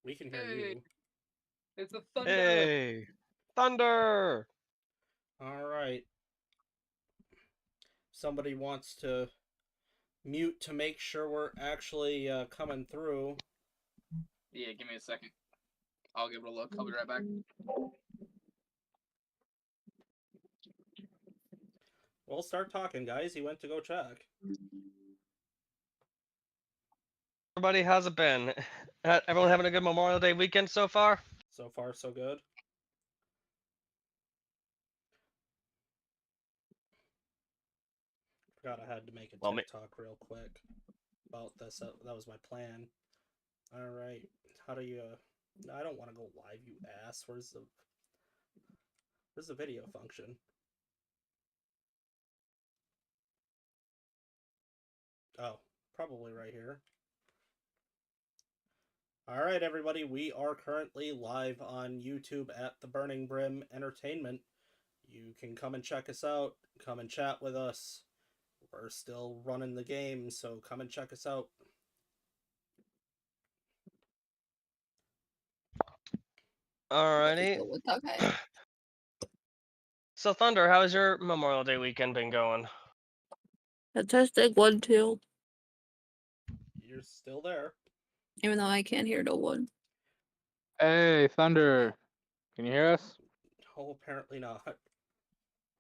We can hear Hey, you. it's a thunder. Hey, thunder! All right. Somebody wants to mute to make sure we're actually coming through. Yeah, give me a second. I'll give it a look. I'll be right back. Well, start talking, guys. He went to go check. Everybody, how's it been? Everyone having a good Memorial Day weekend so far? So far, so good. Forgot I had to make a Well, TikTok real quick about this. That was my plan. All right. How do you? I don't want to go live, you ass. Where's the video function? Oh, probably right here. All right, everybody. We are currently live on YouTube at the Burning Brim Entertainment. You can come and check us out. Come and chat with us. We're still running the game, so come and check us out. alrighty. Okay. So, Thunder, how's your Memorial Day weekend been going? Fantastic 1, 2. You're still there. Even though I can't hear no one. Hey, Thunder. Can you hear us? Oh, apparently not.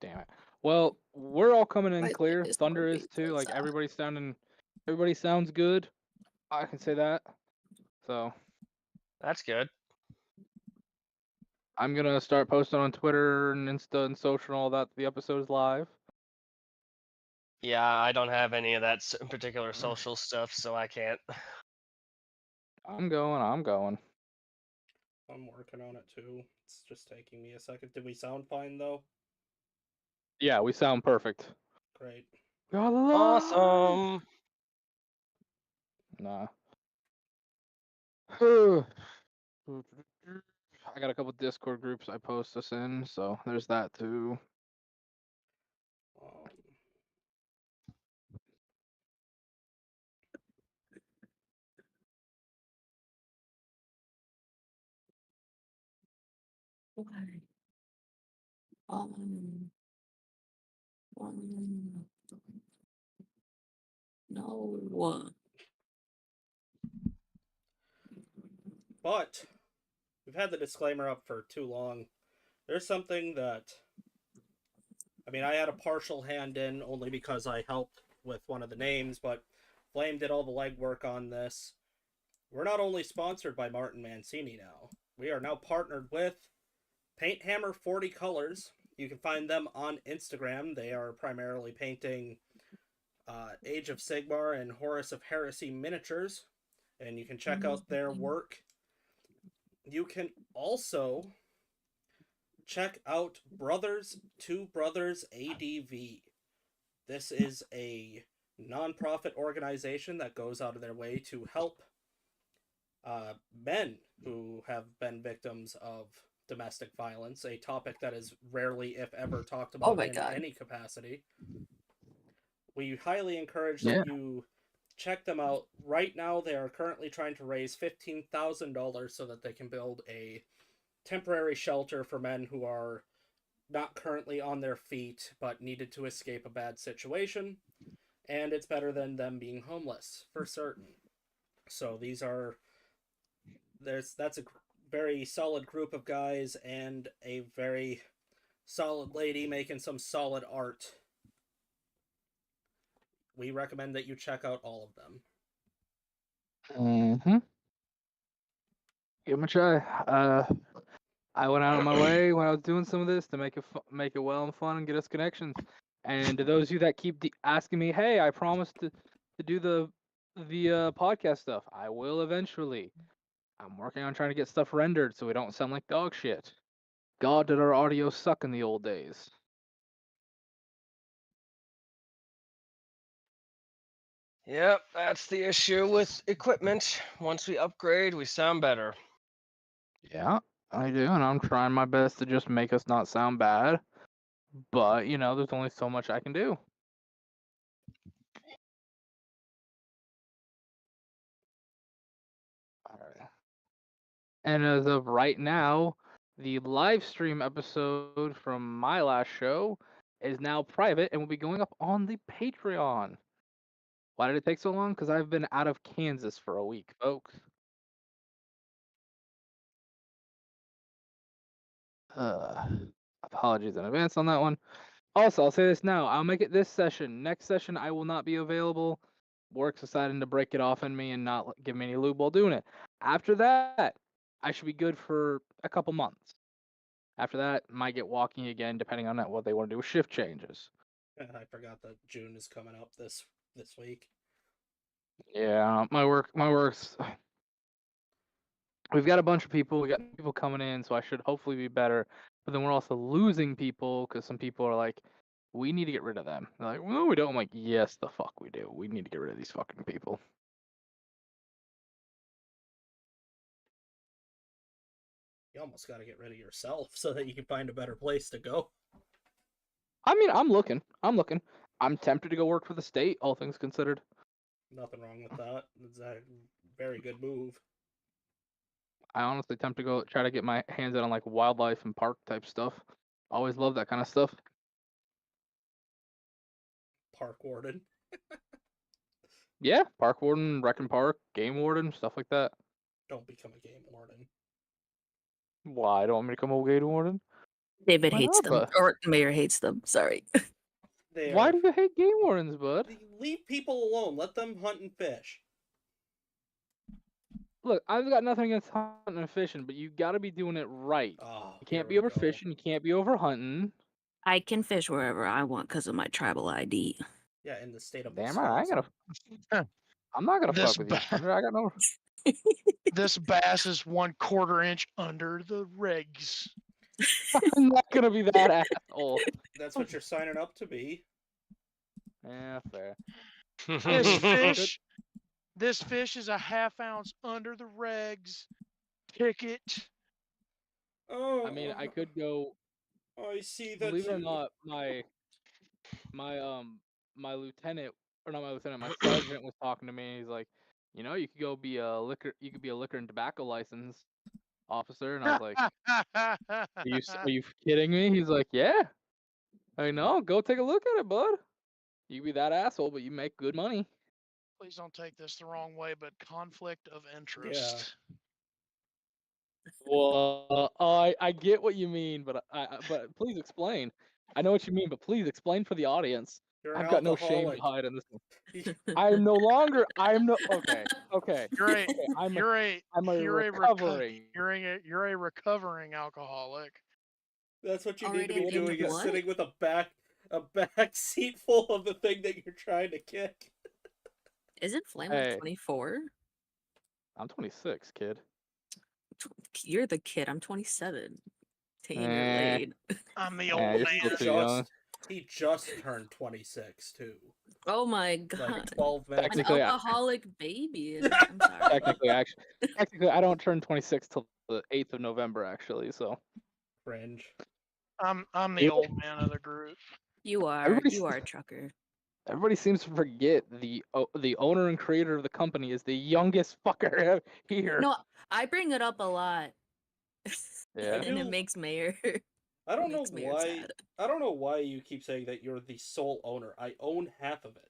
Damn it. Well, we're all coming in Right, clear. it's Thunder more is too. Like pizza. everybody sounds good. I can say that. So That's good. I'm gonna start posting on Twitter and Insta and social and all that. The episode is live. Yeah, I don't have any of that particular social stuff, so I can't. I'm going. I'm working on it too. It's just taking me a second. Did we sound fine though? Yeah, we sound perfect. Great. Got alive! Awesome! Nah. I got a couple Discord groups I post us in, so there's that too. Um, Okay. Um, no. but we've had the disclaimer up for too long. There's something that I had a partial hand in only because I helped with one of the names, but Flame did all the legwork on this. We're not only sponsored by Martin Mancini now, we are now partnered with Paint Hammer 40 Colors. You can find them on Instagram. They are primarily painting Age of Sigmar and Horus of Heresy miniatures, and you can check out their work. You can also check out Two Brothers ADV. This is a non-profit organization that goes out of their way to help men who have been victims of domestic violence, a topic that is rarely, if ever, talked about in God. any capacity. We highly encourage Yeah. that you check them out. Right now, they are currently trying to raise $15,000 so that they can build a temporary shelter for men who are not currently on their feet but needed to escape a bad situation. And it's better than them being homeless, for certain. So that's a very solid group of guys and a very solid lady making some solid art. We recommend that you check out all of them. Mm-hmm. Give them a try. I went out of my way when I was doing some of this to make it well and fun and get us connections. And to those of you that keep asking me, hey, I promised to do the podcast stuff. I will eventually. I'm working on trying to get stuff rendered so we don't sound like dog shit. God, did our audio suck in the old days. Yep, that's the issue with equipment. Once we upgrade, we sound better. Yeah, I do, and I'm trying my best to just make us not sound bad. But, there's only so much I can do. Alright. And as of right now, the live stream episode from my last show is now private and will be going up on the Patreon. Why did it take so long? Because I've been out of Kansas for a week, folks. Apologies in advance on that one. Also, I'll say this now. I'll make it this session. Next session, I will not be available. Work's deciding to break it off on me and not give me any lube while doing it. After that, I should be good for a couple months. After that, might get walking again, depending on what they want to do with shift changes. I forgot that June is coming up this week. Yeah, my work's. We've got a bunch of people. We got people coming in, so I should hopefully be better. But then we're also losing people because some people are like, "We need to get rid of them." They're like, "No, we don't." I'm like, "Yes, the fuck we do. We need to get rid of these fucking people." You almost got to get rid of yourself so that you can find a better place to go. I mean, I'm looking. I'm tempted to go work for the state, all things considered. Nothing wrong with that. It's a very good move. I honestly tempt to go try to get my hands in on like wildlife and park type stuff. Always love that kind of stuff. Park warden. Yeah, park warden, rec and park, game warden, stuff like that. Don't become a game warden. Why don't want me to become a game warden? David Why hates not, them, bud? or Mayor hates them. Sorry. They Why are- do you hate game wardens, bud? Leave people alone. Let them hunt and fish. Look, I've got nothing against hunting and fishing, but you got to be doing it right. Oh, You can't be here we over go. fishing. You can't be over hunting. I can fish wherever I want because of my tribal ID. Yeah, in the state of Damn right, I ain't Wisconsin. gonna. I'm not gonna This fuck with you, ba- Thunder. I got no. This bass is 1/4 inch under the regs. I'm not gonna be that asshole. That's what you're signing up to be. Yeah, fair. This fish is a 1/2 ounce under the regs. Ticket. Oh, I mean, I could go. I see that. Believe it or not, my lieutenant, or not my lieutenant, my sergeant was talking to me. He's like, you know, you could go be a liquor. You could be a liquor and tobacco license officer, and I was like, are you kidding me? He's like, yeah. I know. Go take a look at it, bud. You be that asshole, but you make good money. Please don't take this the wrong way, but conflict of interest. Well, I get what you mean, but but please explain. I know what you mean, but please explain for the audience. You're an I've got no shame to alcoholic. hide in this one. I am no longer. I am no. Okay. You're a Okay, I'm you're a I'm a you're a recovering. you're a recovering alcoholic. That's what you need to Already be doing, is what? sitting with a back seat full of the thing that you're trying to kick. Isn't Flame Hey. 24? I'm 26, kid. You're the kid. I'm 27. Tame your Eh. laid. I'm the Yeah, old you're man. still too young. He just turned 26 too. Oh my Like god. 12 minutes. An Technically, alcoholic baby. I'm sorry. Technically, I don't turn 26 till the 8th of November, actually. So Cringe. I'm the Yeah. old man of the group. You are. Everybody's- You are a trucker. everybody seems to forget the owner and creator of the company is the youngest fucker here. No, I bring it up a lot. Yeah. And do- it makes Mayor. I don't know makes Mayor why. sad. I don't know why you keep saying that you're the sole owner. I own half of it.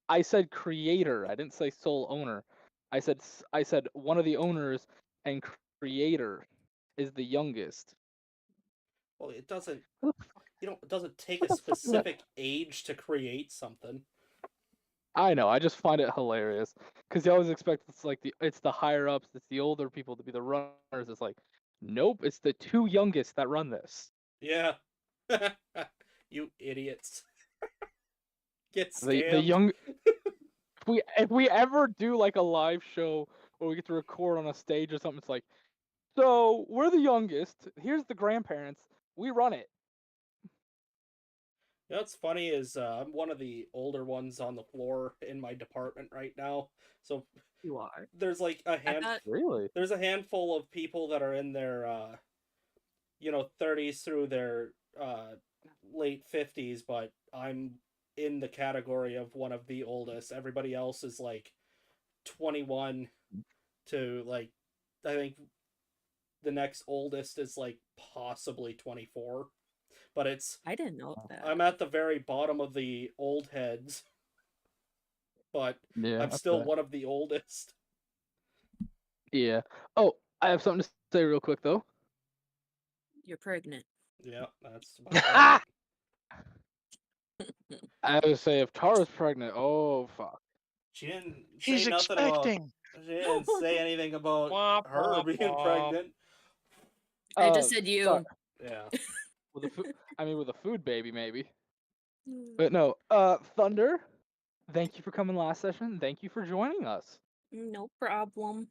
I said creator. I didn't say sole owner. I said one of the owners and creator is the youngest. Well, it doesn't. Who It doesn't take what a the fuck is that? specific age to create something. I know. I just find it hilarious because you always expect it's the higher ups, it's the older people to be the runners. It's like, nope, it's the two youngest that run this. Yeah. You idiots. Get The scammed. young. If we ever do like a live show where we get to record on a stage or something, it's like, so we're the youngest. Here's the grandparents. We run it. You know what's funny is I'm one of the older ones on the floor in my department right now. So You are. there's like a Really? there's a handful of people that are in their 30s through their late 50s, but I'm in the category of one of the oldest. Everybody else is like 21 to like I think the next oldest is like possibly 24, but I didn't know that. I'm at the very bottom of the old heads, but Yeah, I'm that's still fair. one of the oldest. Yeah. Oh, I have something to say real quick though. You're pregnant. Yeah, that's about right. I have to say, if Tara's pregnant, oh fuck. She didn't He's say nothing about. expecting. She didn't say anything about Womp, her womp, being womp. pregnant. I just said Sorry, you. Yeah. with a with a food baby maybe. Mm, But no, Thunder, thank you for coming last session. Thank you for joining us. No problem.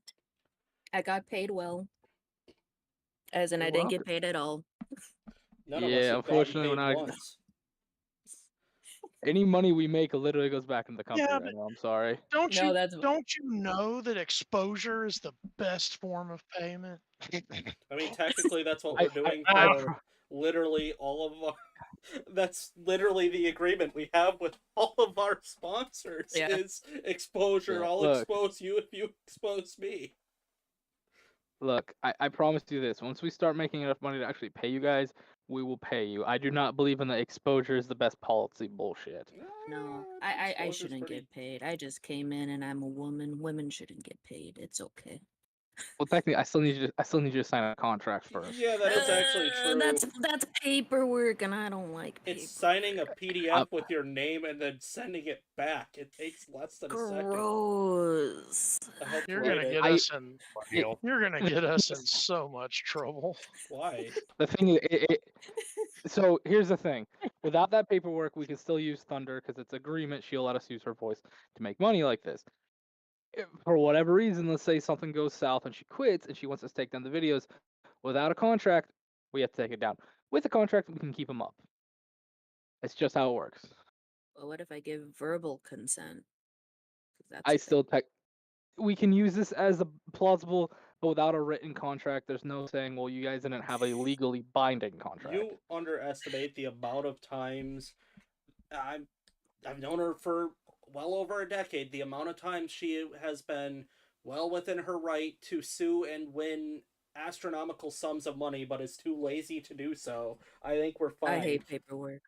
I got paid well. As in, You're I didn't welcome. get paid at all. None of us Yeah, have gotten unfortunately, paid when I once. any money we make literally goes back into the company Yeah, right but now. I'm sorry. don't No, you that's don't you know that exposure is the best form of payment? I mean, technically, that's what I- we're doing I for literally all of our. That's literally the agreement we have with all of our sponsors Yeah. is exposure. Yeah, I'll look. expose you if you expose me. Look, I promise you this. Once we start making enough money to actually pay you guys, we will pay you. I do not believe in the exposure is the best policy bullshit. no. Ah, I exposure's shouldn't pretty- get paid. I just came in and I'm a woman. Women shouldn't get paid. It's okay. Well, technically, I still need you to sign a contract first. Yeah, that is actually true. That's paperwork, and I don't like paper. It's signing a PDF with your name and then sending it back. It takes less than a second. Gross. I helped You're write gonna it. get us in. It- You're gonna get us in so much trouble. Why? The thing is, so here's the thing. Without that paperwork, we can still use Thunder because it's agreement. She'll let us use her voice to make money like this. If for whatever reason, let's say something goes south and she quits and she wants us to take down the videos, without a contract, we have to take it down. With a contract, we can keep them up. It's just how it works. Well, what if I give verbal consent? 'Cause that's I a still we can use this as a plausible, but without a written contract, there's no saying, well, you guys didn't have a legally binding contract. You underestimate the amount of times I've known her for well over a decade. The amount of times she has been well within her right to sue and win astronomical sums of money, but is too lazy to do so. I think we're fine. I hate paperwork.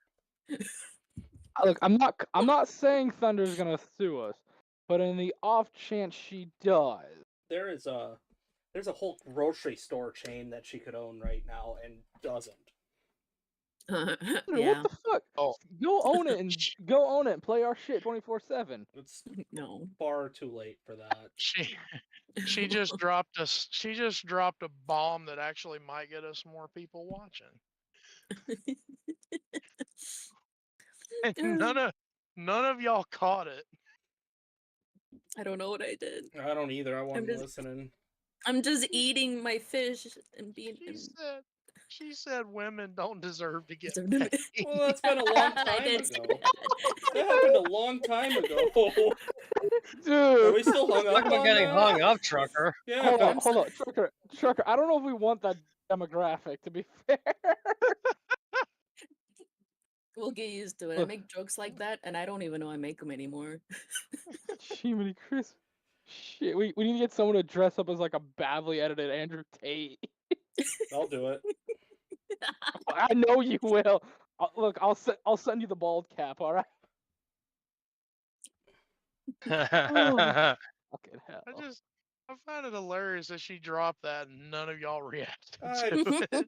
Look, I'm not saying Thunder's gonna sue us, but in the off chance she does, There's a whole grocery store chain that she could own right now and doesn't. dude, Yeah. what the fuck? Oh. Go own it and play our shit 24/7. It's No. far too late for that. She just dropped us. She just dropped a bomb that actually might get us more people watching. And none of y'all caught it. I don't know what I did. I don't either. I wasn't just- listening. I'm just eating my fish and being. She said women don't deserve to get Deserve to be- paid. Well, that's been a long I time did say ago. that. That happened a long time ago. Are Dude, we still hung up Talk about on getting that? hung up, trucker. Yeah. hold on, Trucker. I don't know if we want that demographic. To be fair, We'll get used to it. I Look. make jokes like that, and I don't even know I make them anymore. Jiminy Chris. Shit, we need to get someone to dress up as like a badly edited Andrew Tate. I'll do it. I know you will. Look, I'll send you the bald cap. All right. Fucking hell. I find it hilarious that she dropped that and none of y'all reacted I- to it.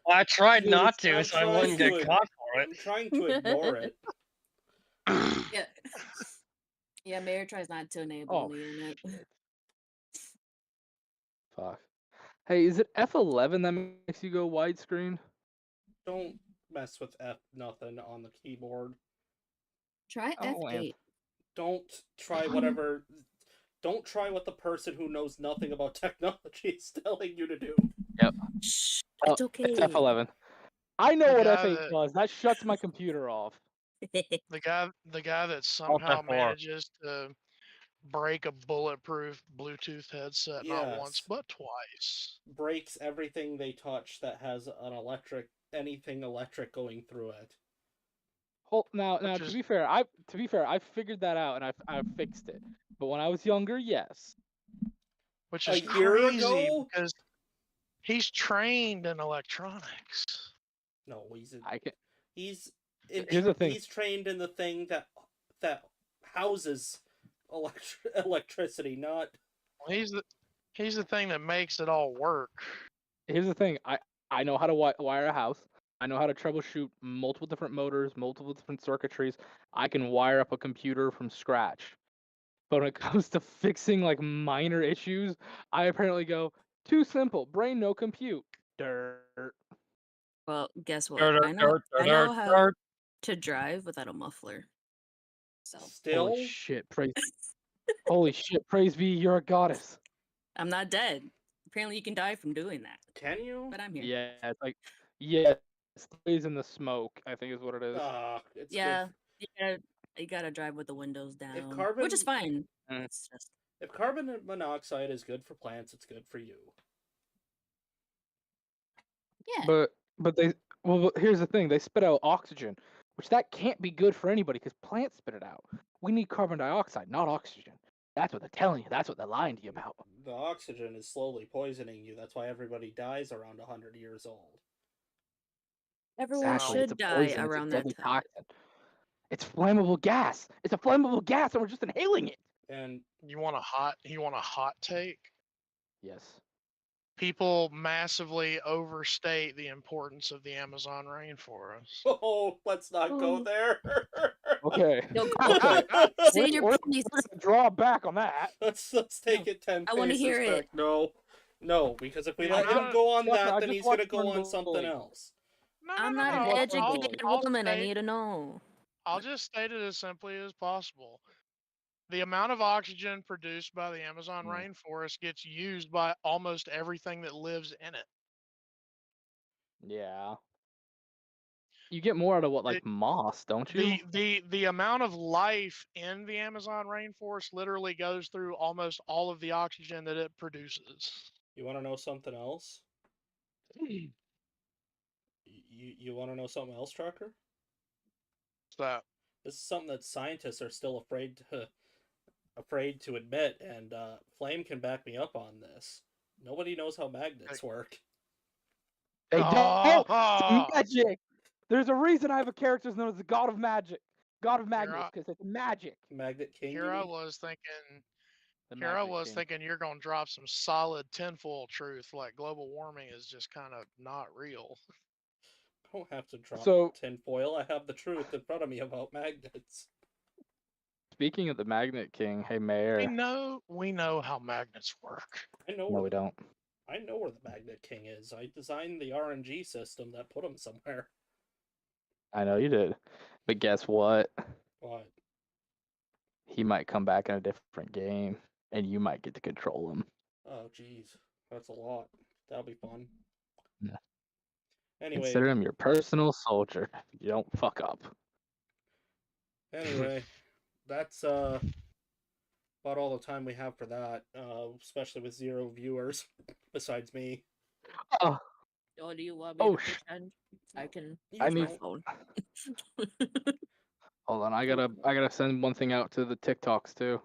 Well, I tried Dude, not to, I'm so I trying wouldn't to get caught for it. I'm trying to ignore it. Yeah. Yeah, Mayor tries not to enable Oh, the internet. shit. Fuck. Hey, is it F11 that makes you go widescreen? Don't mess with F nothing on the keyboard. Try Oh, F8. Don't try whatever. Don't try what the person who knows nothing about technology is telling you to do. Shh, Oh, it's okay. It's F11. I know The what guy F8 that- does. That shuts my computer off. The guy that somehow F4. manages to break a bulletproof Bluetooth headset not once Yes. but twice. Breaks everything they touch that has anything electric going through it. Now, Which to is- be fair, I figured that out and I fixed it. But when I was younger, yes. which A is year crazy ago? because he's trained in electronics. No, I can. he's Here's the thing. he's trained in the thing that houses electricity, not. He's the thing that makes it all work. Here's the thing. I know how to wire a house. I know how to troubleshoot multiple different motors, multiple different circuitries. I can wire up a computer from scratch. But when it comes to fixing like minor issues, I apparently go too simple. Brain no compute. Dirt. Well, guess what? Dirt, I know dirt, how dirt. to drive without a muffler. So Still, Holy shit! Holy shit! Praise be, you're a goddess. I'm not dead. Apparently, you can die from doing that. can you? But I'm here. Yeah, it's like yeah, stays in the smoke. I think is what it is. It's Yeah, good. you gotta drive with the windows down, which carbon- is fine. Mm. It's just If carbon monoxide is good for plants, it's good for you. yeah. But here's the thing. They spit out oxygen, which that can't be good for anybody because plants spit it out. We need carbon dioxide, not oxygen. That's what they're telling you. That's what they're lying to you about. The oxygen is slowly poisoning you. That's why everybody dies around 100 years old. Everyone Exactly. It's should a die poison. It's a around that deadly time. toxin. It's flammable gas. It's a flammable gas, and we're just inhaling it. And You want a hot take? Yes. People massively overstate the importance of the Amazon rainforest. oh, let's not go there. Okay. No, Okay. say your We're piece. gonna draw back on that. let's take it 10 I wanna paces hear back. it. No, because if we Yeah, let I'm him go on Tucker, that, I then just he's gonna watched go on Grandfall. something else. No, I'm no, not no, an I'll- educated I'll woman. I state- need to know. I'll just state it as simply as possible. The amount of oxygen produced by the Amazon rainforest gets used by almost everything that lives in it. Yeah. You get more out of what, like moss, don't you? The amount of life in the Amazon rainforest literally goes through almost all of the oxygen that it produces. You want to know something else? You want to know something else, Trucker? So This is something that scientists are still afraid to admit, and Flame can back me up on this. Nobody knows how magnets work. They don't. Ah! It's magic. There's a reason I have a character known as the God of Magic, God of Here Magnets, because it's magic. Magnet King. Here you I mean? was thinking. The Here I Magic was King. thinking you're gonna drop some solid tinfoil truth, like global warming is just kind of not real. I don't have to drop So- tinfoil. I have the truth in front of me about magnets. Speaking of the Magnet King, hey We Mayor. know how magnets work. I know. No, where we the, don't. I know where the Magnet King is. I designed the RNG system that put him somewhere. I know you did. But guess what? What? He might come back in a different game, and you might get to control him. Oh, jeez, that's a lot. That'll be fun. Yeah. Anyway, Consider him your personal soldier. You don't fuck up. anyway, that's about all the time we have for that. Especially with 0 viewers besides me. Oh, Oh, do you want me Oh, to pretend? I can I use my need- phone. hold on. I gotta send one thing out to the TikToks too.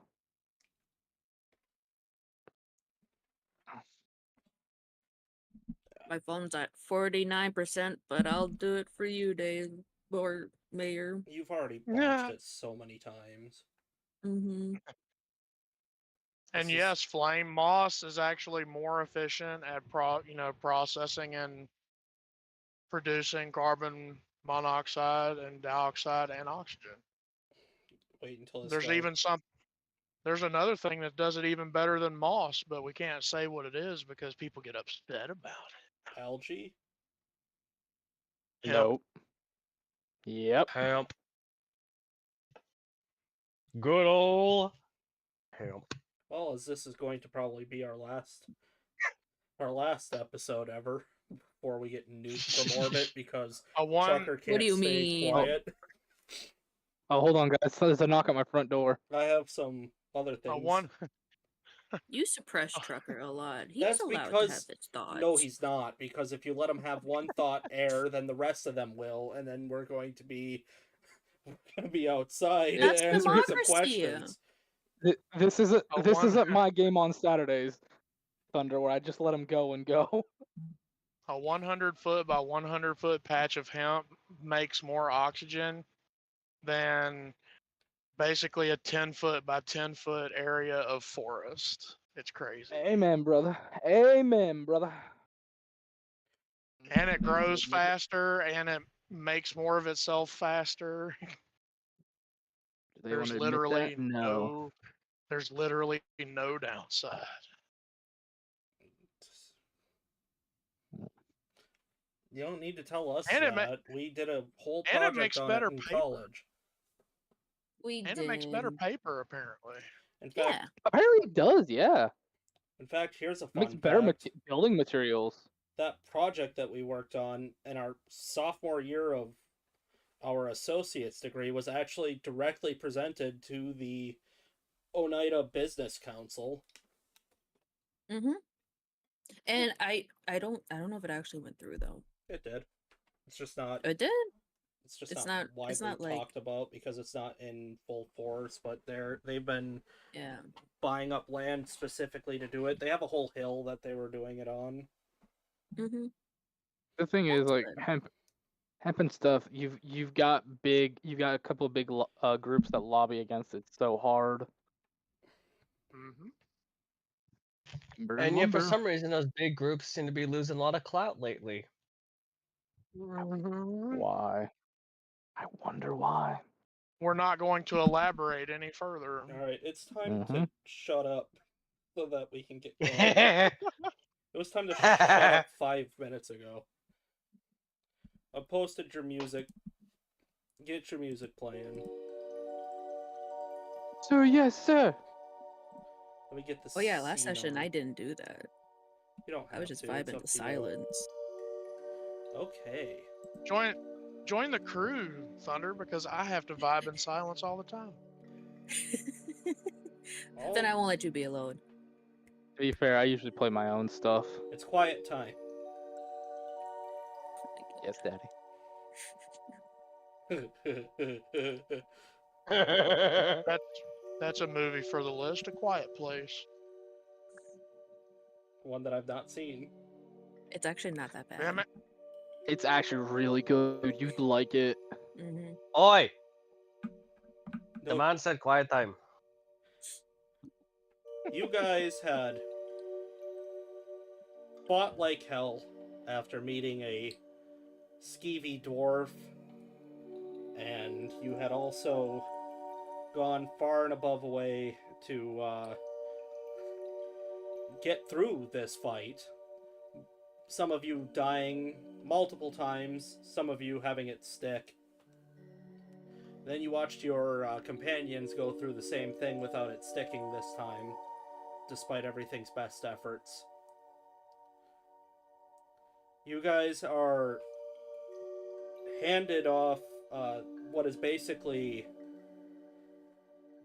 My phone's at 49%, but I'll do it for you, Dave or Mayor. You've already Yeah. watched it so many times. Mm-hmm. And This is- yes, flame moss is actually more efficient at processing and producing carbon monoxide and dioxide and oxygen. Wait until this There's guy- even there's another thing that does it even better than moss, but we can't say what it is because people get upset about it. algae. Hemp. Nope. Yep. Hemp. Good ol' hemp. Well, as this is going to probably be our last episode ever before we get nuked from orbit because A one Trucker can't do you stay mean? quiet. Oh, hold on, guys. There's a knock at my front door. I have some other a things. one You suppress Trucker a lot. He's That's allowed to because- have his thoughts. No, he's not, because if you let him have one thought air, then the rest of them will, and then we're going to be outside That's answering some democracy. questions. This isn't A this one- isn't my game on Saturdays. Thunder, where I just let him go and go. A 100-foot by 100-foot patch of hemp makes more oxygen than basically a 10-foot by 10-foot area of forest. It's crazy. Amen, brother. Amen, brother. And it grows faster and it makes more of itself faster. Do they want to admit that? No. There's literally no downside. You don't need to tell us And that. We did a whole and it project makes on better it in paper. college. We And did. it makes better paper, apparently. In fact, Yeah. Apparently it does, yeah. in fact, here's a It makes fun better fact. building materials. That project that we worked on in our sophomore year of our associate's degree was actually directly presented to the Oneida Business Council. Mm-hmm. And I don't know if it actually went through though. It did. It's just not. It did. It's just It's not not- widely it's not like- talked about because it's not in full force. But they've been Yeah. buying up land specifically to do it. They have a whole hill that they were doing it on. Mm-hmm. The thing is, That's like good. hemp and stuff. You've got a couple of big groups that lobby against it so hard. Mm-hmm. And yet, for some reason, those big groups seem to be losing a lot of clout lately. Why? I wonder why. We're not going to elaborate any further. All right, it's time to Mhm. shut up so that we can get going. It was time to shut up 5 minutes ago. I posted your music. Get your music playing. Sir, yes, sir. Let me get the. Oh yeah, last scene session on. I didn't do that. You don't have I was just to. It's vibing up to to you. silence. Okay. Join the crew, Thunder, because I have to vibe in silence all the time. Then I won't let you be alone. To be fair, I usually play my own stuff. It's quiet time. Yes, Daddy. That's a movie for the list, A Quiet Place. One that I've not seen. It's actually not that bad. Damn it. It's actually really good. You'd like it. Mm-hmm. Oi! The No, man said quiet time. you guys had fought like hell after meeting a skeevy dwarf, and you had also gone far and above away to get through this fight. Some of you dying multiple times, some of you having it stick. Then you watched your companions go through the same thing without it sticking this time, despite everything's best efforts. You guys are handed off what is basically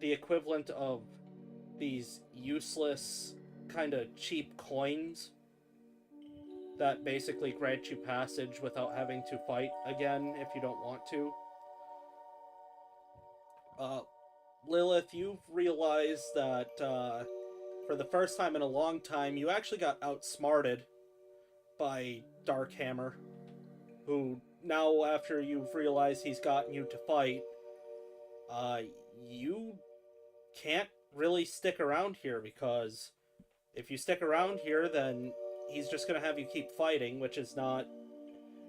the equivalent of these useless, kind of cheap coins that basically grant you passage without having to fight again if you don't want to. Lilith, you've realized that for the first time in a long time, you actually got outsmarted by Darkhammer, who now, after you've realized he's gotten you to fight, you can't really stick around here, because if you stick around here, then he's just going to have you keep fighting, which is not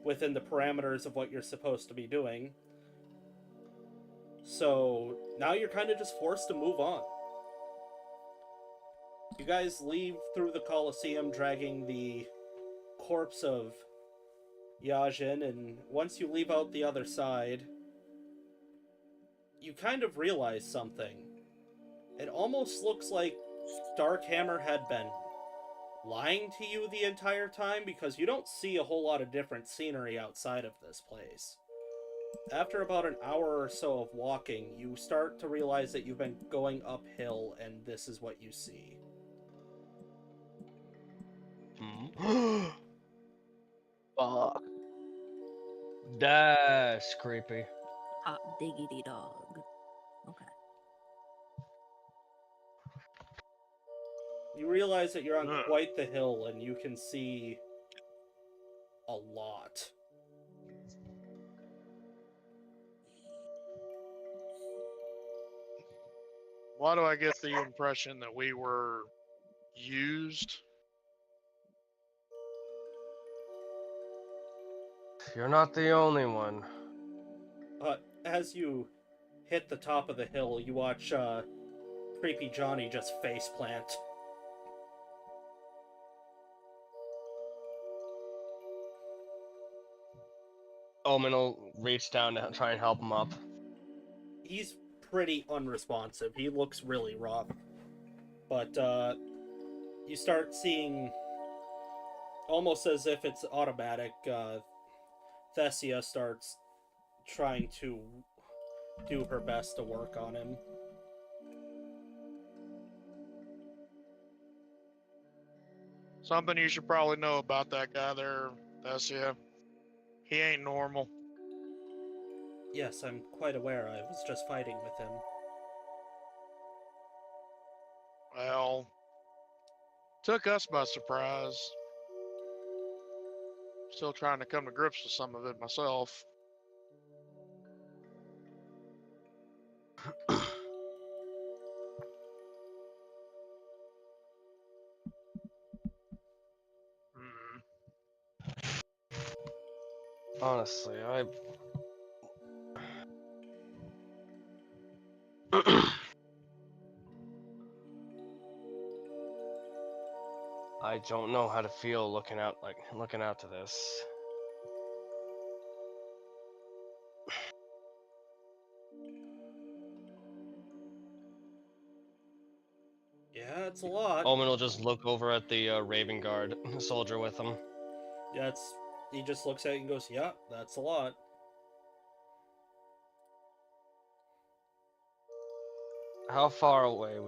within the parameters of what you're supposed to be doing. So now you're kind of just forced to move on. You guys leave through the Colosseum dragging the corpse of Yajin, and once you leave out the other side, you kind of realize something. It almost looks like Darkhammer had been lying to you the entire time, because you don't see a whole lot of different scenery outside of this place. After about an hour or so of walking, you start to realize that you've been going uphill, and this is what you see. Fuck. That's creepy. Hot diggity dog. Okay. You realize that you're on Ugh. quite the hill and you can see a lot. Why do I get the impression that we were used? You're not the only one. As you hit the top of the hill, you watch Creepy Johnny just faceplant. Omen will reach down to try and help him up. He's pretty unresponsive. He looks really rough. But you start seeing, almost as if it's automatic, Thessia starts trying to do her best to work on him. Something you should probably know about that guy there, Thessia. He ain't normal. Yes, I'm quite aware. I was just fighting with him. Well, took us by surprise. Still trying to come to grips with some of it myself. Hmm. Honestly, I don't know how to feel looking out to this. Yeah, it's a lot. Omen will just look over at the Raven Guard soldier with him. Yeah, he just looks at it and goes, yeah, that's a lot. How far away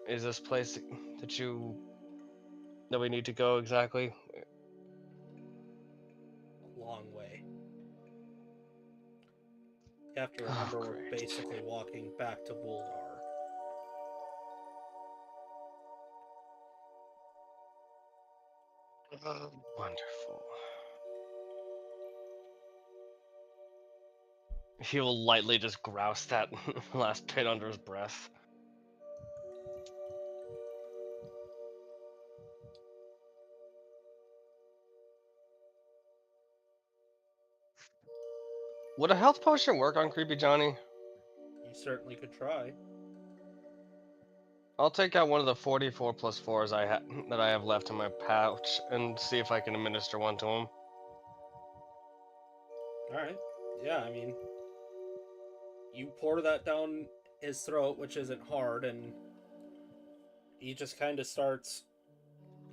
is this place that we need to go exactly? A long way. You have to remember we're Great. basically walking back to Buldar. Wonderful. He will lightly just grouse that last bit under his breath. Would a health potion work on Creepy Johnny? You certainly could try. I'll take out one of the 44 plus 4s that I have left in my pouch and see if I can administer one to him. Alright. Yeah, I mean, you pour that down his throat, which isn't hard, and he just kind of starts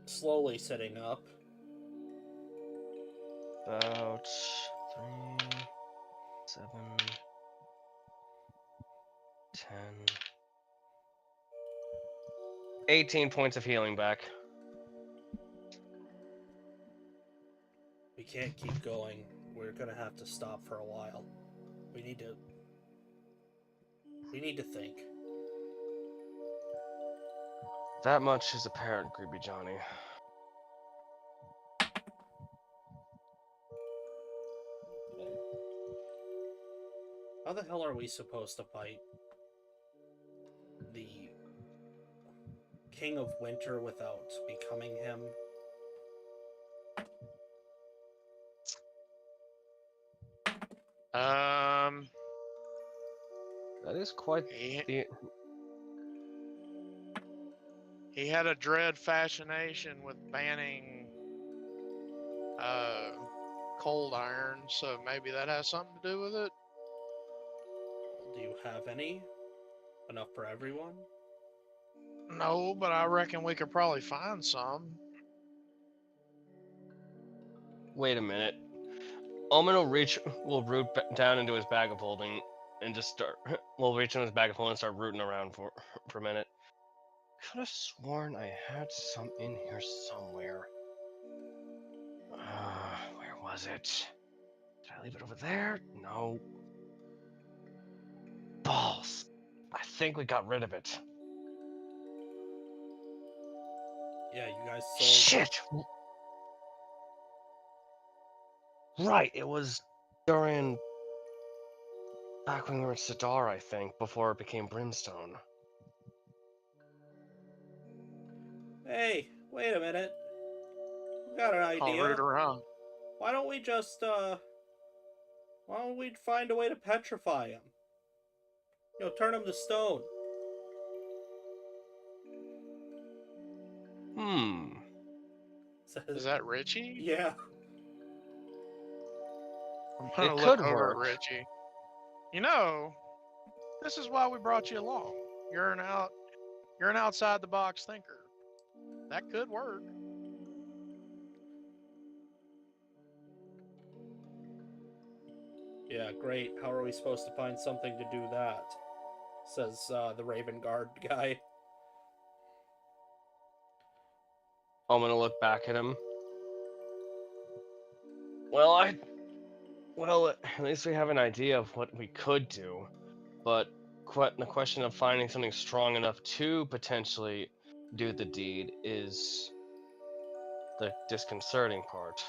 slowly sitting up. About 3, 7, 10, 18 points of healing back. We can't keep going. We're gonna have to stop for a while. We need to think. That much is apparent, Creepy Johnny. How the hell are we supposed to fight the King of Winter without becoming him? That is quite He, the... he had a dread fascination with banning cold iron, so maybe that has something to do with it. Do you have any? Enough for everyone? No, but I reckon we could probably find some. Wait a minute. Omen will root down into his bag of holding and just will reach into his bag of holding and start rooting around for a minute. Could have sworn I had some in here somewhere. Where was it? Did I leave it over there? No. Balls. I think we got rid of it. Yeah, you guys sold. Shit! Right, it was during back when we were at Sidar, I think, before it became Brimstone. Hey, wait a minute. We got an I'll idea. root around. Why don't we just why don't we find a way to petrify him? You know, turn him to stone. Is that Richie? Yeah. I'm gonna It look could over work. at Richie. You know, this is why we brought you along. You're an outside the box thinker. That could work. Yeah, great. How are we supposed to find something to do that? Says the Raven Guard guy. I'm gonna look back at him. Well, at least we have an idea of what we could do, but the question of finding something strong enough to potentially do the deed is the disconcerting part.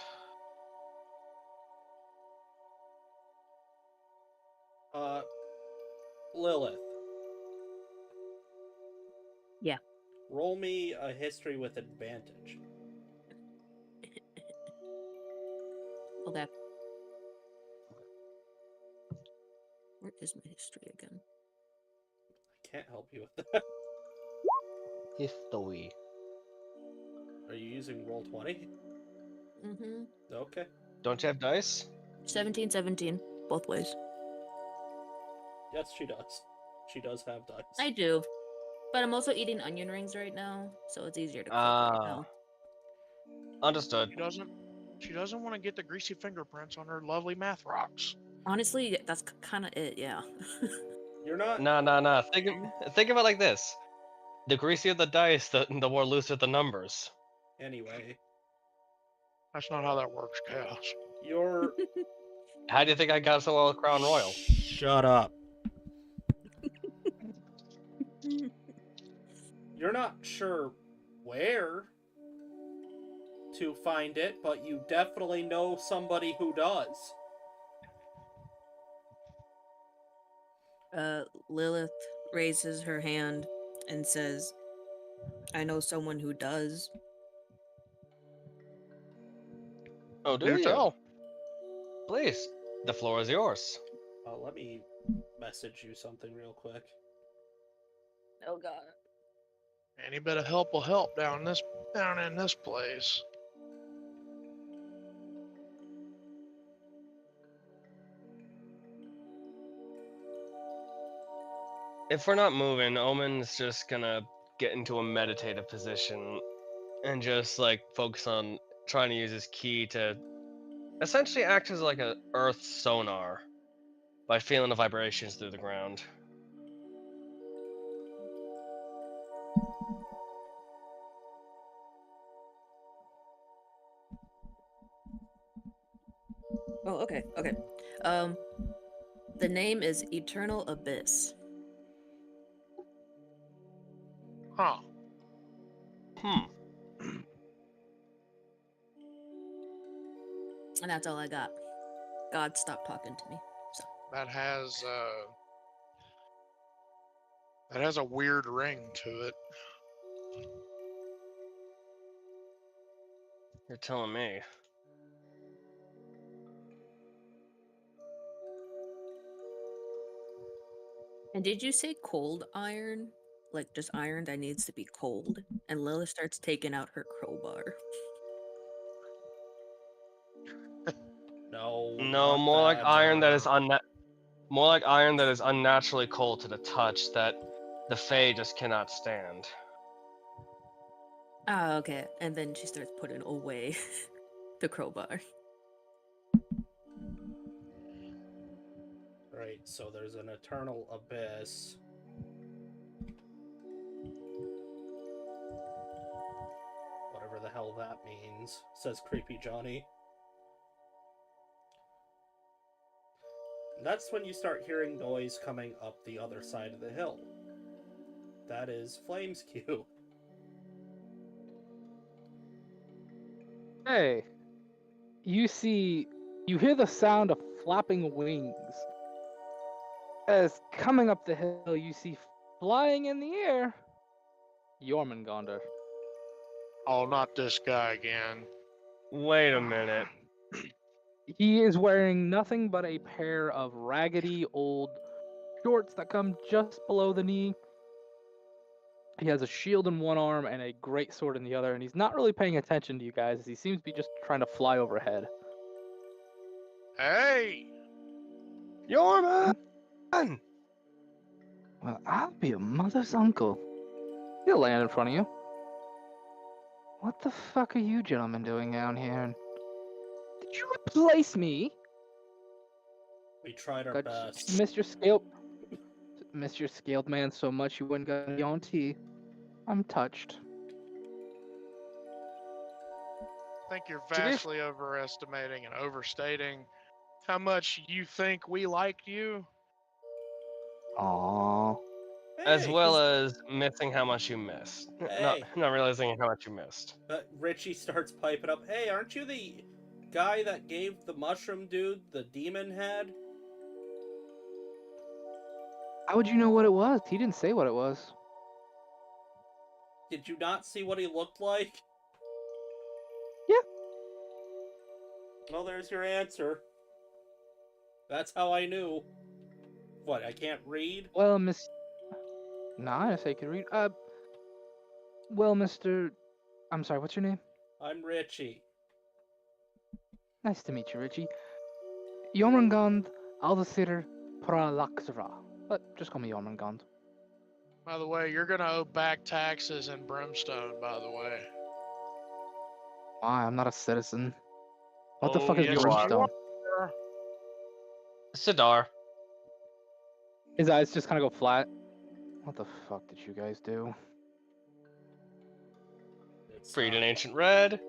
Lilith. Yeah. Roll me a history with advantage. Okay. Where is my history again? I can't help you with that. History. Are you using Roll20? Mm-hmm. Okay. Don't you have dice? 17, both ways. Yes, she does. She does have dice. I do. But I'm also eating onion rings right now, so it's easier to cook right now. Understood. She doesn't want to get the greasy fingerprints on her lovely math rocks. Honestly, that's kind of it, yeah. You're not. Nah. Think of it like this: the greasier the dice, the more looser the numbers. Anyway, That's not how that works, Chaos. you're. How do you think I got so well with Crown Royal? Shut up. You're not sure where to find it, but you definitely know somebody who does. Lilith raises her hand and says, I know someone who does. Oh, do Do you? tell. Please, the floor is yours. Let me message you something real quick. Oh god. Any bit of help will help down in this place. If we're not moving, Omen's just gonna get into a meditative position and just like focus on trying to use his key to essentially act as like a earth sonar by feeling the vibrations through the ground. Oh, okay. The name is Eternal Abyss. Huh. And that's all I got. God stopped talking to me. So That has a weird ring to it. You're telling me. And did you say cold iron? Like just iron that needs to be cold? And Lilith starts taking out her crowbar. No. No, not more like iron that is that. more like iron that is unnaturally cold to the touch that the Fae just cannot stand. Ah, okay. And then she starts putting away the crowbar. Right, so there's an eternal abyss. Whatever the hell that means, says Creepy Johnny. And that's when you start hearing noise coming up the other side of the hill. That is Flame's cue. Hey, you hear the sound of flapping wings. As coming up the hill, you see flying in the air, Jormungandr. Oh, not this guy again. Wait a minute. He is wearing nothing but a pair of raggedy old shorts that come just below the knee. He has a shield in one arm and a great sword in the other, and he's not really paying attention to you guys. He seems to be just trying to fly overhead. Hey! Yorman! Well, I'll be your mother's uncle. He'll land in front of you. What the fuck are you gentlemen doing down here? And did you replace me? We tried our Got best. Missed your scaled man so much you wouldn't get me on tea. I'm touched. I think you're To be f- vastly overestimating and overstating how much you think we liked you. Aww. As Hey, well as missing how much you missed. Hey. Not realizing how much you missed. Richie starts piping up. Hey, aren't you the guy that gave the mushroom dude the demon head? How would you know what it was? He didn't say what it was. Did you not see what he looked like? Yeah. Well, there's your answer. That's how I knew. What, I can't read? Well, Nah, I didn't say you could read. Well, Mr. I'm sorry, what's your name? I'm Richie. Nice to meet you, Richie. Jormungand Aldathir Pralaxra. But just call me Jormungand. By the way, you're gonna owe back taxes and brimstone, by the way. Why? I'm not a citizen. What the Oh, fuck is yes, your you are. brimstone? Sidar. His eyes just kind of go flat. What the fuck did you guys do? It's Freed not- an ancient red.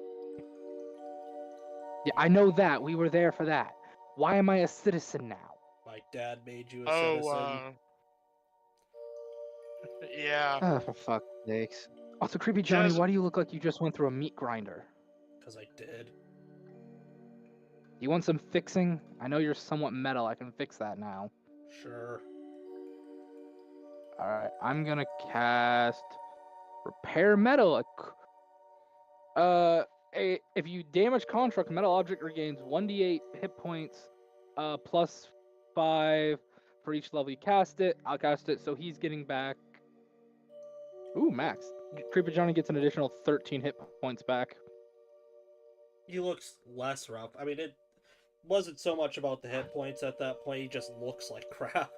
Yeah, I know that. We were there for that. Why am I a citizen now? My dad made you a citizen. Yeah. Oh, for fuck's sakes. Also, Creepy Johnny, Just- why do you look like you just went through a meat grinder? Because I did. You want some fixing? I know you're somewhat metal. I can fix that now. Sure. Alright, I'm gonna cast Repair Metal. If you damage construct, metal object regains 1d8 hit points, plus 5 for each level you cast it. I'll cast it, so he's getting back. Ooh, max. Creeper Johnny gets an additional 13 hit points back. He looks less rough. I mean, it wasn't so much about the hit points at that point. He just looks like crap.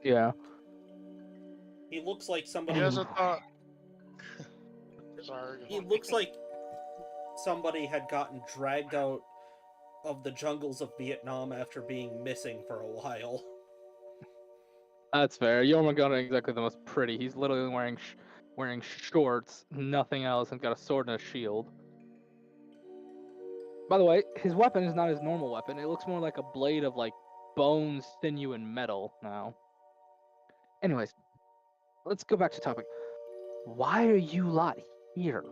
Yeah. He looks like He somebody. hasn't thought. Sorry. He looks like somebody had gotten dragged out of the jungles of Vietnam after being missing for a while. That's fair. Jormungand ain't exactly the most pretty. He's literally wearing shorts, nothing else, and got a sword and a shield. By the way, his weapon is not his normal weapon. It looks more like a blade of like bone, sinew, and metal now. Anyways, let's go back to topic. Why are you lot here?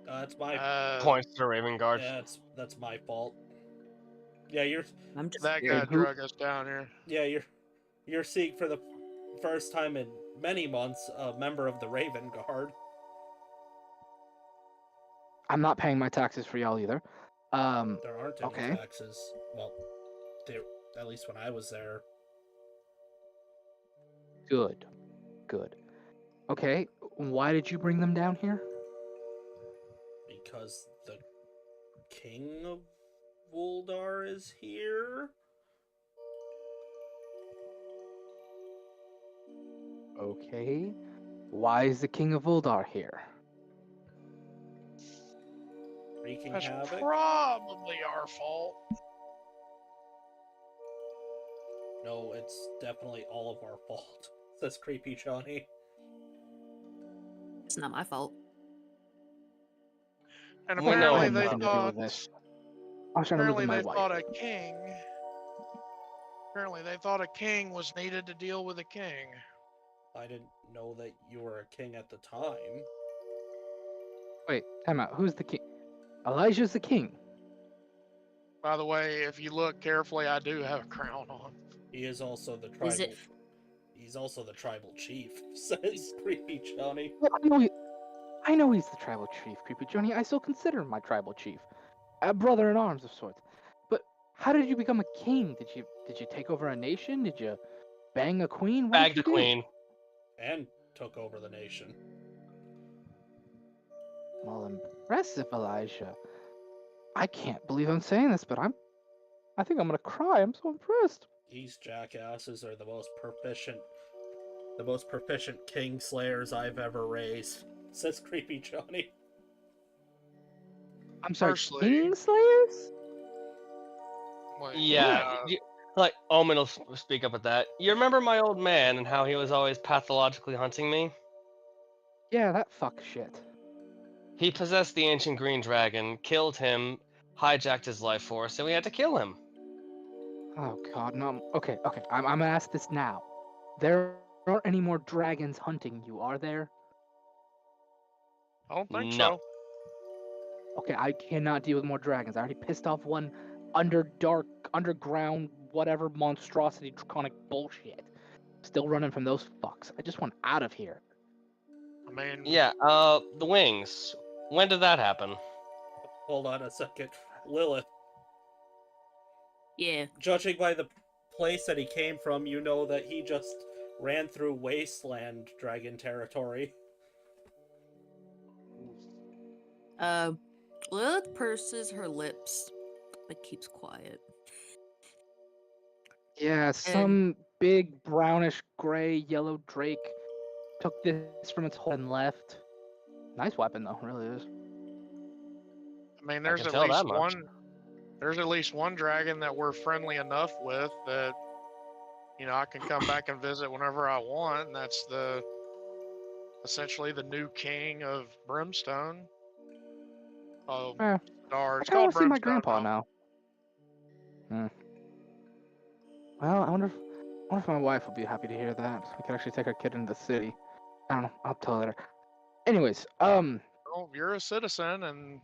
That's my Points to the Raven Guard. yeah. That's my fault. Yeah, I'm just That Yeah, guy who- drug us down here. you're seeing for the first time in many months a member of the Raven Guard. I'm not paying my taxes for y'all either. There aren't any Okay. taxes. Well, at least when I was there. Good. Okay, why did you bring them down here? Because the king of Vuldar is here. Okay. Why is the King of Uldar here? Wreaking That's havoc. probably our fault. No, it's definitely all of our fault. Says Creepy Johnny. it's not my fault. And We know apparently it, they nothing to do thought. with this. I was trying to live Apparently with my they wife. thought a king. Apparently they thought a king was needed to deal with a king. I didn't know that you were a king at the time. Wait, time out. Who's the king? Elijah's the king. By the way, if you look carefully, I do have a crown on. He is also the Is tribal. it? He's also the tribal chief, says Creepy Johnny. Well, I know he's the tribal chief, Creepy Johnny. I still consider him my tribal chief, a brother in arms of sorts. But how did you become a king? Did you take over a nation? Did you bang a queen? What Bag did the you do? queen. And took over the nation. Well, impressive, Elijah. I can't believe I'm saying this, but I think I'm gonna cry. I'm so impressed. These jackasses are the most proficient king slayers I've ever raised, says Creepy Johnny. I'm sorry, Firstly- king slayers? Wait, Yeah, like Omen will speak up at that. You remember my old man and how he was always pathologically hunting me? Yeah, that fuck shit. He possessed the ancient green dragon, killed him, hijacked his life force, and we had to kill him. Oh god, no. Okay, I'm gonna ask this now. There aren't any more dragons hunting you, are there? I don't think No. so. Okay, I cannot deal with more dragons. I already pissed off one underground, whatever monstrosity, draconic bullshit. Still running from those fucks. I just want out of here. I mean, Yeah, the wings. When did that happen? Hold on a second. Lilith, Yeah. judging by the place that he came from, you know that he just ran through wasteland dragon territory. Lilith purses her lips, but keeps quiet. Yeah, some big brownish gray yellow drake took this from its hole and left. Nice weapon though, really is. I mean, I there's can at tell least that much. one. There's at least one dragon that we're friendly enough with that, I can come back and visit whenever I want. And that's essentially the new king of Brimstone. Oh, Eh, or I it's kinda called wanna see my Brimstone grandpa now. now. Well, I wonder if my wife will be happy to hear that. We could actually take our kid into the city. I don't know. I'll tell her later. Anyways, Well, you're a citizen, and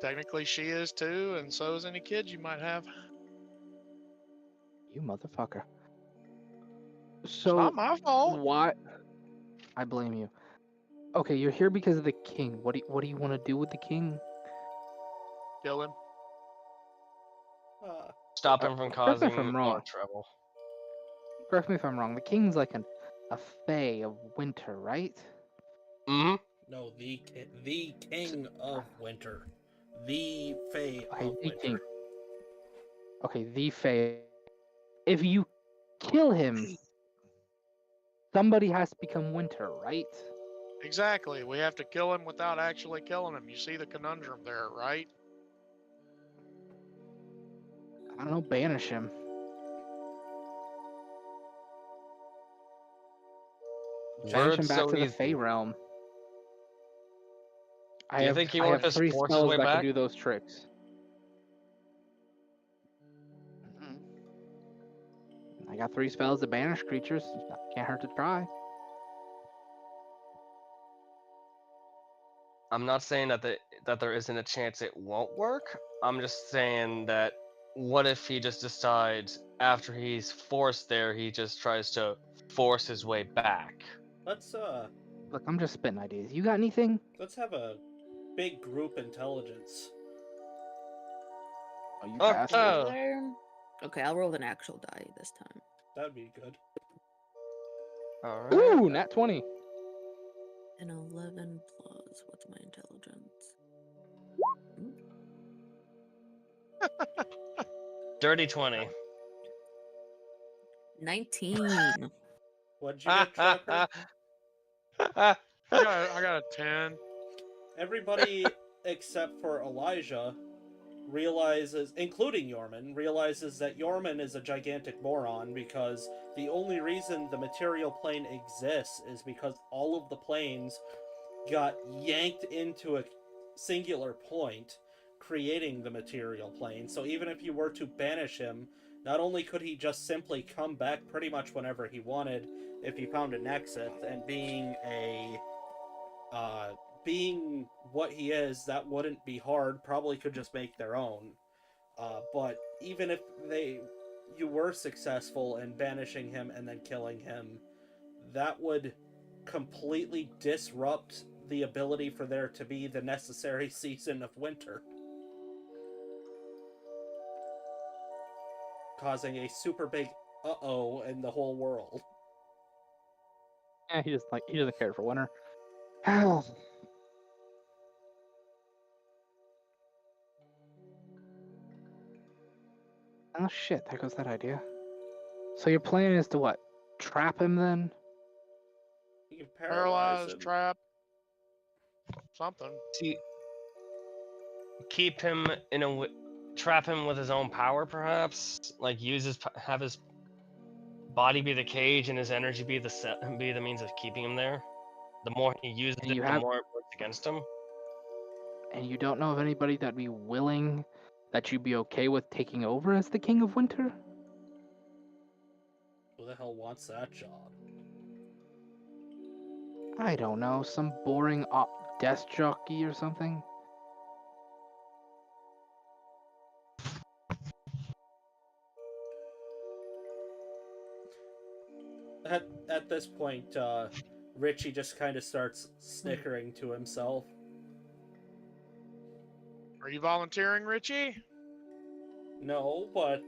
technically she is too, and so is any kids you might have. you motherfucker. It's So not my fault. why? I blame you. Okay, you're here because of the king. What do you want to do with the king? Kill him. Stop him from correct me if causing I'm more wrong. trouble. Correct me if I'm wrong. The king's like a fae of winter, right? Mm-hmm. No, the king of winter. The Fae Okay, of the winter. king. Okay, the fae. If you kill him, somebody has to become winter, right? Exactly. We have to kill him without actually killing him. You see the conundrum there, right? I don't know. Banish him. Banish him Words back so to the easy. Fey realm. Do you think he I won't have just 3 force his spells way that back? can do those tricks. I got 3 spells to banish creatures. Can't hurt to try. I'm not saying that there isn't a chance it won't work. I'm just saying that what if he just decides after he's forced there, he just tries to force his way back? Let's Look, I'm just spitting ideas. You got anything? have a big group intelligence. Oh, you Oh, bastard. oh. Okay, I'll roll an actual die this time. That'd be good. All right. Ooh, nat 20. An 11 plus, what's my intelligence? Dirty 20. 19. What'd you get, Trucker? I got a 10. Everybody except for Elijah realizes, including Yorman, realizes that Yorman is a gigantic moron because the only reason the material plane exists is because all of the planes got yanked into a singular point, creating the material plane. So even if you were to banish him, not only could he just simply come back pretty much whenever he wanted if he found an exit, and being a being what he is, that wouldn't be hard. Probably could just make their own. But even if you were successful in banishing him and then killing him, that would completely disrupt the ability for there to be the necessary season of winter, causing a super big uh-oh in the whole world. Yeah, he doesn't care for winter. Oh shit, there goes that idea. So your plan is to what? Trap him then? You can paralyze Paralyzed, him. trap, something. See, keep him in a trap him with his own power, perhaps. Like have his body be the cage and his energy be the means of keeping him there. The more he uses And it, you the have- more it works against him. And you don't know of anybody that'd be willing, that you'd be okay with taking over as the King of Winter? Who the hell wants that job? I don't know, some boring desk jockey or something? At this point, Richie just kind of starts snickering to himself. Are you volunteering, Richie? No, but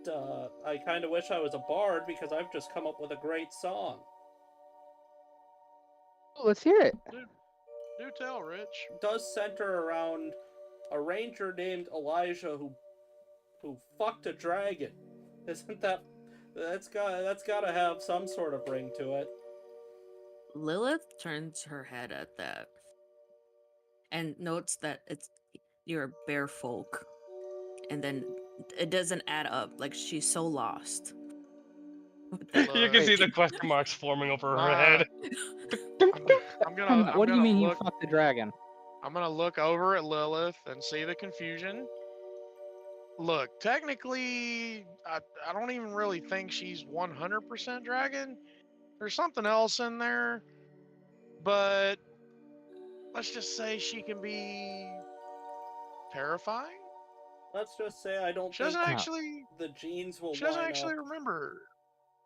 I kind of wish I was a bard because I've just come up with a great song. Let's hear it. Do tell, Rich. It does center around a ranger named Elijah who fucked a dragon. Isn't that's gotta have some sort of ring to it? Lilith turns her head at that and notes that you're bear folk, and then it doesn't add up. Like, she's so lost. You can see the question marks forming over her head. I'm gonna What do you mean look, he fucked the dragon? I'm gonna look over at Lilith and see the confusion. Look, technically, I don't even really think she's 100% dragon. There's something else in there, but let's just say she can be terrifying. Let's just say I don't She think doesn't actually. the genes will She doesn't line actually up. remember.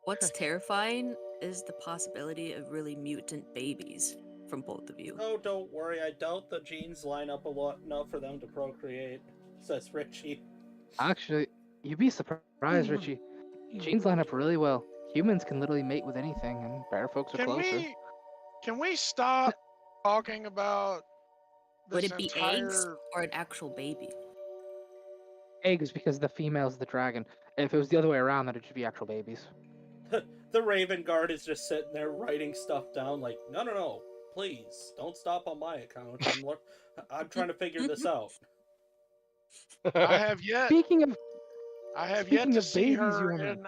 What's terrifying is the possibility of really mutant babies from both of you. Oh, don't worry. I doubt the genes line up enough for them to procreate, says Richie. Actually, you'd be surprised, Richie. Genes line up really well. Humans can literally mate with anything, and bear folks are closer. Can we stop talking about Would this it be entire... eggs or an actual baby? Eggs, because the female's the dragon. If it was the other way around, then it should be actual babies. The Raven Guard is just sitting there writing stuff down like, no, please, don't stop on my account. I'm trying to figure this out. I have yet Speaking of to see babies, her Yorman. in...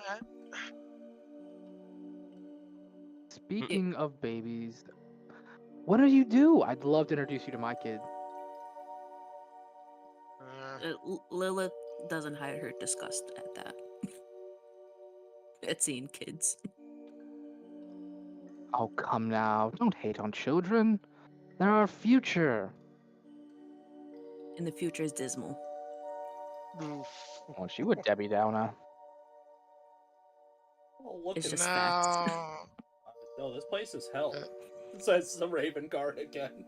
Speaking of babies, what do you do? I'd love to introduce you to my kid. Lilith doesn't hide her disgust at that. At seeing kids. Oh, come now. Don't hate on children. They're our future. And the future is dismal. Oof. Oh, she would Debbie Downer. Oh, look It's at just that. facts. No, this place is hell. Says the Raven Guard again.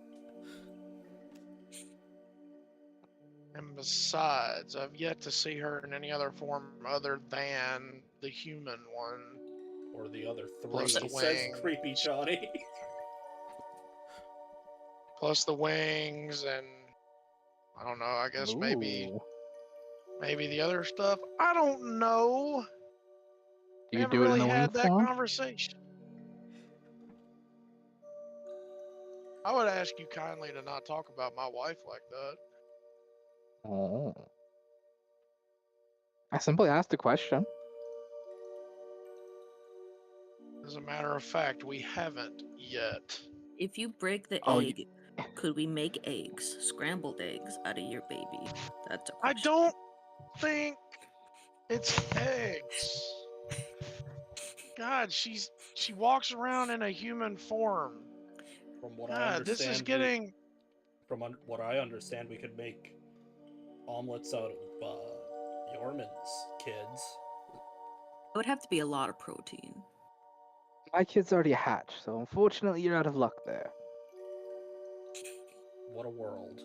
And besides, I've yet to see her in any other form other than the human one. Or the other three, Plus the says wings. creepy Johnny. Plus the wings and... I don't know, I guess maybe Ooh. the other stuff. I don't know. Do We you haven't do it really in the wing had that form? conversation. I would ask you kindly to not talk about my wife like that. Oh. I simply asked a question. As a matter of fact, we haven't yet. If you break the Oh, egg, could we make eggs, scrambled eggs, out of your baby? That's a I question. don't think it's eggs. God, she walks around in a human form. From what I God, understand, this is getting... what I understand, we could make omelets out of Yorman's kids. It would have to be a lot of protein. My kid's already hatched, so unfortunately you're out of luck there. What a world.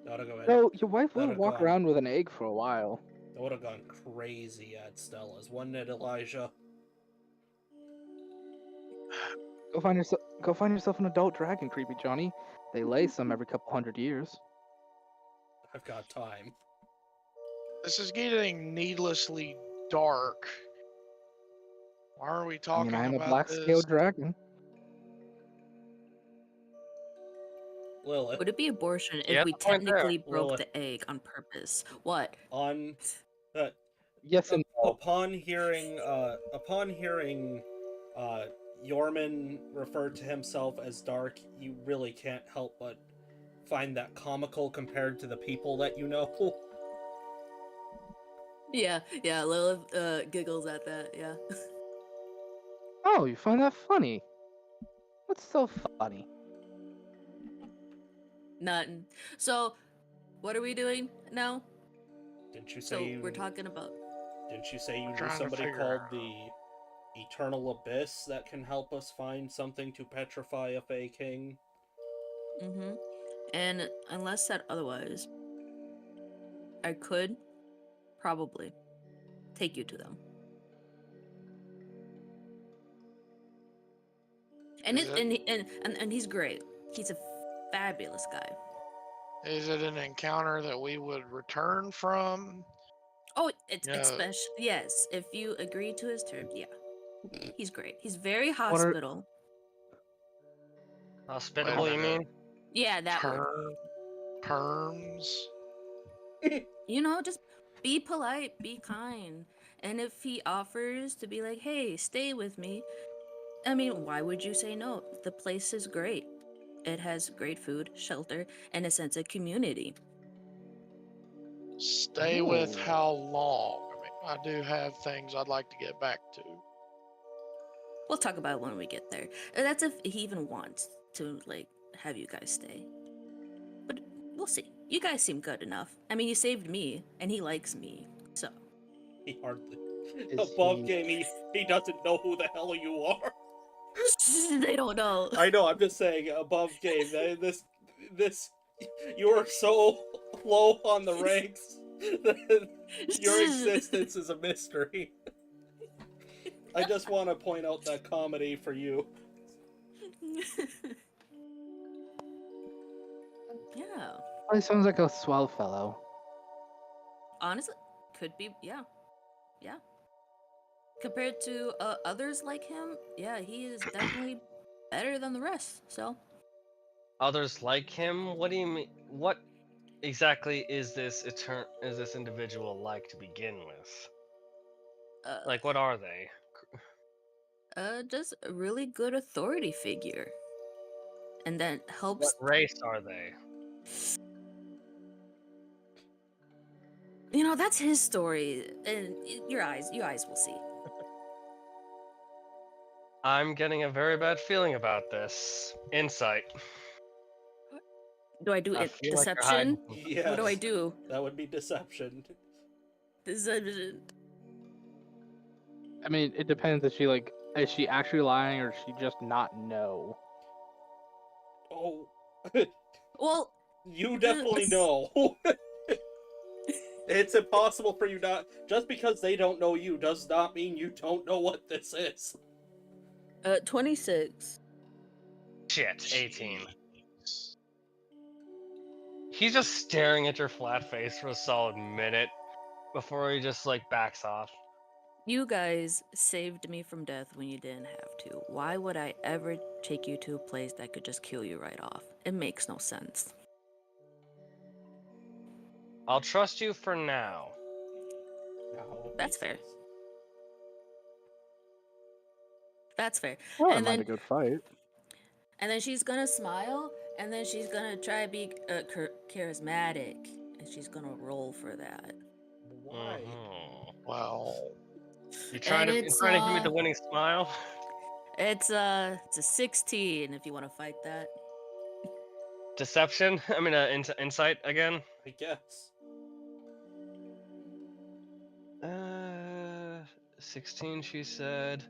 That'd go in. No, your wife will that'd walk gone- around with an egg for a while. That would have gone crazy at Stella's, wouldn't it, Elijah? Go find yourself an adult dragon, creepy Johnny. They lay some every couple 100 years. I've got time. This is getting needlessly dark. Why are we I talking mean, I'm a about black-scaled this? dragon. Lilith, Would it be abortion if Yeah, we the point there. technically broke Lilith. the egg on purpose? What? on Yes and no. upon hearing Yorman refer to himself as dark, you really can't help but find that comical compared to the people that you know. Yeah, Lilith giggles at that, yeah. Oh, you find that funny? What's so funny? Nothing. So, what are we doing now? Didn't you So, say we're talking about... Didn't you say you knew Trying to somebody figure called out. the Eternal Abyss that can help us find something to petrify a Fey King? Mm-hmm. And unless said otherwise, I could probably take you to them. And Is and he's great. He's a fabulous guy. Is it an encounter that we would return from? Oh, it's Yeah. especially yes. If you agree to his terms, yeah, he's great. He's very are- hospital. Hospitable, you minute. mean? Yeah, that word. Terms? You know, just be polite, be kind. And if he offers to be like, hey, stay with me, I mean, why would you say no? The place is great. It has great food, shelter, and a sense of community. Stay with Ooh. how long? I mean, I do have things I'd like to get back to. We'll talk about it when we get there. That's if he even wants to, like, have you guys stay. But we'll see. You guys seem good enough. I mean, you saved me, and he likes me, so. He hardly. Is Above he- game, he doesn't know who the hell you are. They don't know. I know, I'm just saying, above game, this, you are so low on the ranks that your existence is a mystery. I just want to point out that comedy for you. Yeah. Oh, he sounds like a swell fellow. Honestly, could be, yeah. Yeah. Compared to others like him, yeah, he is definitely better than the rest, so. Others like him? What do you mean? What exactly is this individual like to begin with? Like, what are they? Just a really good authority figure. And that What helps, race are they? you know, that's his story, and your eyes will see. I'm getting a very bad feeling about this. Insight. Do I do I it feel like you're hiding deception? something. Yes. What do I do? That would be deception. Deception. I mean, it depends. Is she actually lying or does she just not know? Oh, Well, you definitely know. It's impossible for you not. Just because they don't know you does not mean you don't know what this is. 26. Shit, 18. He's just staring at your flat face for a solid minute before he just like backs off. You guys saved me from death when you didn't have to. Why would I ever take you to a place that could just kill you right off? It makes no sense. I'll trust you for now. No, That's fair. That's fair. Well, And that might then- a good fight. And then she's gonna smile, and then she's gonna try to be charismatic, and she's gonna roll for that. Why? Mhm. Well, You trying to it's, give me the winning smile? It's a 16 if you want to fight that. deception. I mean, insight again. I guess. 16. She said.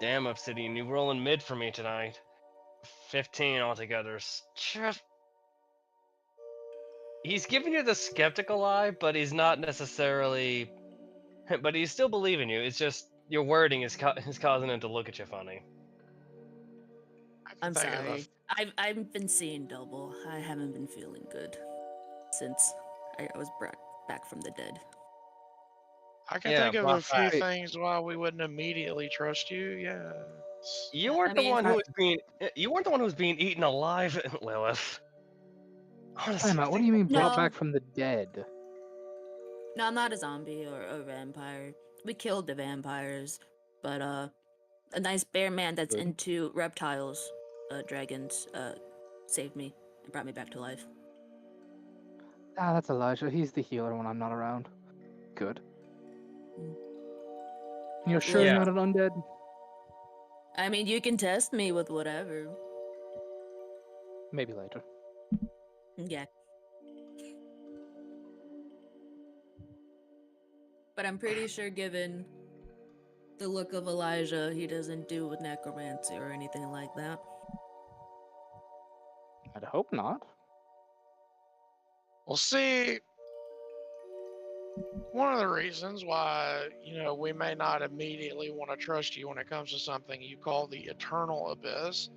Damn, Obsidian, you rolling mid for me tonight. 15 altogether. Just. He's giving you the skeptical eye, but he's not necessarily. But he's still believing you. It's just your wording is causing him to look at you funny. I can I'm think of a- sorry. I've been seeing double. I haven't been feeling good since I was back from the dead. I can Yeah, think of a brought few back. things why we wouldn't immediately trust you. Yes. You weren't I the mean, one who was being. You weren't the one who was being eaten alive, Lilith. Honestly, Time out. What do you mean brought No. back from the dead? No, I'm not a zombie or a vampire. We killed the vampires, but a nice bear man that's Good. into reptiles, dragons, saved me and brought me back to life. Ah, that's Elijah. He's the healer when I'm not around. Good. Mm. You're sure Yeah. you're not an undead? I mean, you can test me with whatever. Maybe later. Yeah. But I'm pretty sure, given the look of Elijah, he doesn't do with necromancy or anything like that. I'd hope not. Well, see, one of the reasons why, we may not immediately want to trust you when it comes to something you call the eternal abyss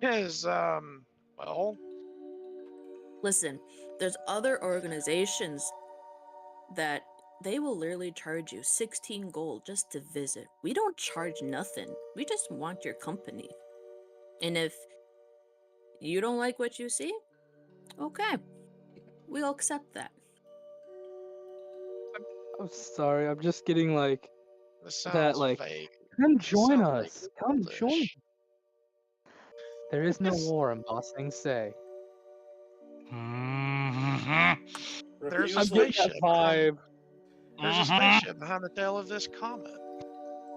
is, well, Listen, there's other organizations that they will literally charge you 16 gold just to visit. We don't charge nothing. We just want your company. And if you don't like what you see, okay, we'll accept that. I'm sorry. I'm just getting like this sounds that. Like, vague. come It join sounds vague us. and Come join. foolish. There is no Yes. war in Boss Things say. There's a I'm Refusal. getting that spaceship. vibe. There's a spaceship behind the tail of this comet.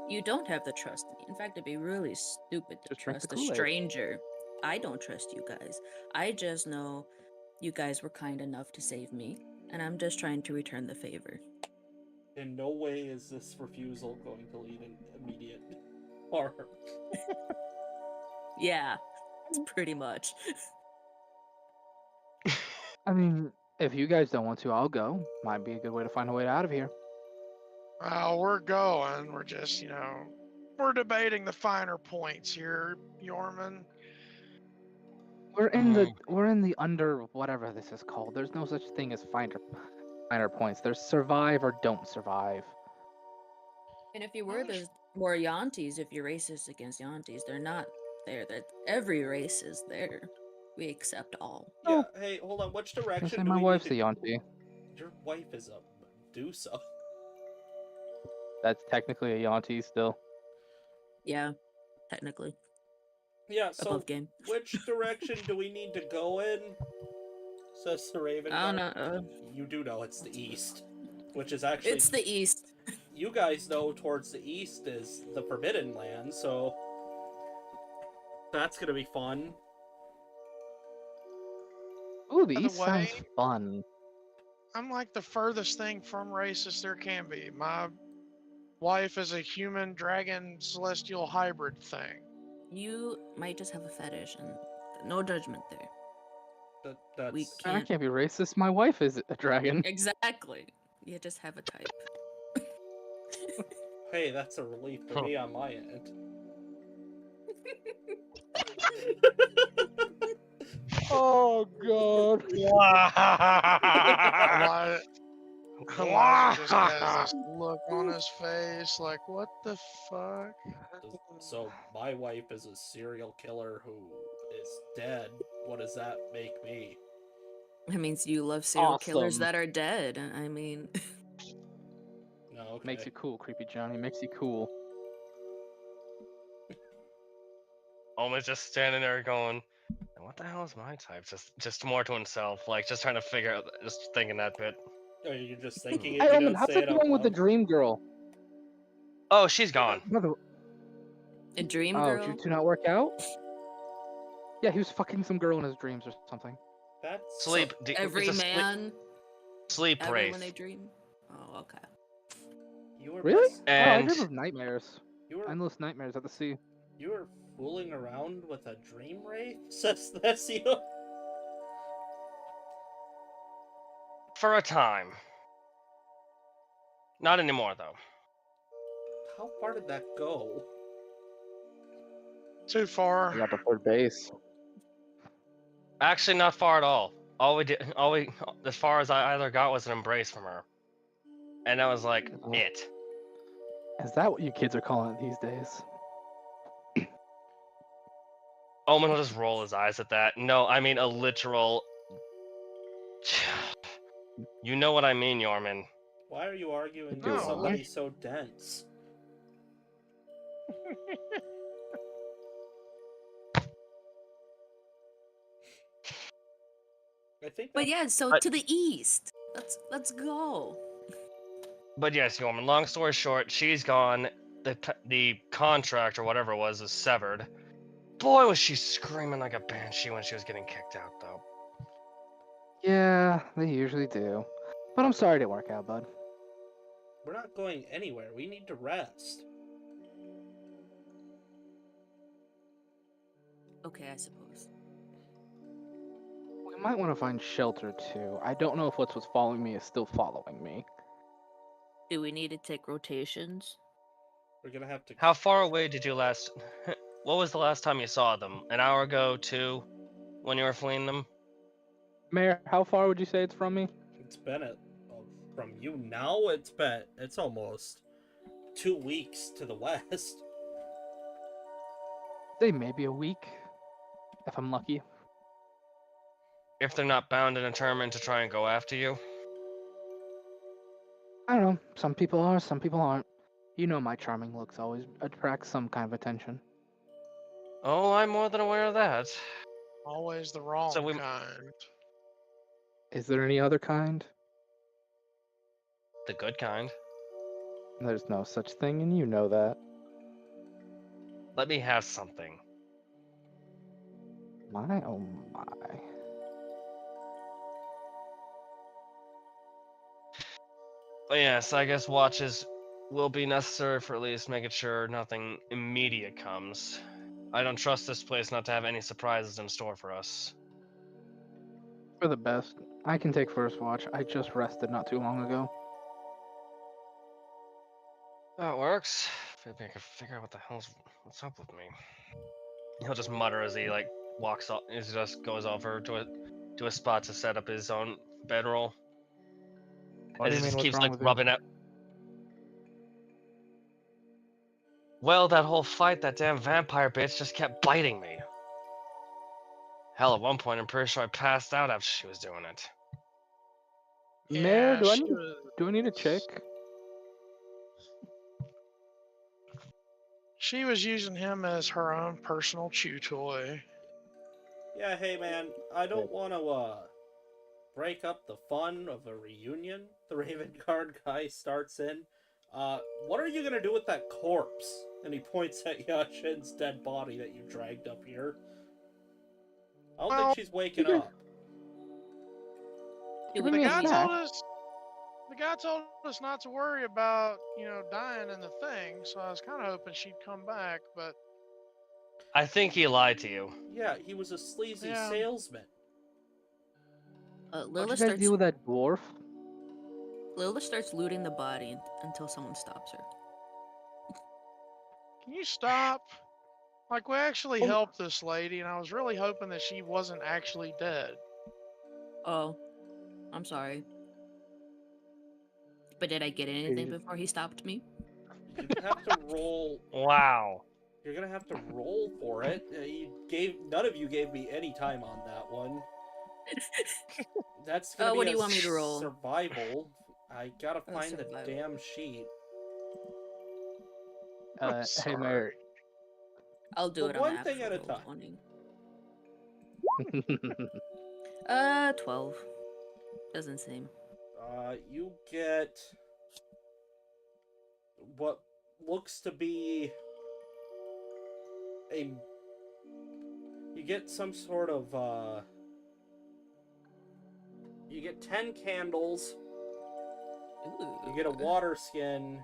You don't have to trust me. In fact, it'd be really stupid to Just drink the trust a Kool-Aid. stranger. I don't trust you guys. I just know you guys were kind enough to save me, and I'm just trying to return the favor. In no way is this refusal going to lead in immediate harm. Yeah, that's pretty much. I mean, if you guys don't want to, I'll go. Might be a good way to find a way out of here. Well, we're going. We're just, we're debating the finer points here, Yorman. We're in the under whatever this is called. There's no such thing as finer points. There's survive or don't survive. And if you were, there's more Yantis. If you're racist against Yantis, they're not there. That every race is there. We accept all. Yeah, hey, hold on. Which I direction say do my we wife's need a to... Yanti. Your wife is a Medusa. That's technically a Yanti still. Yeah, technically. Yeah, so Above game. which direction do we need to go in? Says the Raven. I don't know. You do know it's the east. Which is actually... It's the east. You guys know towards the east is the Forbidden Land, so... That's gonna be fun. Ooh, the By the east sounds way- fun. I'm like the furthest thing from racist there can be. My wife is a human dragon celestial hybrid thing. You might just have a fetish, and no judgment there. That's... We I can't. can't be racist. My wife is a dragon. Exactly. You just have a type. Hey, that's a relief for me on my end. Oh god. Elijah just has this look on his face like, what the fuck? So, my wife is a serial killer who is dead. What does that make me? That means you love serial killers Awesome. that are dead. I mean, No, okay. Makes you cool, creepy Johnny. Makes you cool. Almost just standing there going, "What the hell is my type?" Just more to himself, like just trying to figure out, just thinking that bit. Oh, you're just thinking it. Hey, You Omen, don't how's say it it out going with the loud. dream girl? Oh, she's gone. Brother, A dream Oh, girl? did you two not work out? Yeah, he was fucking some girl in his dreams or something. That's Sleep. Every it's a man, sleep ever wraith. when they dream? Oh, okay. You were Really? mess- Oh, I dream And of nightmares. you were Endless nightmares at the sea. you were fooling around with a dream wraith? Says this you. for a time. Not anymore, though. How far did that go? Too far. I got to third base. Actually, not far at all. As far as I either got was an embrace from her. And that was like, Oh. it. Is that what you kids are calling it these days? Omen will just roll his eyes at that. No, I mean a literal. You know what I mean, Yorman. Why are you arguing No. with somebody so dense? I think But that yeah, so I- to the east. Let's go. But yes, Yorman, long story short, she's gone. The contract or whatever it was is severed. Boy, was she screaming like a banshee when she was getting kicked out, though. Yeah, they usually do. But I'm sorry it didn't work out, bud. we're not going anywhere. We need to rest. Okay, I suppose. We might want to find shelter too. I don't know if what's following me is still following me. Do we need to take rotations? We're gonna have to. How far away did you last? What was the last time you saw them? An hour ago, 2, when you were fleeing them? Mayor, how far would you say it's from me? It's been from you now. It's almost 2 weeks to the west. Say maybe a week, if I'm lucky. If they're not bound and determined to try and go after you? I don't know. Some people are, some people aren't. You know my charming looks always attract some kind of attention. Oh, I'm more than aware of that. Always the wrong So we- kind. Is there any other kind? The good kind. There's no such thing, and you know that. Let me have something. My oh my. But yes, I guess watches will be necessary for at least making sure nothing immediate comes. I don't trust this place not to have any surprises in store for us. For the best. I can take first watch. I just rested not too long ago. That works. Maybe I can figure out what's up with me. He'll just mutter as he walks off. He just goes over to a spot to set up his own bedroll. What And do he you mean, just what's keeps wrong with you? rubbing it. Well, that whole fight, that damn vampire bitch just kept biting me. Hell, at one point I'm pretty sure I passed out after she was doing it. Mayor, Yeah, do I she need was- do I need a check? She was using him as her own personal chew toy. Yeah, hey man, I don't want to break up the fun of a reunion. The Raven Guard guy starts in. What are you gonna do with that corpse? And he points at Yashin's dead body that you dragged up here. I don't Well, think she's waking up. Do Give we me The a guy need- snack. told us. The guy told us not to worry about, dying in the thing. So I was kind of hoping she'd come back, but I think he lied to you. Yeah, he was a sleazy Yeah. salesman. Why'd you Lilith guys starts. deal with that dwarf? Lilith starts looting the body until someone stops her. can you stop? Like, we actually Oh. helped this lady, and I was really hoping that she wasn't actually dead. Oh, I'm sorry. But did I get anything Jeez. before he stopped me? You have to roll. Wow. You're gonna have to roll for it. None of you gave me any time on that one. That's gonna be What do a you want me to roll? survival. I gotta Oh, find the survival. damn sheet. I'm Hey sorry. Mayor. I'll do Well, it on one the thing at actual a time. roll 20. 12. Doesn't seem. You get what looks to be a you get some sort of you get 10 candles, you get a water skin,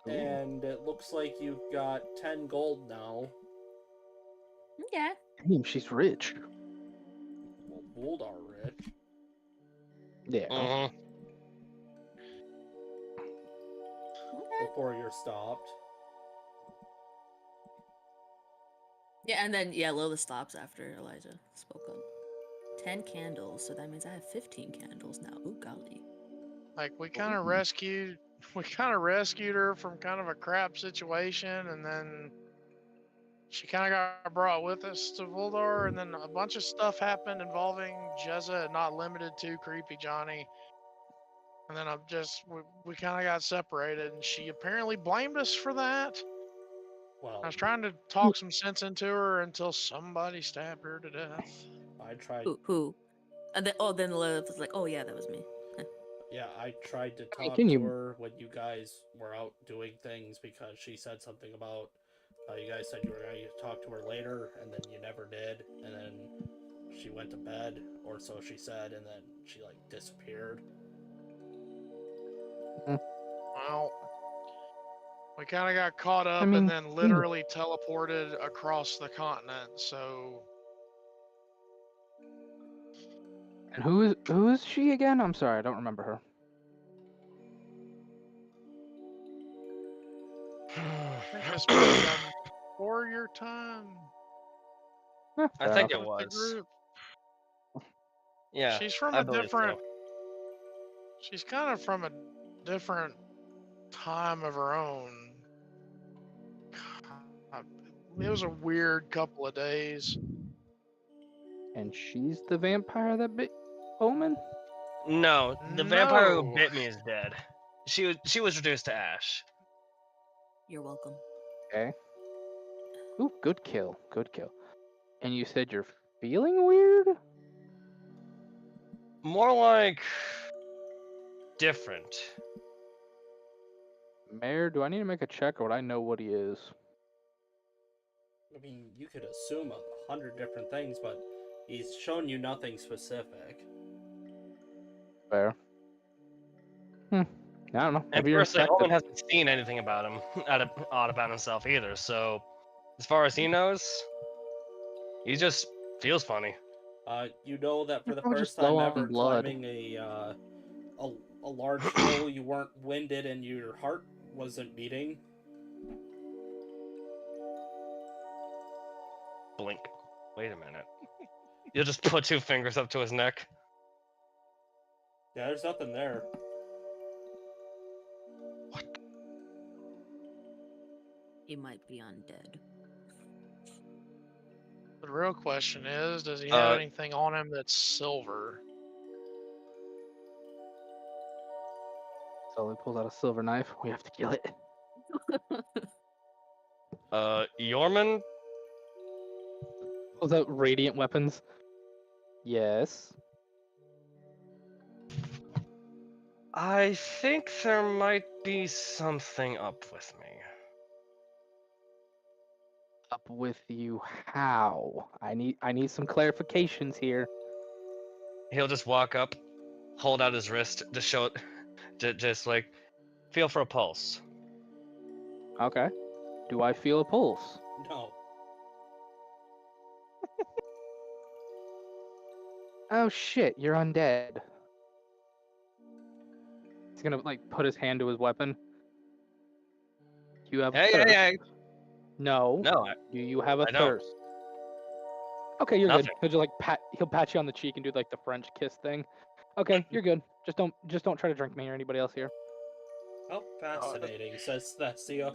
and it looks like you've got 10 gold now. Yeah. Damn, she's rich. Well, gold are rich. Yeah. Mhm. Before you're stopped. Yeah, and then Lola stops after Elijah spoke up. 10 candles, so that means I have 15 candles now. Ooh, golly. Like we kind of rescued her from kind of a crap situation, and then she kind of got brought with us to Voldor, and then a bunch of stuff happened involving Jezza, and not limited to Creepy Johnny. And then we kind of got separated, and she apparently blamed us for that. Well, I was trying to talk some sense into her until somebody stabbed her to death. I tried. Who? And then Lilith was like, oh yeah, that was me. Yeah, I tried to mean, talk can to you- her when you guys were out doing things because she said something about you guys said you were going to talk to her later, and then you never did, and then she went to bed, or so she said, and then she like disappeared. Well, we kind of got caught up mean, and then literally teleported across the continent. So And who is she again? I'm sorry, I don't remember her. I think this might have been before your time. I Fair think enough. it with the was. group. Yeah, She's from I a believe different. so. She's kind of from a different time of her own. It was a weird couple of days. And she's the vampire that bit Omen? No, the vampire who No. bit me is dead. She was reduced to ash. You're welcome. Okay. Ooh, good kill. Good kill. And you said you're feeling weird? More like different. Mayor, do I need to make a check or would I know what he is? I mean, you could assume 100 different things, but he's shown you nothing specific. Fair. I don't know. And Maybe you're personally, infected. Owen hasn't seen anything about him odd about himself either. So, as far as he knows, he just feels funny. You know that for You're the probably first just low time on ever blood. climbing a large hill, you weren't winded and your heart wasn't beating. Blink. Wait a minute. You'll just put two fingers up to his neck. Yeah, there's nothing there. He might be undead. The real question is, does he have Uh, anything on him that's silver? So he pulls out a silver knife. We have to kill it. Yorman? Pulls out radiant weapons. Yes. I think there might be something up with me. Up with you how? I need some clarifications here. He'll just walk up, hold out his wrist to show it, just like, feel for a pulse. Okay. Do I feel a pulse? No. Oh shit, you're undead. He's gonna like put his hand to his weapon. You have a Hey, thirst. hey, hey. No. No, Do you have a I don't. thirst? Okay, you're Nothing. good. He'll just like he'll pat you on the cheek and do like the French kiss thing. Okay, you're good. Just don't try to drink me or anybody else here. Oh, fascinating, says Thessia.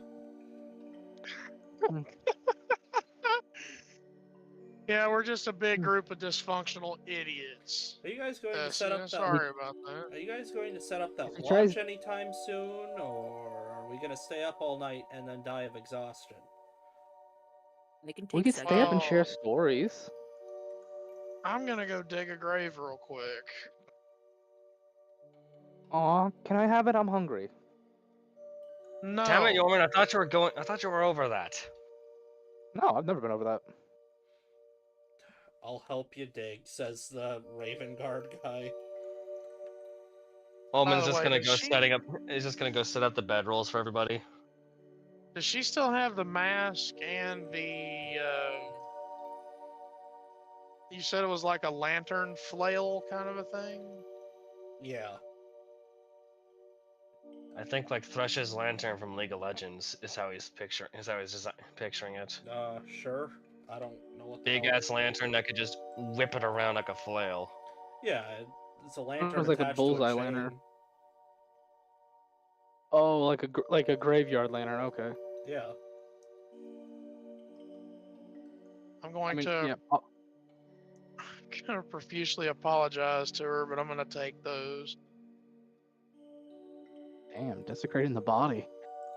Yeah, we're just a big group of dysfunctional idiots. Are you guys going to set Yeah, up that? sorry about that. Are you guys going to set up that If he launch tries- anytime soon, or are we gonna stay up all night and then die of exhaustion? They can take We could stay up and share Well- stories. I'm gonna go dig a grave real quick. Aw, can I have it? I'm hungry. No. Damn it, Yorman! I thought you were over that. No, I've never been over that. I'll help you dig, says the Raven Guard guy. Omen's the just way, gonna does go she- setting up. He's just gonna go set up the bedrolls for everybody. Does she still have the mask and the? You said it was like a lantern flail kind of a thing. Yeah. I think like Thresh's lantern from League of Legends is how he's picturing it. Sure. I don't know what the Big hell. ass lantern that could just whip it around like a flail. Yeah, it's a lantern was like a attached bullseye to a lantern. chain. Oh, like a graveyard lantern. Okay. Yeah. I'm going I mean, to yeah. kind of profusely apologize to her, but I'm going to take those. Damn, desecrating the body,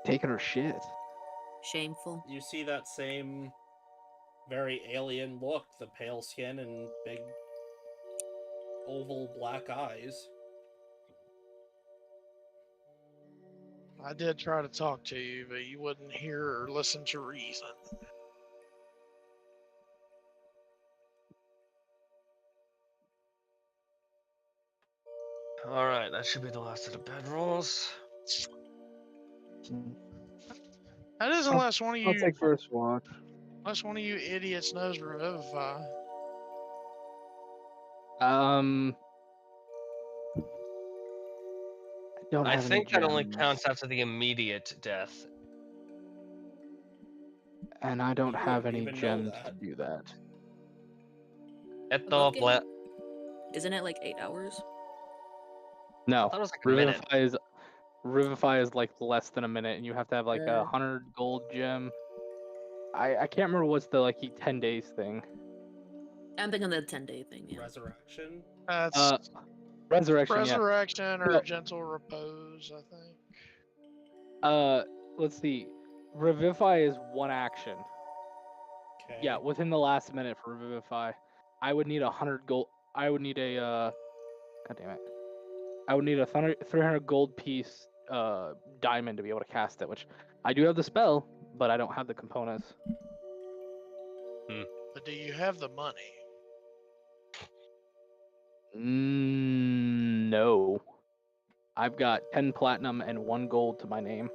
taking her shit. Shameful. You see that same very alien look, the pale skin and big oval black eyes. I did try to talk to you, but you wouldn't hear or listen to reason. All right, that should be the last of the bedrolls. That is I'll- unless one of I'll you, take first watch. unless one of you idiots knows Revivify. I don't I have think any that only gems, counts after the immediate death. and I don't You have wouldn't any even know gems to that. do that. At I'm the looking. bla- Isn't it like 8 hours? I No, thought it was like a minute. Revivify is like less than a minute, and you have to have like a 100 gold gem. I can't remember what's the like 10 days thing. I'm thinking the 10-day thing, yeah. Resurrection? That's Resurrection, Resurrection or No. Gentle Repose, I think. yeah. Let's see. Revivify is one action. Okay. Yeah, within the last minute for Revivify, I would need 100 gold. I would need a God damn it. I would need a 300 gold piece diamond to be able to cast it, which I do have the spell, but I don't have the components. But do you have the money? No. I've got 10 platinum and 1 gold to my name.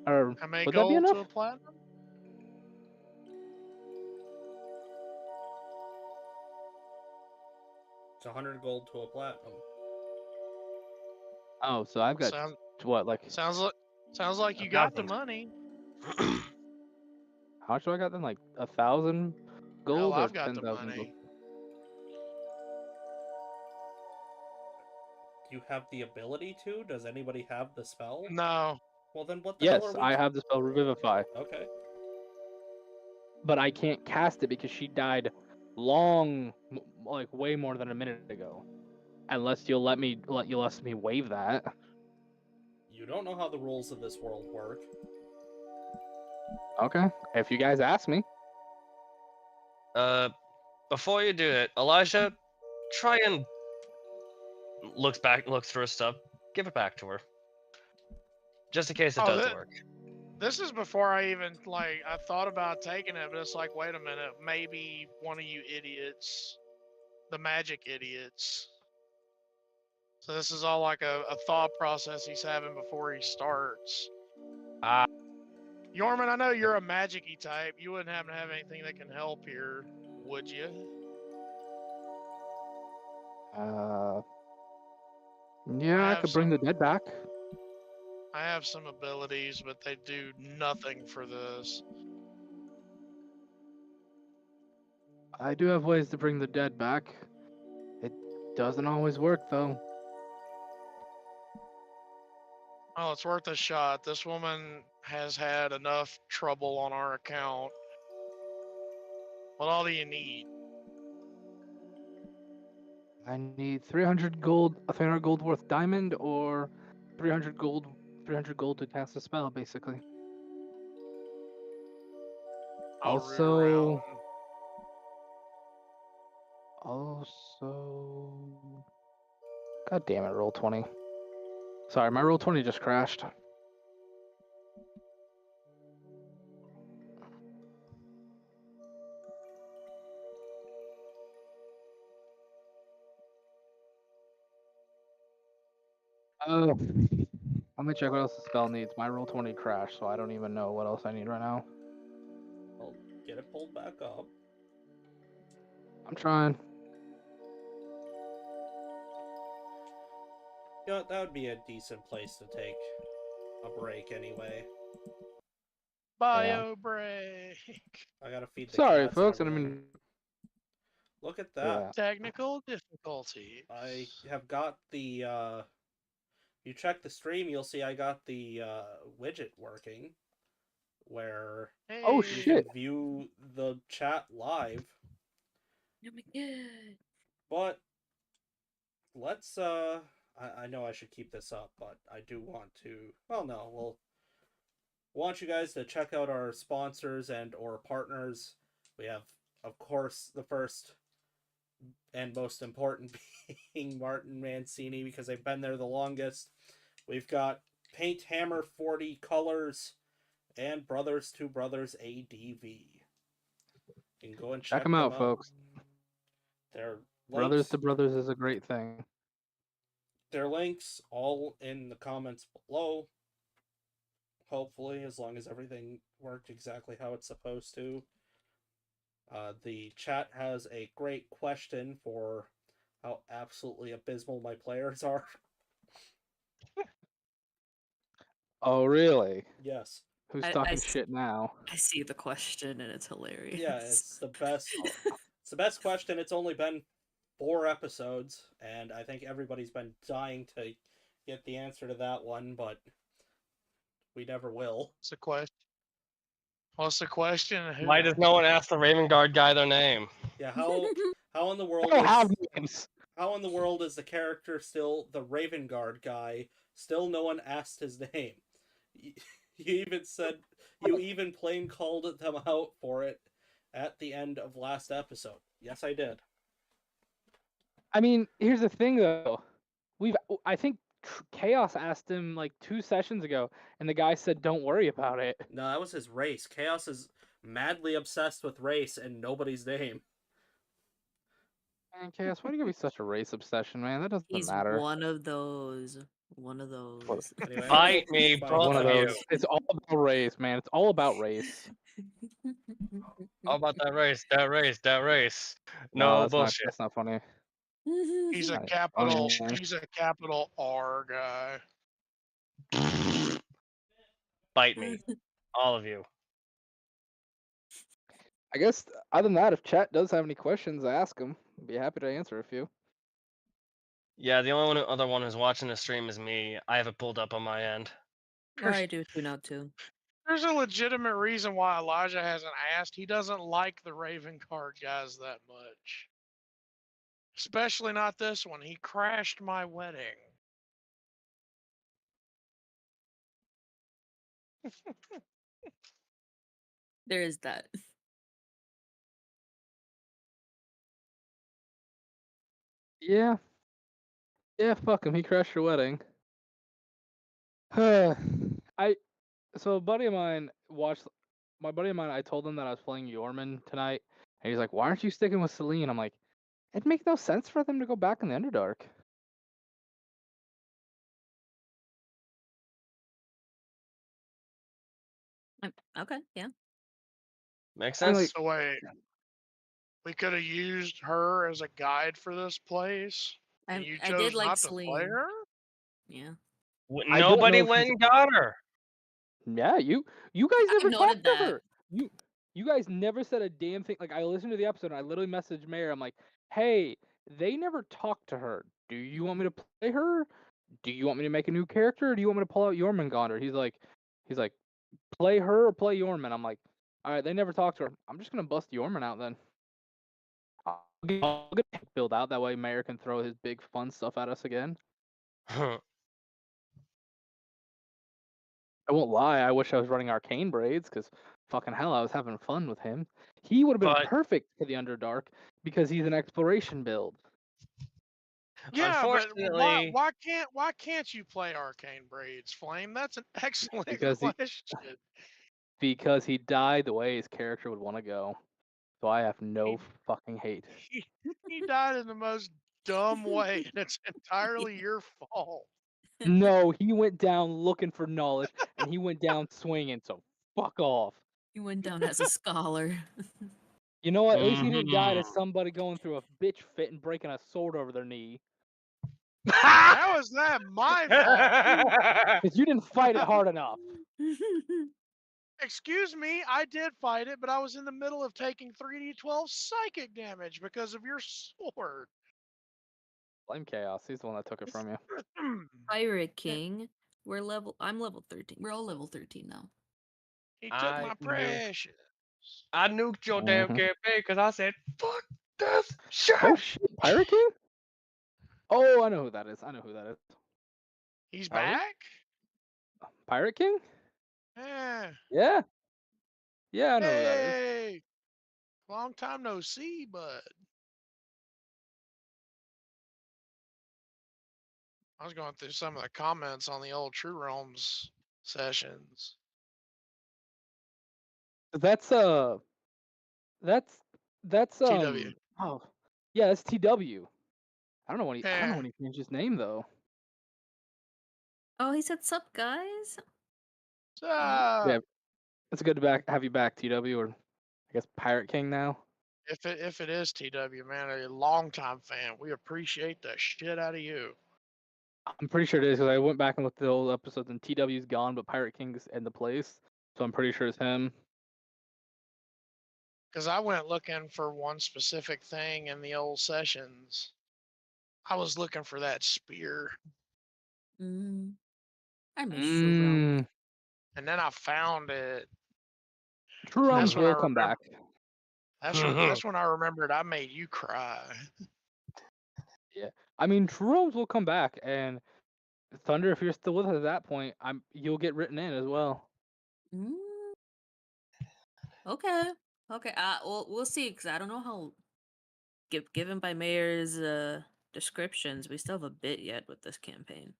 Or How many would that be gold to enough? a platinum? It's 100 gold to a platinum. Oh, so I've got Sound, what, like sounds like you got the money. how much do I got then? Like 1,000 gold Hell, or I've got the 10,000 gold? money. Do you have the ability to? Does anybody have the spell? No. Well, then what the hell Yes, are we... I have the spell Revivify, Okay. but I can't cast it because she died long, like way more than a minute ago. Unless you'll let me waive that. You don't know how the rules of this world work. Okay, if you guys ask me. Before you do it, Elijah, try and look through her stuff. Give it back to her, just in case it Oh, doesn't that- work. This is before I even I thought about taking it, but it's like, wait a minute, maybe one of you idiots, the magic idiots. So this is all like a thought process he's having before he starts. Ah. Yorman, I know you're a magic-y type. You wouldn't happen to have anything that can help here, would you? Yeah, I have could bring the some- dead back. I have some abilities, but they do nothing for this. I do have ways to bring the dead back. It doesn't always work though. Oh, it's worth a shot. This woman has had enough trouble on our account. What all do you need? I need 300 gold, 300 gold worth diamond, or 300 gold to cast a spell, basically. I'll root Also- around. Also, God damn it, roll 20. Sorry, my roll 20 just crashed. Let me check what else the spell needs. My roll 20 crashed, so I don't even know what else I need right now. I'll get it pulled back up. I'm trying. You know what, that would be a decent place to take a break anyway. Bio break. I gotta feed the Sorry, cats folks. I and don't everything. mean. Look at that. Yeah. Technical difficulties. I have got the you check the stream, you'll see I got the widget working where Oh, you shit. can view the chat live. Oh my god. But let's I know I should keep this up, but I do want to, well, no, we'll want you guys to check out our sponsors and or partners. We have, of course, the first and most important being Martin Mancini, because they've been there the longest. We've got Paint Hammer 40 Colors and Brothers to Brothers ADV. You can go and Check them out, folks. Their Brothers links, to brothers is a great thing. their links all in the comments below. Hopefully, as long as everything worked exactly how it's supposed to. The chat has a great question for how absolutely abysmal my players are. Oh, really? Yes. Who's I talking s- shit now? I see the question and it's hilarious. Yeah, it's the best. It's the best question. It's only been 4 episodes, and I think everybody's been dying to get the answer to that one, but we never will. What's the question? What's the question? and who Why does asked no one it? ask the Raven Guard guy their name? Yeah, how in the world I don't have is names. how in the world is the character still the Raven Guard guy? Still, no one asked his name. You even plain called them out for it at the end of last episode. Yes, I did. I mean, here's the thing, though. I think Chaos asked him like 2 sessions ago, and the guy said, "Don't worry about it." No, that was his race. Chaos is madly obsessed with race and nobody's name. Man, Chaos, why do you give me such a race obsession, man? That doesn't He's matter. one of those. One of those. Anyway, Fight me, fine, both One of of those. you. It's all about race, man. It's all about race. How about that race? That race? That race? No, No bullshit. that's not funny. He's a Not capital. funny. He's a capital R guy. Bite me, all of you. I guess other than that, if chat does have any questions, ask them. I'd be happy to answer a few. Yeah, the only other one who's watching the stream is me. I have it pulled up on my end. I do too now too. There's a legitimate reason why Elijah hasn't asked. He doesn't like the Raven Guard guys that much. Especially not this one. He crashed my wedding. There is that. Yeah. Yeah, fuck him. He crashed your wedding. So a buddy of mine watched. My buddy of mine, I told him that I was playing Yorman tonight, and he's like, "Why aren't you sticking with Celine?" I'm like, "It'd make no sense for them to go back in the Underdark." Okay, yeah. Makes I mean, sense? like, So wait, we could have used her as a guide for this place, and you I chose did like not to play Celine. her? Yeah. I don't Nobody know if went she's. and got her. Yeah, you guys I never noted talked to that. her. You guys never said a damn thing. Like, I listened to the episode and I literally messaged Mayor. I'm like, "Hey, they never talked to her. Do you want me to play her? Do you want me to make a new character, or do you want me to pull out Jormungandr?" He's like, "Play her or play Yorman." I'm like, "All right, they never talked to her. I'm just gonna bust Yorman out then. I'll get a build out that way. Mayor can throw his big fun stuff at us again." I won't lie. I wish I was running arcane braids, because fucking hell, I was having fun with him. He would have been But perfect for the Underdark because he's an exploration build. Yeah, but unfortunately, why can't you play Arcane Braids, Flame? That's an excellent Because he- question. Because he died the way his character would want to go. So I have no fucking hate. He died in the most dumb way, and it's entirely your fault. No, he went down looking for knowledge, and he went down swinging. So fuck off. He went down as a scholar. You know what? At least he didn't die to Mhm. somebody going through a bitch fit and breaking a sword over their knee. How is that my fault? Because you didn't fight it hard enough. Excuse me, I did fight it, but I was in the middle of taking 3d12 psychic damage because of your sword. Blame Chaos. He's the one that took it from you. Pirate King. I'm level 13. We're all level 13 now. He took I my knew- precious. I nuked your damn Mhm. campaign because I said, fuck this shit. Oh shit, Pirate King? Oh, I know who that is. I know who that is. He's Are we? back? Pirate King? Yeah. Yeah. Yeah, I know who that is. Hey! Long time no see, bud. I was going through some of the comments on the old True Realms sessions. That's that's TW. oh yeah, that's TW. I don't know when Yeah. he changed his name though. Oh, he said, "Sup, guys." Yeah, it's good to have you back, TW, or I guess Pirate King now. If it is TW, man, a longtime fan, we appreciate the shit out of you. I'm pretty sure it is because I went back and looked at the old episodes and TW's gone, but Pirate King's in the place, so I'm pretty sure it's him. Because I went looking for one specific thing in the old sessions. I was looking for that spear, Mm. I miss True Realm. and then I found it. True And Realms that's when I will come remember. back. That's when I remembered I made you cry. Yeah, I mean True Realms will come back, and Thunder, if you're still with us at that point, you'll get written in as well. Mm. Okay. Okay. We'll see, because I don't know how. Given by Mayor's descriptions, we still have a bit yet with this campaign.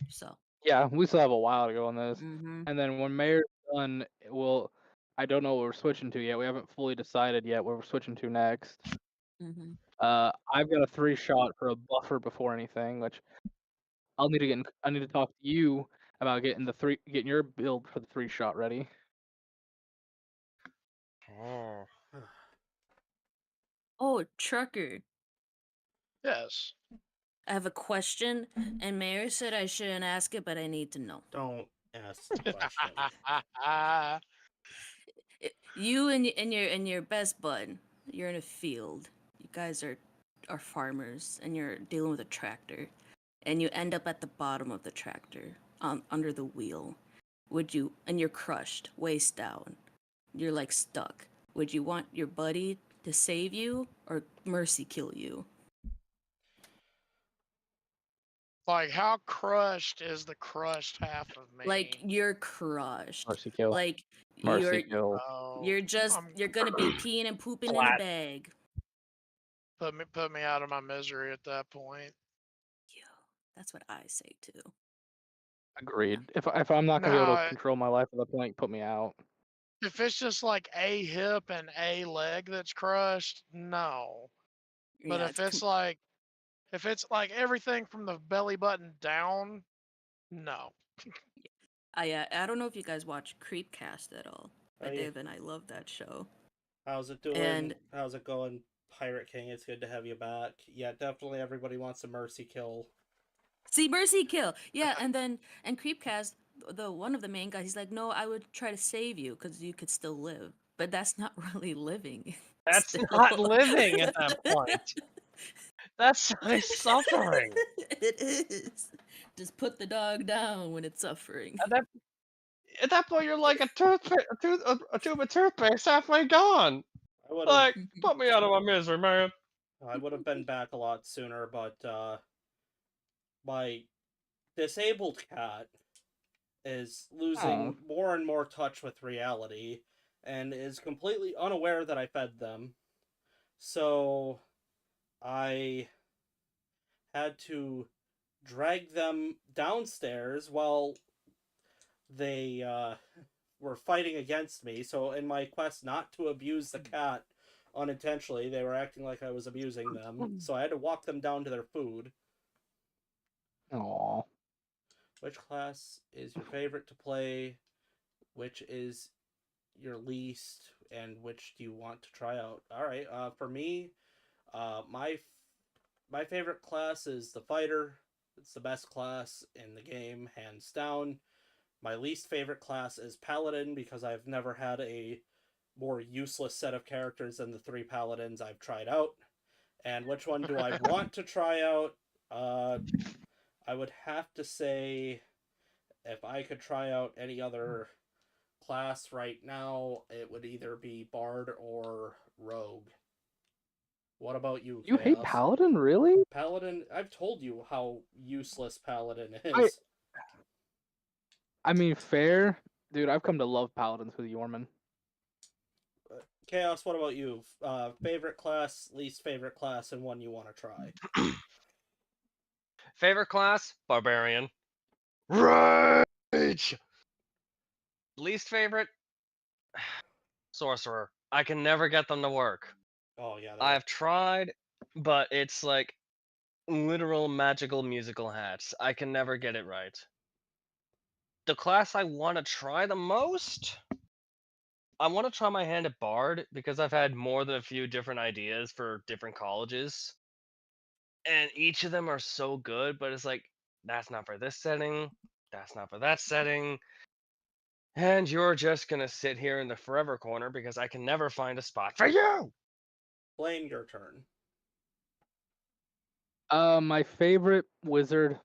So. Yeah, we still have a while to go on this. Mm-hmm. And then when Mayor's done, I don't know what we're switching to yet. We haven't fully decided yet what we're switching to next. Mm-hmm. I've got a 3-shot for a buffer before anything, which I need to talk to you about getting your build for the 3-shot ready. Oh. Oh, Trucker. Yes. I have a question, and Mayor said I shouldn't ask it, but I need to know. Don't ask the question. You and your best bud, you're in a field. You guys are farmers, and you're dealing with a tractor, and you end up at the bottom of the tractor, under the wheel. And you're crushed, waist down. You're like stuck. Would you want your buddy to save you or mercy kill you? Like, how crushed is the crushed half of me? Like, you're crushed. Mercy kill. Like Mercy kill. Oh, you're gonna be peeing and pooping in a Flat. bag. put me out of my misery at that point. Yeah, that's what I say too. Agreed. If I'm not gonna be able to No, control my life at that point, put me out. if it's just like a hip and a leg that's crushed, no. But Yeah, if it's like everything from the belly button down, no. I don't know if you guys watch Creepcast at all, but Oh, yeah. Dave and I love that show. How's it doing? And- How's it going, Pirate King? It's good to have you back. Yeah, definitely everybody wants a mercy kill. See, mercy kill. Yeah, and Creepcast, the one of the main guys, he's like, no, I would try to save you because you could still live, but that's not really living. That's still. not living at that point. That's suffering. It is. Just put the dog down when it's suffering. At that point, you're like a tube of toothpaste halfway gone. I would have Like, put me out of my misery, man. I would have been back a lot sooner, but my disabled cat is losing more and more touch with reality and is completely unaware that I fed them. So I had to drag them downstairs while they were fighting against me. So in my quest not to abuse the cat unintentionally, they were acting like I was abusing them. So I had to walk them down to their food. Aww. Which class is your favorite to play? Which is your least? And which do you want to try out? All right. For me, my favorite class is the fighter. It's the best class in the game, hands down. My least favorite class is paladin because I've never had a more useless set of characters than the three paladins I've tried out. And which one do I want to try out? I would have to say if I could try out any other class right now, it would either be bard or rogue. What about you, You hate Chaos? Paladin, really? Paladin, I've told you how useless Paladin I is. I mean, fair, dude. I've come to love Paladins with Yorman. Chaos, what about you? Favorite class, least favorite class, and one you want to try? Favorite class? Barbarian. Rage! Least favorite? Sorcerer. I can never get them to work. Oh, yeah. I've tried, but it's like literal magical musical hats. I can never get it right. The class I want to try the most? I want to try my hand at Bard because I've had more than a few different ideas for different colleges. And each of them are so good, but it's like, that's not for this setting, that's not for that setting. And you're just gonna sit here in the forever corner because I can never find a spot for you! Blame your turn. My favorite wizard.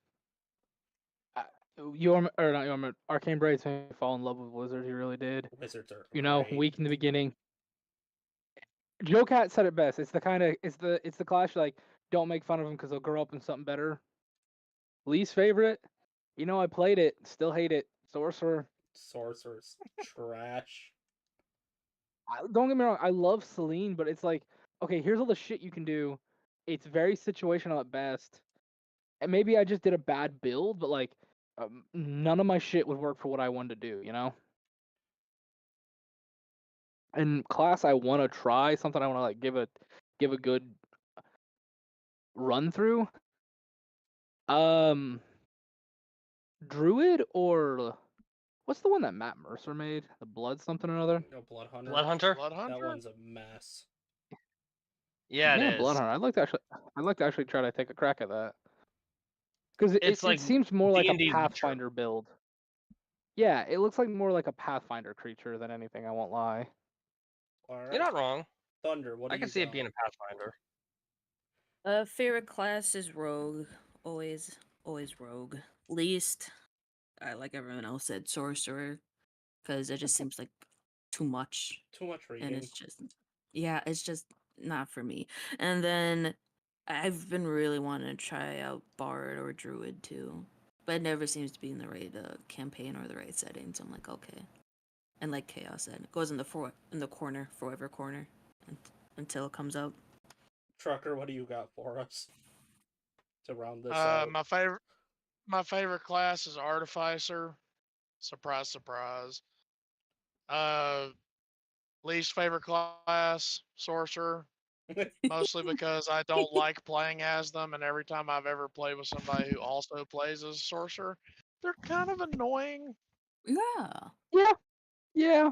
Yorm or not Yorm, Arcane Braids made me fall in love with Wizard. He really did. Wizards are You know, great. weak in the beginning. Joe Cat said it best. It's the clash like don't make fun of him because he'll grow up in something better. Least favorite. You know, I played it, still hate it. Sorcerer. Sorcerer's trash. Don't get me wrong, I love Celine, but it's like, okay, here's all the shit you can do. It's very situational at best. And maybe I just did a bad build, but like, none of my shit would work for what I wanted to do, you know? And class I want to try, something I want to like give a good run through. Druid or what's the one that Matt Mercer made? The Blood something or other? No, Blood Hunter. Blood Hunter? Blood That Hunter? one's a mess. Yeah, Yeah, it is. Blood Hunter. I'd like to actually try to take a crack at that. Because It's like it seems more like a D&D's Witcher. Pathfinder build. Yeah, it looks like more like a Pathfinder creature than anything, I won't lie. All right. You're not wrong. Thunder, what do I can you see got? it being a Pathfinder. Favorite class is rogue. Always rogue. Least, I like everyone else said sorcerer, because it just seems like too much, Too much reading. and it's just not for me. And then I've been really wanting to try out bard or druid too, but it never seems to be in the right campaign or the right setting. So I'm like, okay. And like Chaos said, it goes in the corner, forever corner, until it comes out. Trucker, what do you got for us to round this out? My favorite class is Artificer. Surprise, surprise. Least favorite class, Sorcerer. Mostly because I don't like playing as them, and every time I've ever played with somebody who also plays as a sorcerer, they're kind of annoying. Yeah. Yeah.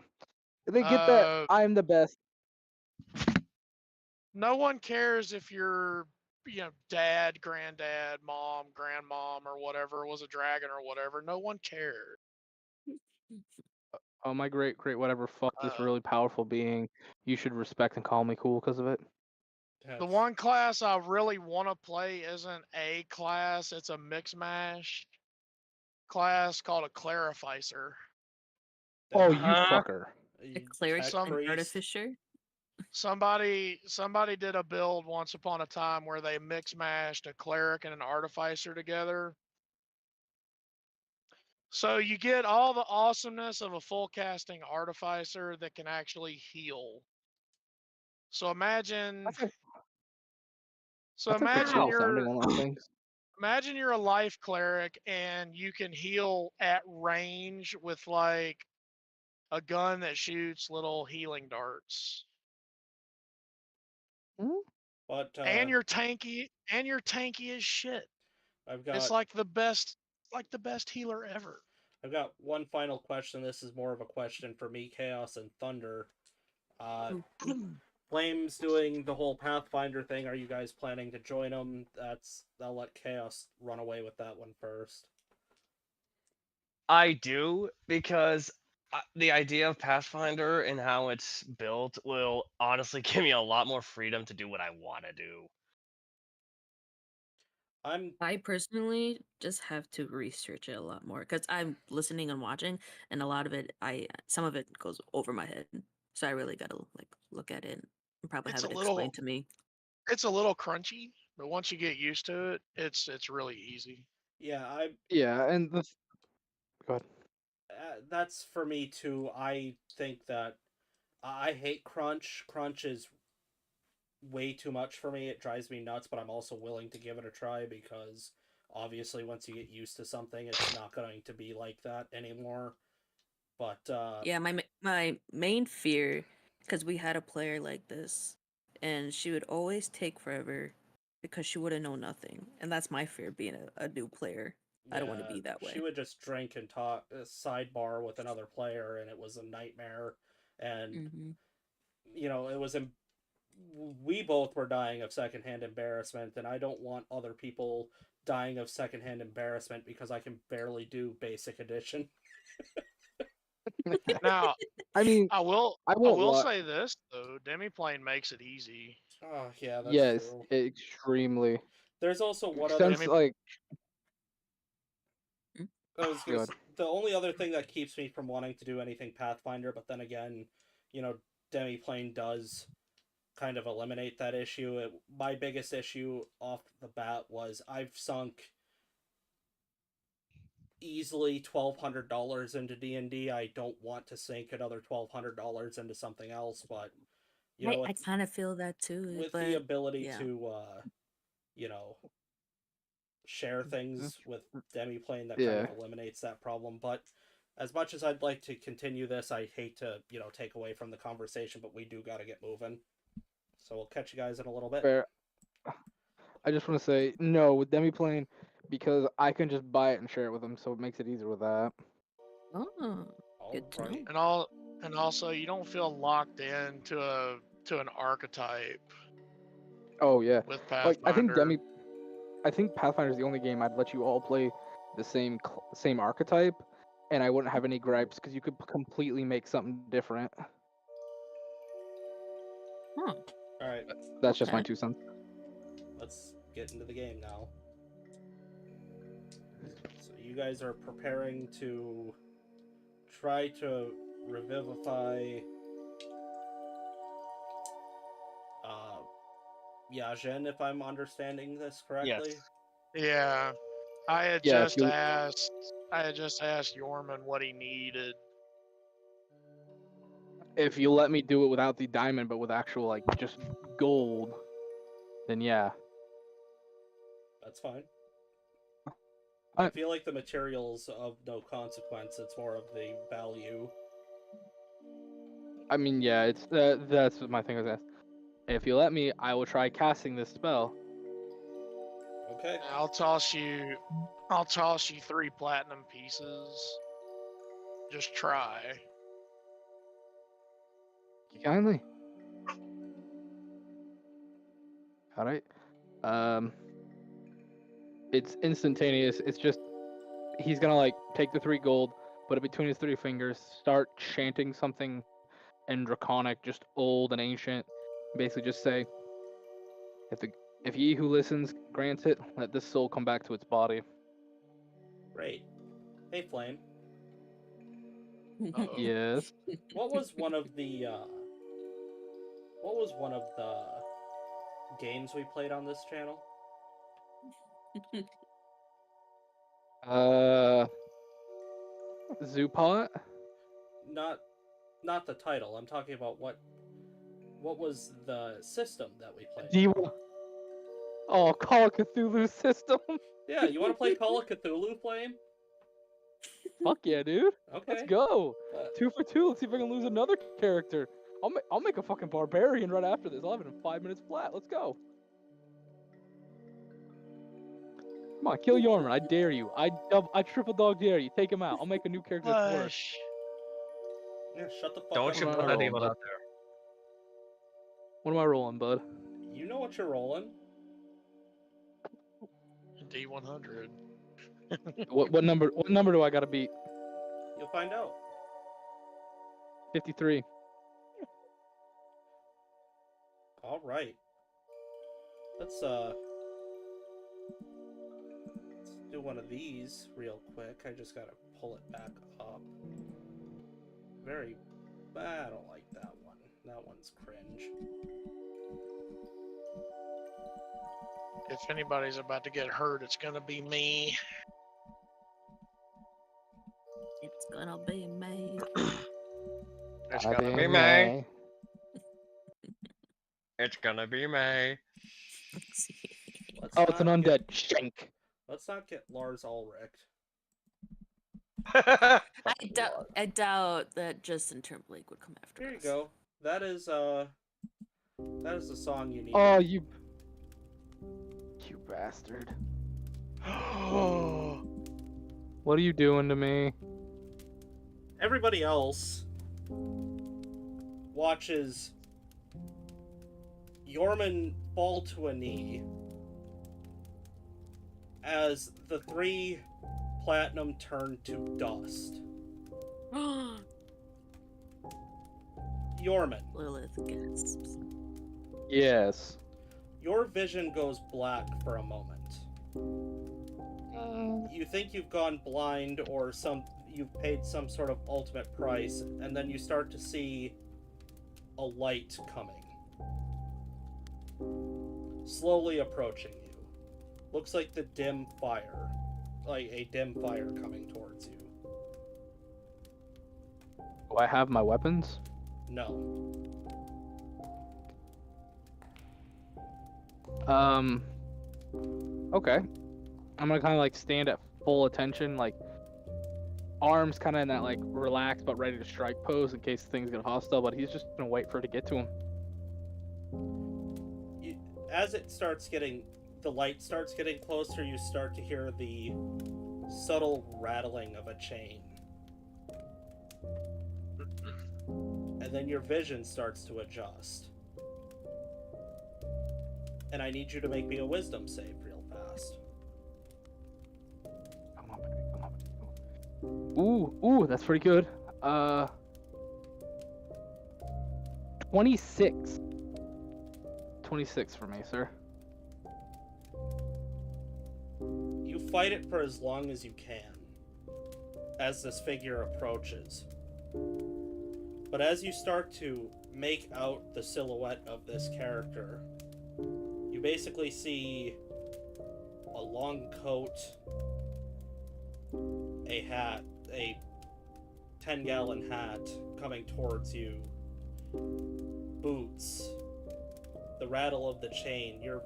They get that I'm the best. No one cares if your dad, granddad, mom, grandmom, or whatever was a dragon or whatever. No one cared. Oh, my great whatever, fuck this really powerful being. You should respect and call me cool because of it. The one class I really want to play isn't a class, it's a mix mash class called a Clarificer. Oh, you Huh? fucker. A cleric Tech and priest. artificer. Somebody did a build once upon a time where they mix mashed a cleric and an artificer together. So you get all the awesomeness of a full casting artificer that can actually heal. So imagine That's so a good sounding you're on those things. imagine you're a life cleric and you can heal at range with like a gun that shoots little healing darts. But And you're tanky as shit. I've It's got like the best like the best healer ever. I've got one final question. This is more of a question for me, Chaos, and Thunder. Flame's doing the whole Pathfinder thing. Are you guys planning to join him? I'll let Chaos run away with that one first. I do, because the idea of Pathfinder and how it's built will honestly give me a lot more freedom to do what I want to do. I personally just have to research it a lot more because I'm listening and watching, and a lot of it, some of it goes over my head. So I really gotta like look at it and probably It's have a it little, explained to me. it's a little crunchy, but once you get used to it, it's really easy. Yeah, Yeah, and go ahead. that's for me too. I think that I hate crunch. Crunch is way too much for me. It drives me nuts, but I'm also willing to give it a try because obviously once you get used to something, it's not going to be like that anymore. But Yeah, my main fear, because we had a player like this, and she would always take forever because she wouldn't know nothing, and that's my fear being a new player. I don't want to yeah, be that she way. would just drink and talk sidebar with another player, and it was a nightmare. And Mm-hmm. it was we both were dying of secondhand embarrassment, and I don't want other people dying of secondhand embarrassment because I can barely do basic edition. Now, I mean, I will I I won't will lie. say this though, demiplane makes it easy. Oh yeah, that's Yes, true. extremely. There's also one other. Since Demi like, I was go gonna ahead. say, the only other thing that keeps me from wanting to do anything Pathfinder, but then again, Demiplane does kind of eliminate that issue. My biggest issue off the bat was I've sunk easily $1,200 into D&D. I don't want to sink another $1,200 into something else, but I kind of feel that too, with the but ability yeah. to you know share things with Demiplane, that kind Yeah, of eliminates that problem. But as much as I'd like to continue this, I hate to take away from the conversation, but we do got to get moving. So we'll catch you guys in a little bit. fair. I just want to say no with Demiplane because I can just buy it and share it with them, so it makes it easier with that. Oh, good to know. Alright. and also you don't feel locked into an archetype Oh yeah, with like Pathfinder. I think Pathfinder is the only game I'd let you all play the same archetype, and I wouldn't have any gripes because you could completely make something different. Huh. Alright, That's just my Okay. 2 cents. let's get into the game now. So you guys are preparing to try to revivify uh Yajin, if I'm understanding this correctly. Yes. Yeah, I had Yeah, if just you asked Yorman what he needed. let me do it without the diamond, but with actual like just gold, then yeah. That's fine. I I feel like the material's of no consequence. It's more of the value. I mean yeah, it's that's what my thing was. If you let me, I will try casting this spell. Okay. I'll toss you 3 platinum pieces. Just try. Kindly. All right. Um, it's instantaneous. It's just he's gonna like take the 3 gold, put it between his 3 fingers, start chanting something in Draconic, just old and ancient. Basically, just say, if ye who listens grants it, let this soul come back to its body. Great. Hey, Flame. Uh-oh. Yes. What was one of the games we played on this channel? Uh, Zoopot. Not not the title. I'm talking about what was the system that we played? Do you? Oh, Call of Cthulhu system. Yeah, you want to play Call of Cthulhu, Flame? Fuck yeah, dude. Okay. Let's go. Uh, 2 for 2. Let's see if I can lose another character. I'll make a fucking barbarian right after this. I'll have it in 5 minutes flat. Let's go. Come on, kill Yorman. I dare you. I triple dog dare you. Take him out. I'll make a new character that's worse. Flush. Yeah, shut the fuck Don't up. you What put am I that rolling, evil bud? out there. What am I rolling, bud? You know what you're rolling. D100. What number? What number do I gotta beat? You'll find out. 53. All right. Let's do one of these real quick. I just gotta pull it back up. I don't like that one. That one's cringe. If anybody's about to get hurt, it's gonna be me. It's gonna be me. It's Gotta gonna be be me. It's gonna be me. Let's Oh, it's an not undead. get- Shank. Let's not get Lars Ulrich. I doubt that Justin Timberlake would come after Here you us. go. That is the song you need. Oh, you bastard. Oh, What are you doing to me? Everybody else watches Yorman fall to a knee as the 3 platinum turn to dust. Yorman, Lilith gasps. Yes. your vision goes black for a moment. You think you've gone blind or you've paid some sort of ultimate price, and then you start to see a light coming. Slowly approaching you. Looks like the dim fire. Like a dim fire coming towards you. Do I have my weapons? No. Okay. I'm gonna kind of like stand at full attention, like arms kind of in that like relaxed but ready to strike pose in case things get hostile. But he's just gonna wait for it to get to him. As the light starts getting closer, you start to hear the subtle rattling of a chain. And then your vision starts to adjust. And I need you to make me a wisdom save real fast. Come on, baby. Come on, baby. Ooh, that's pretty good. 26. 26 for me, sir. You fight it for as long as you can as this figure approaches. But as you start to make out the silhouette of this character, you basically see a long coat, a hat, a 10-gallon hat coming towards you, boots, the rattle of the chain. You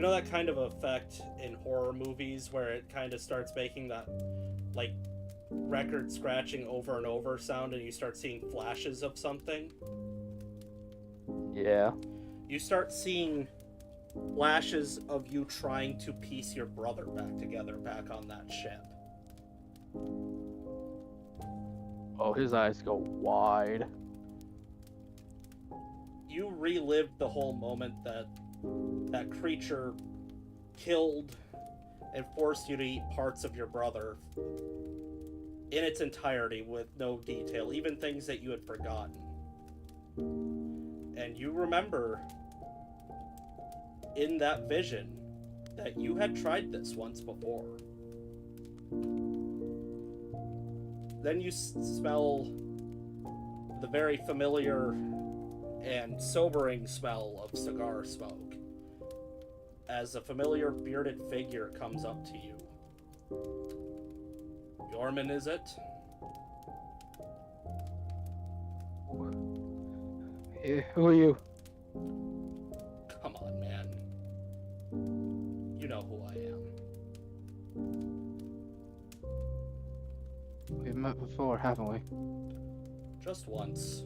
know that kind of effect in horror movies where it kind of starts making that like record scratching over and over sound and you start seeing flashes of something? Yeah. You start seeing flashes of you trying to piece your brother back together back on that ship. Oh, his eyes go wide. You relived the whole moment that that creature killed and forced you to eat parts of your brother in its entirety with no detail, even things that you had forgotten. And you remember in that vision that you had tried this once before. Then you smell the very familiar and sobering smell of cigar smoke as a familiar bearded figure comes up to you. Yorman, is it? Who are you? Come on, man. You know who I am. We've met before, haven't we? Just once.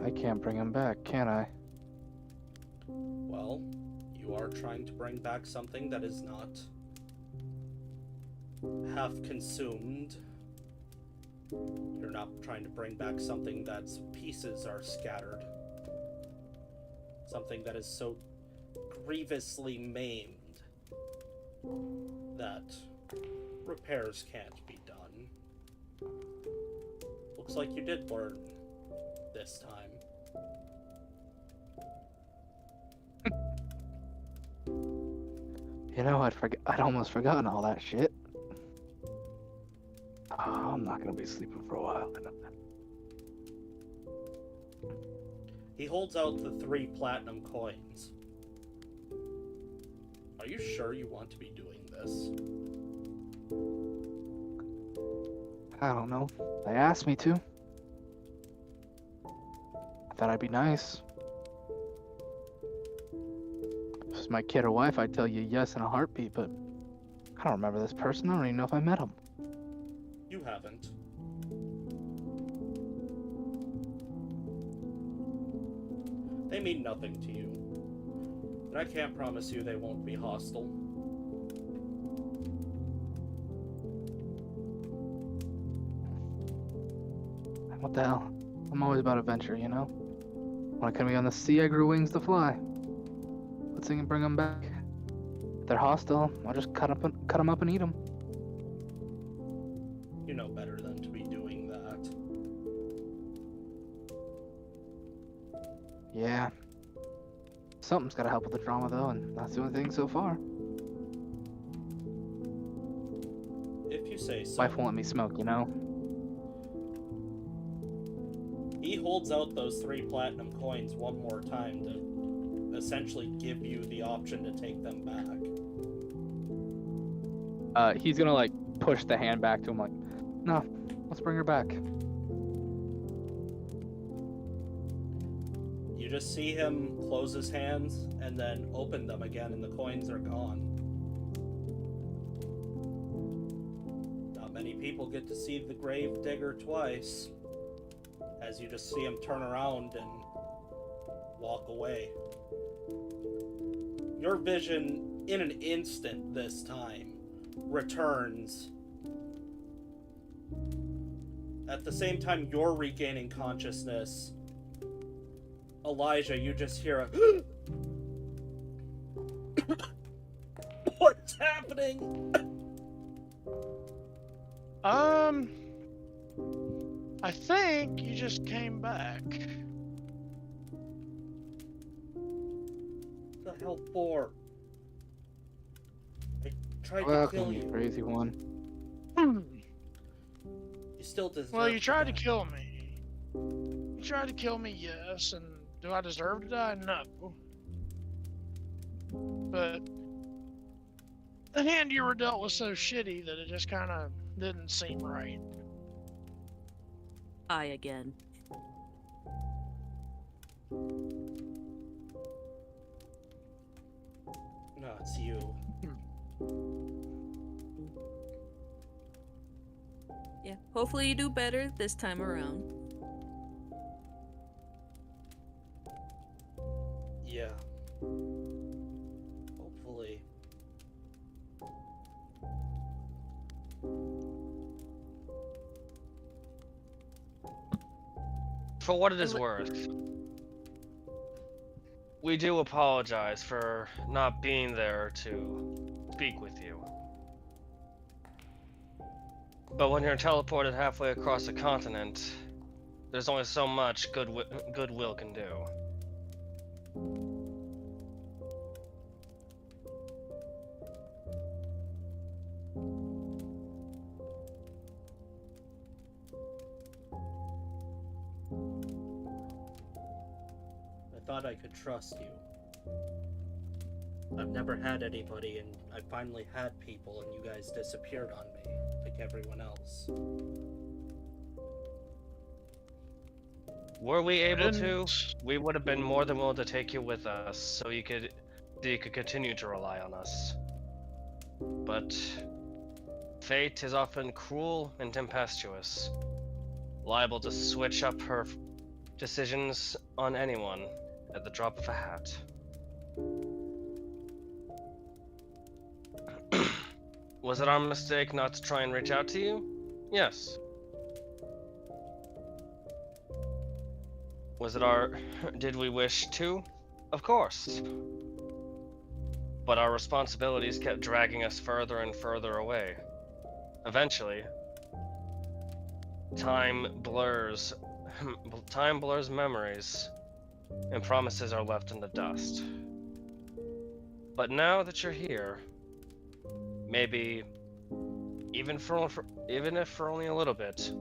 I can't bring him back, can I? Well, you are trying to bring back something that is not half consumed. You're not trying to bring back something that's pieces are scattered. Something that is so grievously maimed that repairs can't be done. Looks like you did learn this time. You know, I'd almost forgotten all that shit. Oh, I'm not gonna be sleeping for a while. He holds out the 3 platinum coins. Are you sure you want to be doing this? I don't know. They asked me to. I thought I'd be nice. If it was my kid or wife, I'd tell you yes in a heartbeat, but I don't remember this person. I don't even know if I met him. You haven't. They mean nothing to you. And I can't promise you they won't be hostile. What the hell? I'm always about adventure, you know? When I come on the sea, I grew wings to fly. Let's see and bring them back. If they're hostile, I'll just cut them up and eat them. You know better than to be doing that. Yeah. Something's gotta help with the drama, though, and that's the only thing so far. If you say so. Wife won't let me smoke, you know? He holds out those 3 platinum coins one more time to essentially give you the option to take them back. He's gonna, like, push the hand back to him, like, no, let's bring her back. You just see him close his hands and then open them again, and the coins are gone. Not many people get to see the grave digger twice, as you just see him turn around and walk away. Your vision, in an instant this time, returns. At the same time you're regaining consciousness, Elijah, you just hear a What's happening? I think you just came back. What the hell for? I tried to Welcome, kill you you. crazy one. Hmm. You still deserve Well, you tried to die. kill me. You tried to kill me, yes, and do I deserve to die? No. But the hand you were dealt was so shitty that it just kind of didn't seem right. I again. No, it's you. Yeah. Hopefully you do better this time around. Yeah. Hopefully. For what it is li- worth, we do apologize for not being there to speak with you. But when you're teleported halfway across the continent, there's only so much goodwill can do. I thought I could trust you. I've never had anybody, and I finally had people, and you guys disappeared on me, like everyone else. Were we able to, Didn't- we would have been more than willing to take you with us, so you could continue to rely on us. But fate is often cruel and tempestuous, liable to switch up her decisions on anyone at the drop of a hat. Was it our mistake not to try and reach out to you? Yes. Was it our... Did we wish to? Of course. But our responsibilities kept dragging us further and further away. Eventually, time blurs memories, and promises are left in the dust. But now that you're here, maybe, even if for only a little bit,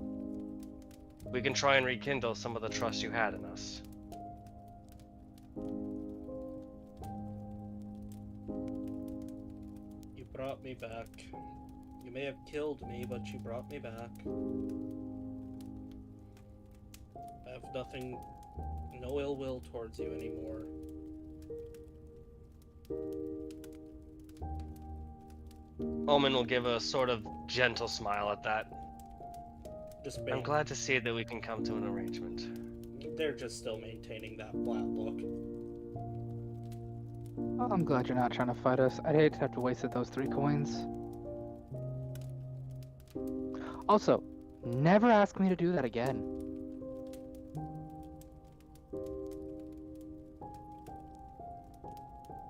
we can try and rekindle some of the trust you had in us. You brought me back. You may have killed me, but you brought me back. I have nothing, no ill will towards you anymore. Omen will give a sort of gentle smile at that. Just I'm glad to see that we can come to an arrangement. They're just still maintaining that flat look. Well, I'm glad you're not trying to fight us. I'd hate to have to waste those 3 coins. Also, never ask me to do that again.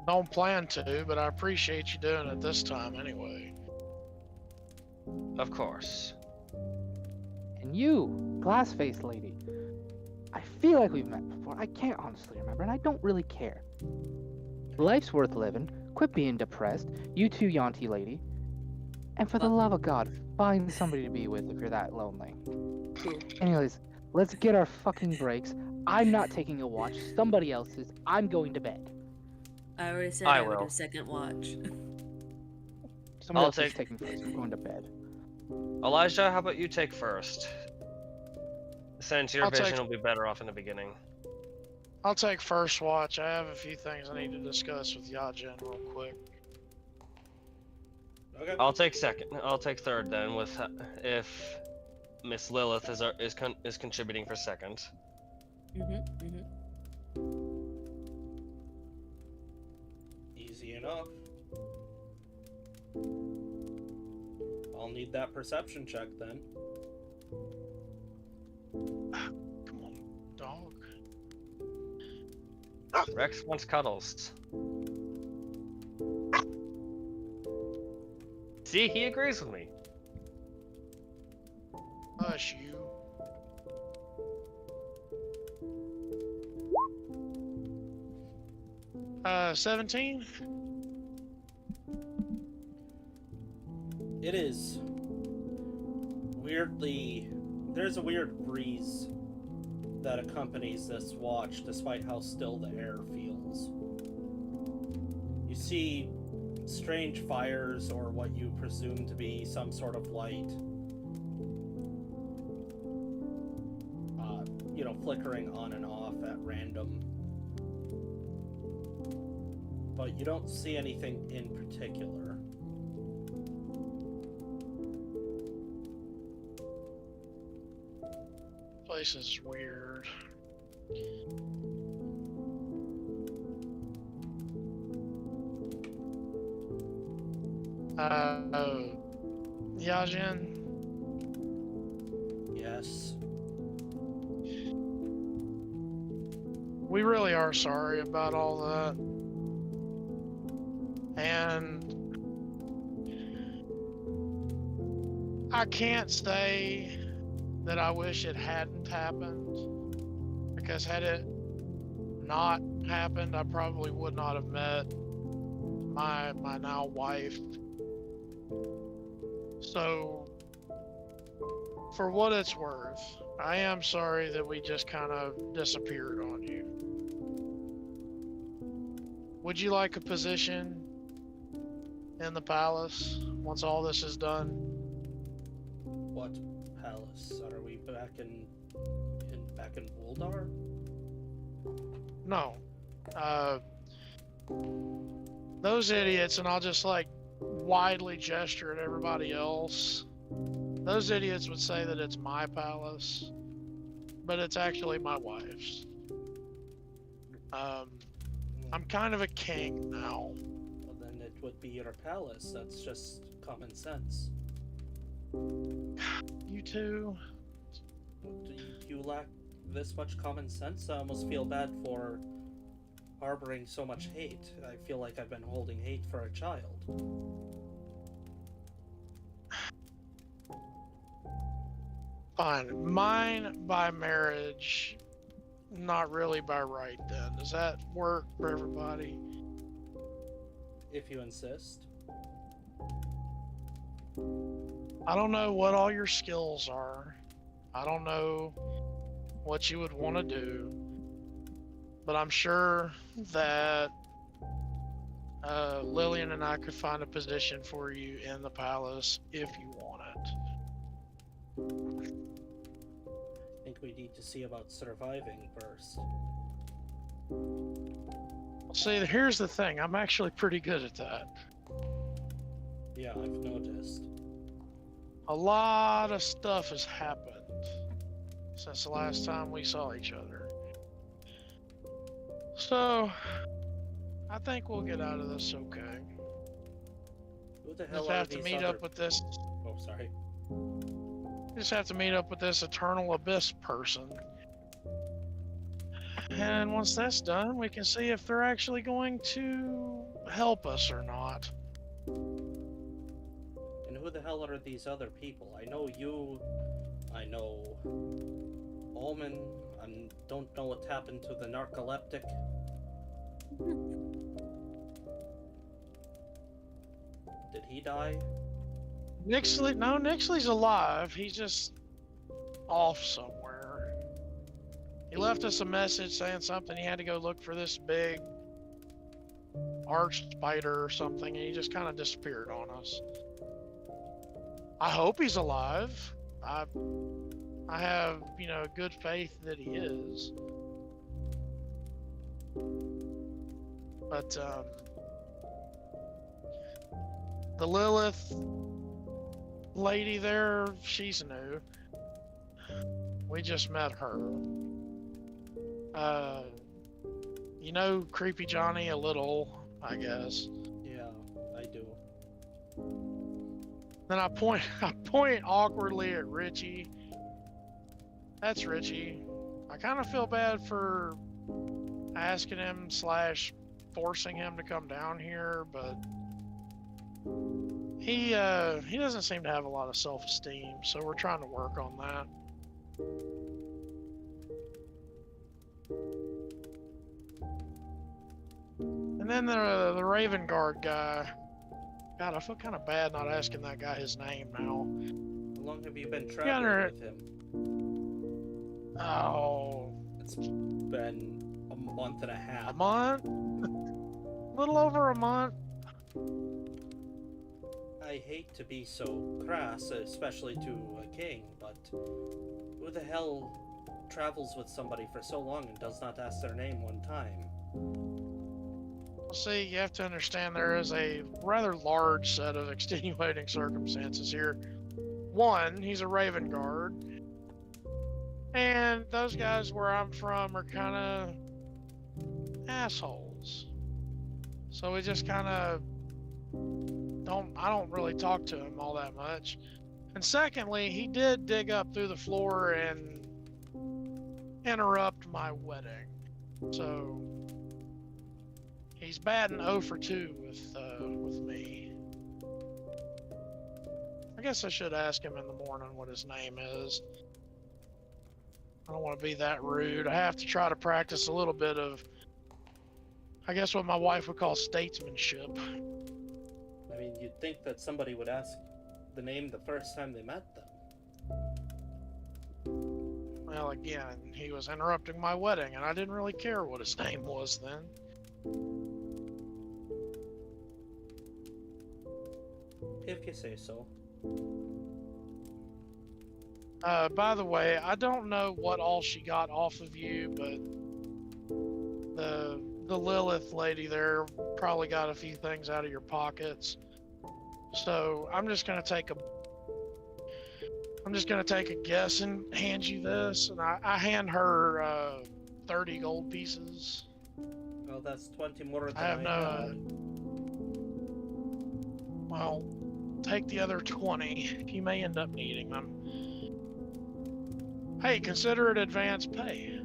Don't plan to, but I appreciate you doing it this time anyway. Of course. And you, glass-faced lady. I feel like we've met before. I can't honestly remember, and I don't really care. Life's worth living. Quit being depressed. You too, Yanti lady. And for the love of God, find somebody to be with if you're that lonely. Cool. Anyways, let's get our fucking breaks. I'm not taking a watch. Somebody else is. I'm going to bed. I already said I I would will. do second watch. Somebody I'll else is take- taking first. I'm going to bed. Elijah, how about you take first? Since your I'll vision take- will be better off in the beginning. I'll take first watch. I have a few things I need to discuss with Yajin real quick. Okay. I'll take second. I'll take third then, with if Miss Lilith is contributing for second. Easy enough. I'll need that perception check then. Come on, dog. Rex wants cuddles. See, he agrees with me. Hush you. Uh, 17? It is weirdly... There's a weird breeze that accompanies this watch, despite how still the air feels. You see strange fires, or what you presume to be some sort of light, flickering on and off at random. But you don't see anything in particular. Place is weird. Yajin, Yes. we really are sorry about all that. And I can't say that I wish it hadn't happened, because had it not happened, I probably would not have met my now wife. So, for what it's worth, I am sorry that we just kind of disappeared on you. Would you like a position in the palace once all this is done? What palace? Are we back in Uldar? No. Those idiots, and I'll just like widely gesture at everybody else. Those idiots would say that it's my palace, but it's actually my wife's. I'm kind of a king now. Well, then it would be your palace. That's just common sense. You too. Do you lack this much common sense? I almost feel bad for harboring so much hate. I feel like I've been holding hate for a child. Fine. Mine by marriage, not really by right then. Does that work for everybody? If you insist. I don't know what all your skills are. I don't know what you would want to do. But I'm sure that Lillian and I could find a position for you in the palace if you want it. I think we need to see about surviving first. See, here's the thing. I'm actually pretty good at that. Yeah, I've noticed. A lot of stuff has happened since the last time we saw each other. So, I think we'll get out of this okay. Who the hell Just are have to these meet other... up with this. Oh, sorry. Just have to meet up with this Eternal Abyss person. And once that's done, we can see if they're actually going to help us or not. And who the hell are these other people? I know you. I know Omen. I don't know what happened to the narcoleptic. Did he die? Nixley's alive. He's just off somewhere. He left us a message saying something. He had to go look for this big arch spider or something, and he just kind of disappeared on us. I hope he's alive. I have, good faith that he is. But the Lilith lady there, she's new. We just met her. You know Creepy Johnny a little, I guess. Yeah, I do. Then I point awkwardly at Richie. That's Richie. I kind of feel bad for asking him / forcing him to come down here, but he doesn't seem to have a lot of self-esteem, so we're trying to work on that. And then the Raven Guard guy. God, I feel kind of bad not asking that guy his name now. How long have you been traveling with him? Oh, It's been a month and a half. a month? A little over a month. I hate to be so crass, especially to a king, but who the hell travels with somebody for so long and does not ask their name one time? Well, see, you have to understand there is a rather large set of extenuating circumstances here. One, he's a Raven Guard. And those guys where I'm from are kind of assholes. So we just kind of I don't really talk to him all that much. And secondly, he did dig up through the floor and interrupt my wedding. So he's batting 0 for 2 with me. I guess I should ask him in the morning what his name is. I don't want to be that rude. I have to try to practice a little bit of, I guess, what my wife would call statesmanship. I mean, you'd think that somebody would ask the name the first time they met them. Well, again, he was interrupting my wedding, and I didn't really care what his name was then. If you say so. By the way, I don't know what all she got off of you, but the Lilith lady there probably got a few things out of your pockets. So I'm just gonna take a guess and hand you this, and I hand her 30 gold pieces. Well, that's 20 more than I have no. had. Well, take the other 20. You may end up needing them. Hey, consider it advance pay.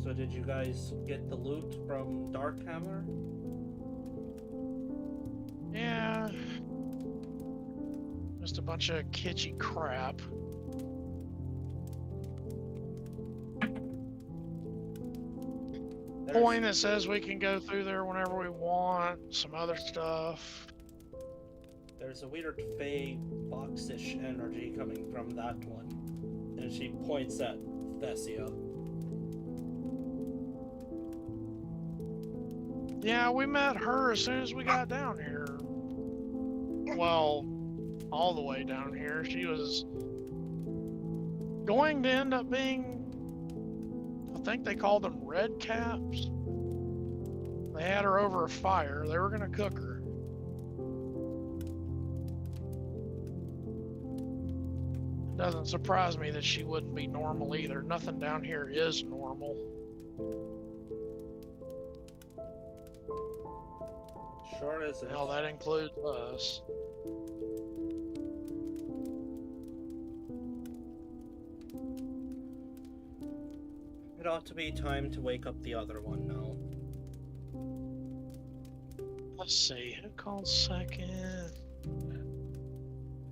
So did you guys get the loot from Darkhammer? Yeah. Just a bunch of kitschy crap. Coin that says we can go through there whenever we want. Some other stuff. There's a weird Fey boxish energy coming from that one. And she points at Thessia. Yeah, we met her as soon as we got down here. Well, all the way down here. She was going to end up being, I think they called them red caps. They had her over a fire. They were going to cook her. It doesn't surprise me that she wouldn't be normal either. Nothing down here is normal. Sure isn't. Hell, that includes us. It ought to be time to wake up the other one now. Let's see, who called second?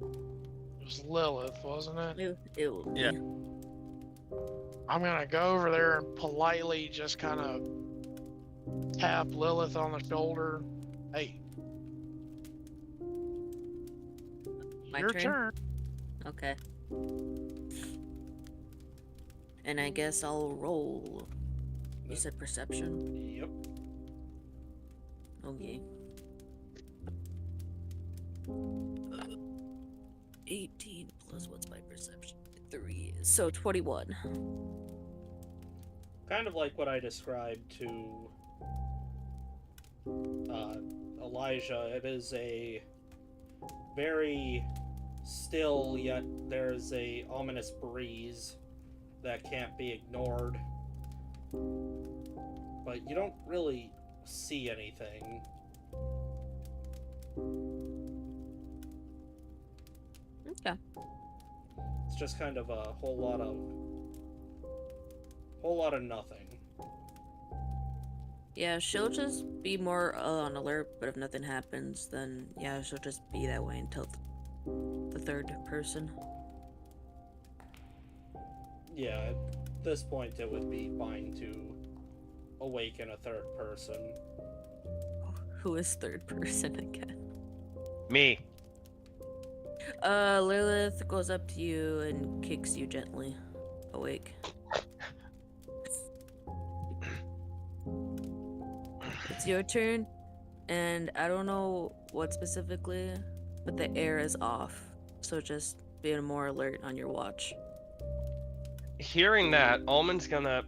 It was Lilith, wasn't it? It will be. Yeah. I'm gonna go over there and politely just kind of tap Lilith on the shoulder. Hey, My your turn? turn. Okay. And I guess I'll roll. You said perception? Yep. Okay. 18 plus what's my perception? 3. So 21. Kind of like what I described to Elijah. It is a very still, yet there's a ominous breeze that can't be ignored. But you don't really see anything. Okay. It's just kind of a whole lot of nothing. Yeah, she'll just be more on alert, but if nothing happens, then yeah, she'll just be that way until the third person. Yeah, at this point it would be fine to awaken a third person. Who is third person again? Me. Lilith goes up to you and kicks you gently awake. It's your turn, and I don't know what specifically, but the air is off, so just be more alert on your watch. Hearing that, Almond's gonna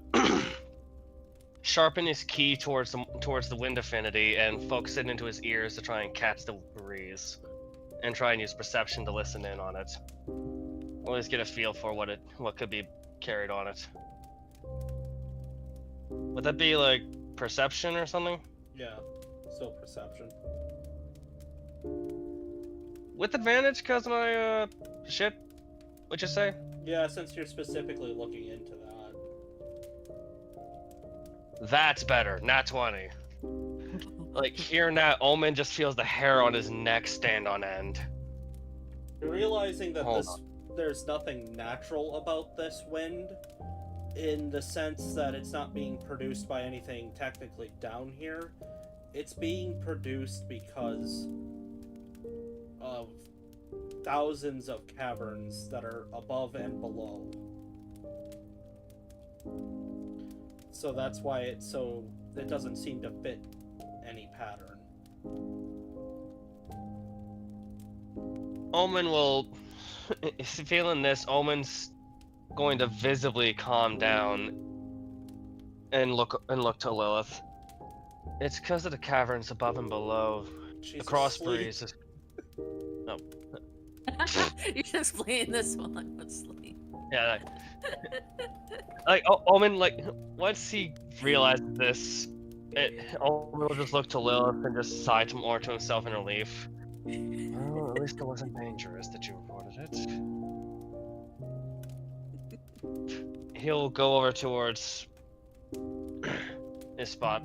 sharpen his key towards the wind affinity and focus it into his ears to try and catch the breeze, and try and use perception to listen in on it. Always get a feel for what could be carried on it. Would that be like perception or something? Yeah, still perception. With advantage because of my shit? What'd you say? Yeah, since you're specifically looking into that. That's better. Nat 20. Like hearing that, Omen just feels the hair on his neck stand on end. You're realizing that Hold there's nothing natural about this wind, in the sense that it's not being produced by anything technically down here. It's being produced because of thousands of caverns that are above and below. So that's why it doesn't seem to fit any pattern. Omen will, feeling this, Omen's going to visibly calm down and look to Lilith. It's because of the caverns above and below. She's The cross asleep. breeze is. You're just playing this while I'm asleep. Yeah, like Omen, like once he realized this, Omen will just look to Lilith and just sigh more to himself in relief. Well, at least it wasn't dangerous that you reported it. He'll go over towards his spot.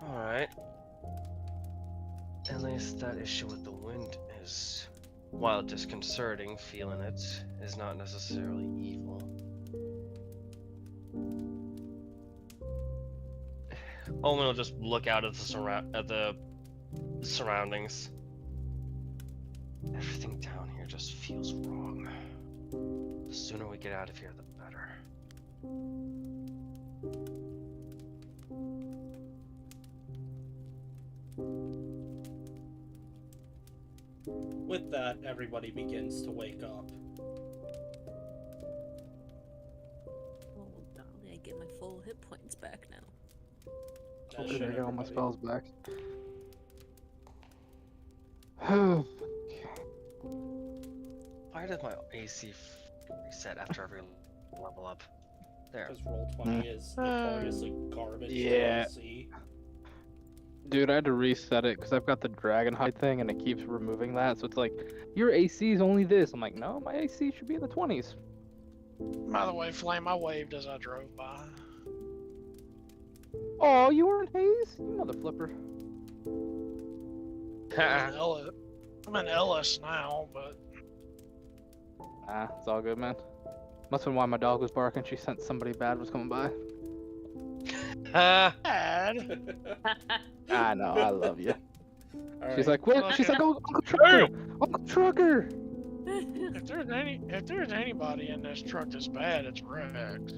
Alright. At least that issue with the wind is, while disconcerting, feeling it is not necessarily evil. Omen will just look out at the surroundings. Everything down here just feels wrong. The sooner we get out of here, the better. With that, everybody begins to wake up. Oh, golly, I get my full hit points back now. As Okay, should I got all my everybody. spells back. Why did my AC reset after every level up? There. Because Roll20 is notoriously garbage. Yeah. DLC. Dude, I had to reset it because I've got the dragon hide thing and it keeps removing that. So it's like, your AC is only this. I'm like, no, my AC should be in the 20s. By the way, Flame, I waved as I drove by. Oh, you weren't Hayes? You mother flipper. I'm in Ellis now, but Nah, it's all good, man. Must have been why my dog was barking. She sensed somebody bad was coming by. Dad. I know, I love you. All She's right. like, what? She's like, oh, Uncle Trucker! Uncle Trucker! If there's anybody in this truck that's bad, it's Rex.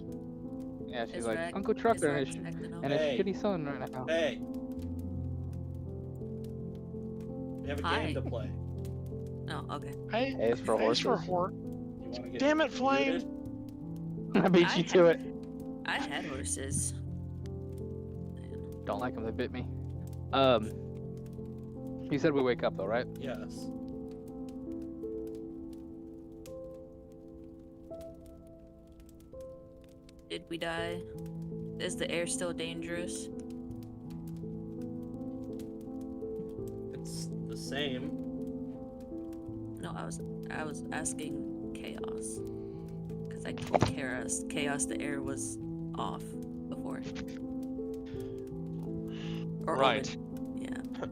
Yeah, she's Is like, Rex- Uncle is Trucker, Rex and acting up? his Hey. shitty son right now. Hey. We have a Hi. game to play. Oh, okay. Hey, Hey, it's for thanks for horses. You want to get Damn it, Flame! muted? I beat you to it. I had horses. Don't like them, they bit me. You said we wake up though, right? Yes. Did we die? Is the air still dangerous? It's the same. No, I was asking Chaos. Because I told Chaos the air was off before. Or Right. Omen. Yeah.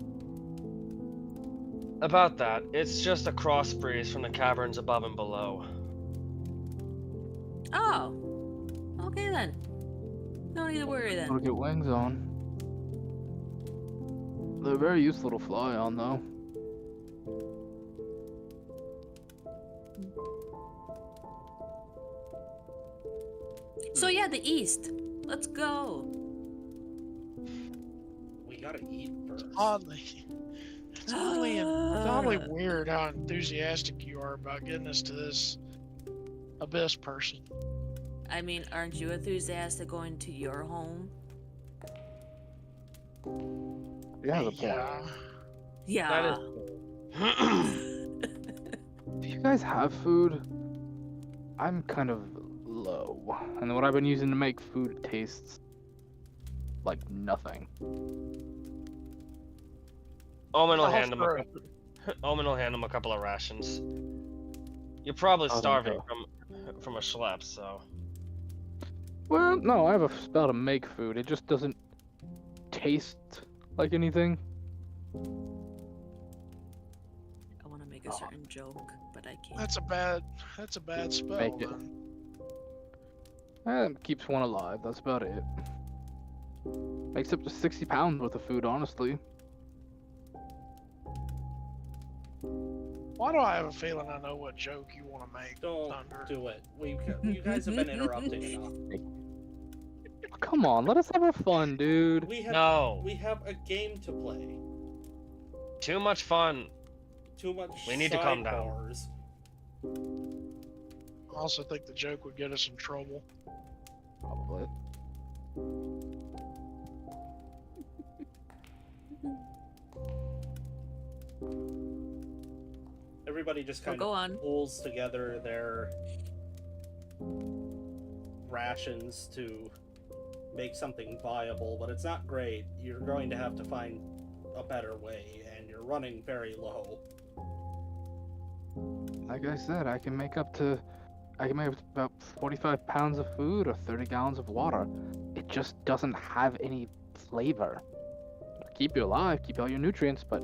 About that, it's just a cross breeze from the caverns above and below. Oh. Okay then. No need to worry Gotta then. get wings on. They're very useful to fly on though. So yeah, the east. Let's go. We gotta eat first. It's oddly weird how enthusiastic you are about getting us to this abyss person. I mean, aren't you enthusiastic going to your home? Yeah, the point. Yeah. Yeah. That Do you guys have food? I'm kind of low. And what I've been using to make food tastes like nothing. Omen will Oh, hand him a screw couple, Omen will hand him a couple of rations. You're probably Oh, there you starving go. from a schlep, so Well, no, I have a spell to make food. It just doesn't taste like anything. I want to make a certain joke, but I can't. That's a bad spell. Make it. Then. It keeps one alive, that's about it. Makes up to 60 pounds worth of food, honestly. Why do I have a feeling I know what joke you want to make? Don't Thunder? do it. You guys have been interrupting enough. Come on, let us have our fun, dude. We have no. we have a game to play. Too much fun. Too much. We need to calm down. sidebars. I also think the joke would get us in trouble. Probably. Everybody just Oh, kind go of on. pulls together their rations to make something viable, but it's not great. You're going to have to find a better way, and you're running very low. Like I said, I can make up about 45 pounds of food or 30 gallons of water. It just doesn't have any flavor. Keep you alive, keep all your nutrients, but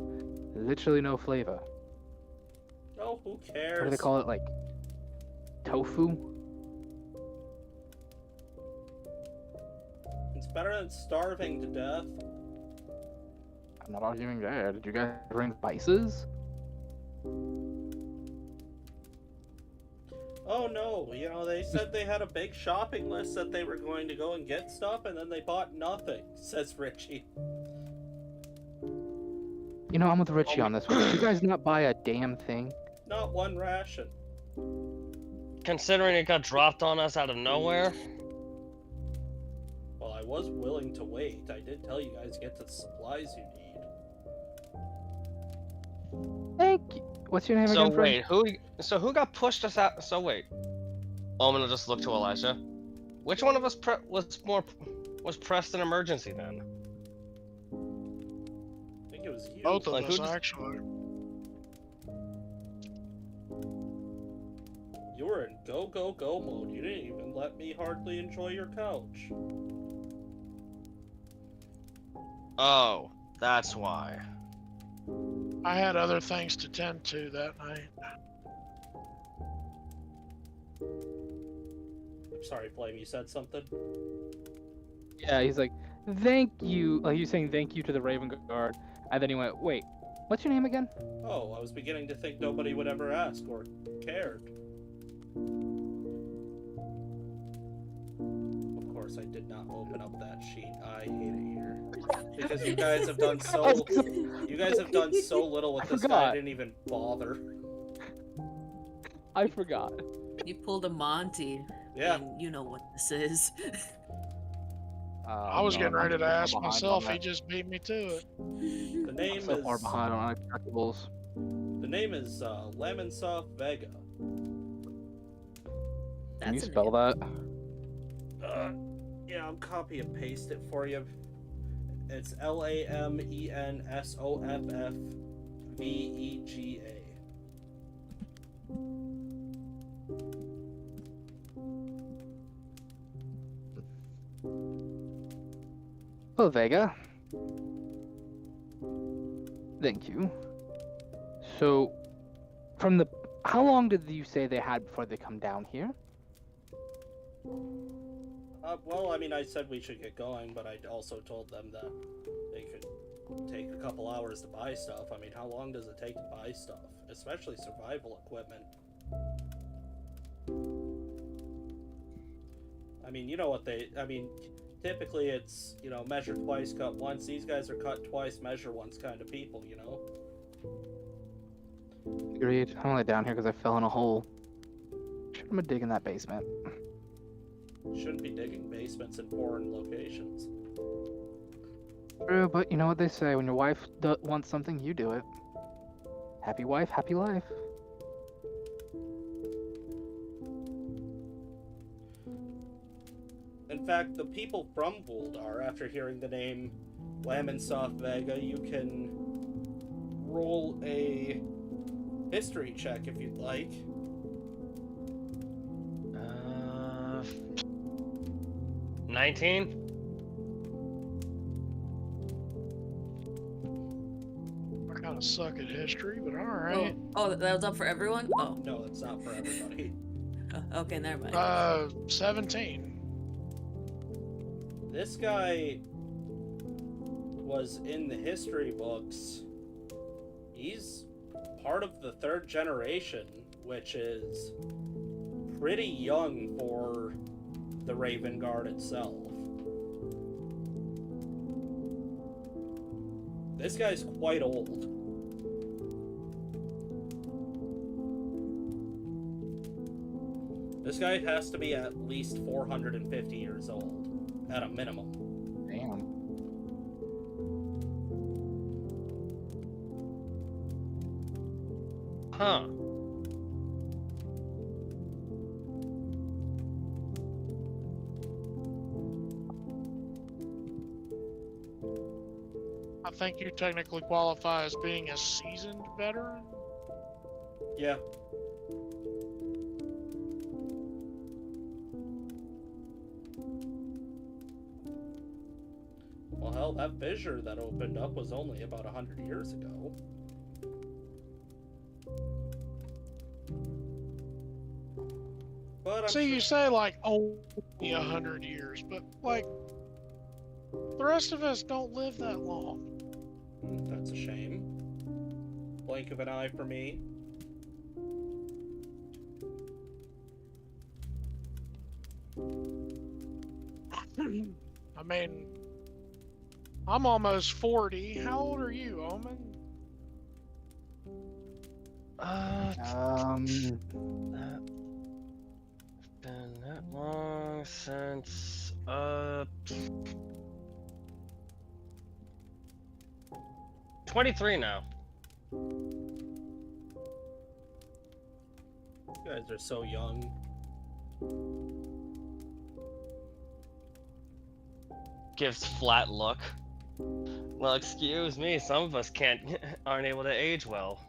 literally no flavor. Oh, who What do cares? they call it? Like tofu? It's better than starving to death. I'm not arguing there. Did you guys bring spices? Oh no, you know, they said they had a big shopping list that they were going to go and get stuff, and then they bought nothing, says Richie. You know, I'm with Richie on this one. Did you guys not buy a damn thing? Not one ration. Considering it got dropped on us out of nowhere. Well, I was willing to wait. I did tell you guys get the supplies you need. Thank you. What's your name So again, friend? wait, who got pushed us out? So wait, Omen will just look to Elijah. Which one of us was pressed in emergency then? I think it was you. Both of Like, who us, just- actually. You were in go, go, go mode. You didn't even let me hardly enjoy your couch. Oh, that's why. I had other things to tend to that night. I'm sorry, Flame, you said something? Yeah, he's like, thank you. Like, he was saying thank you to the Raven Guard. And then he went, wait, what's your name again? Oh, I was beginning to think nobody would ever ask or cared. Of course, I did not open up that sheet. I hate it here. Because you guys have done so... You guys have done so little with I this guy, I forgot. didn't even bother. I forgot. You pulled a Monty. Yeah. And you know what this is. I was no, getting I'm ready so to far ask behind on myself. He that. just beat me to it. The I'm name so far is... behind on unexpectables. The name is Lamonsoft Vega. Can you That's a spell name. that? Yeah, I'll copy and paste it for you. It's LAMENSOFFVEGA. Oh, Vega. Thank you. So, how long did you say they had before they come down here? Well, I mean, I said we should get going, but I also told them that they could take a couple hours to buy stuff. I mean, how long does it take to buy stuff? Especially survival equipment. I mean, you know what typically it's, you know, measure twice, cut once. These guys are cut twice, measure once kind of people, you know? Agreed. I'm only down here because I fell in a hole. Shouldn't have been digging that basement. Shouldn't be digging basements in foreign locations. True, but you know what they say, when your wife wants something, you do it. Happy wife, happy life. In fact, the people from Wuldar, after hearing the name Lamonsoft Vega, you can roll a history check if you'd like. 19? I kind of suck at history, but alright. Oh, that was up for everyone? Oh, No, it's not for everybody. okay, never mind. 17. This guy was in the history books. He's part of the third generation, which is pretty young for the Raven Guard itself. This guy's quite old. This guy has to be at least 450 years old, at a minimum. Damn. Huh. I think you technically qualify as being a seasoned veteran. Yeah. Well, hell, that fissure that opened up was only about 100 years ago. But I'm See, sure... you say like only 100 years, but like the rest of us don't live that long. That's a shame. Blink of an eye for me. I mean, I'm almost 40. How old are you, Omen? Been that long since 23 now. You guys are so young. Gives flat look. Well, excuse me, some of us aren't able to age well.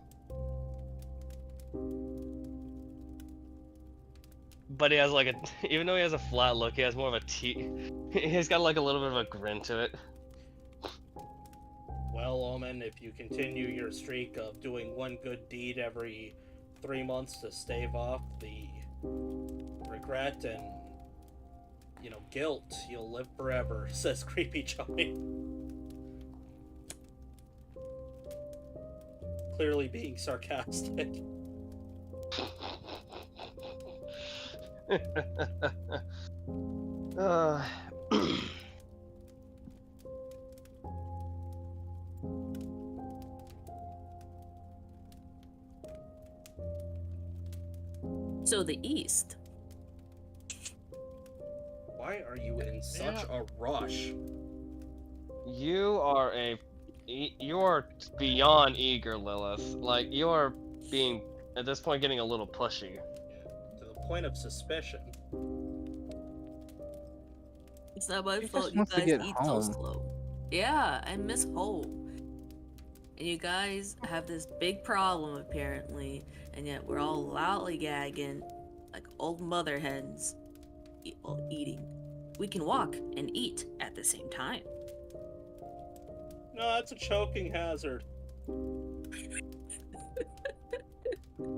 But he has like even though he has a flat look, he has more of a he's got like a little bit of a grin to it. Well, Omen, if you continue your streak of doing one good deed every 3 months to stave off the regret and, you know, guilt, you'll live forever, says Creepy Johnny. Clearly being sarcastic. uh, So the east. Why are you in such a rush? you are beyond eager, Lilith. Like you are being at this point getting a little pushy. To the point of suspicion. It's not my He fault just you wants to guys get eat home. so slow. Yeah, I miss home. And you guys have this big problem apparently, and yet we're all loudly gagging like old mother hens while eating. We can walk and eat at the same time. No, that's a choking hazard.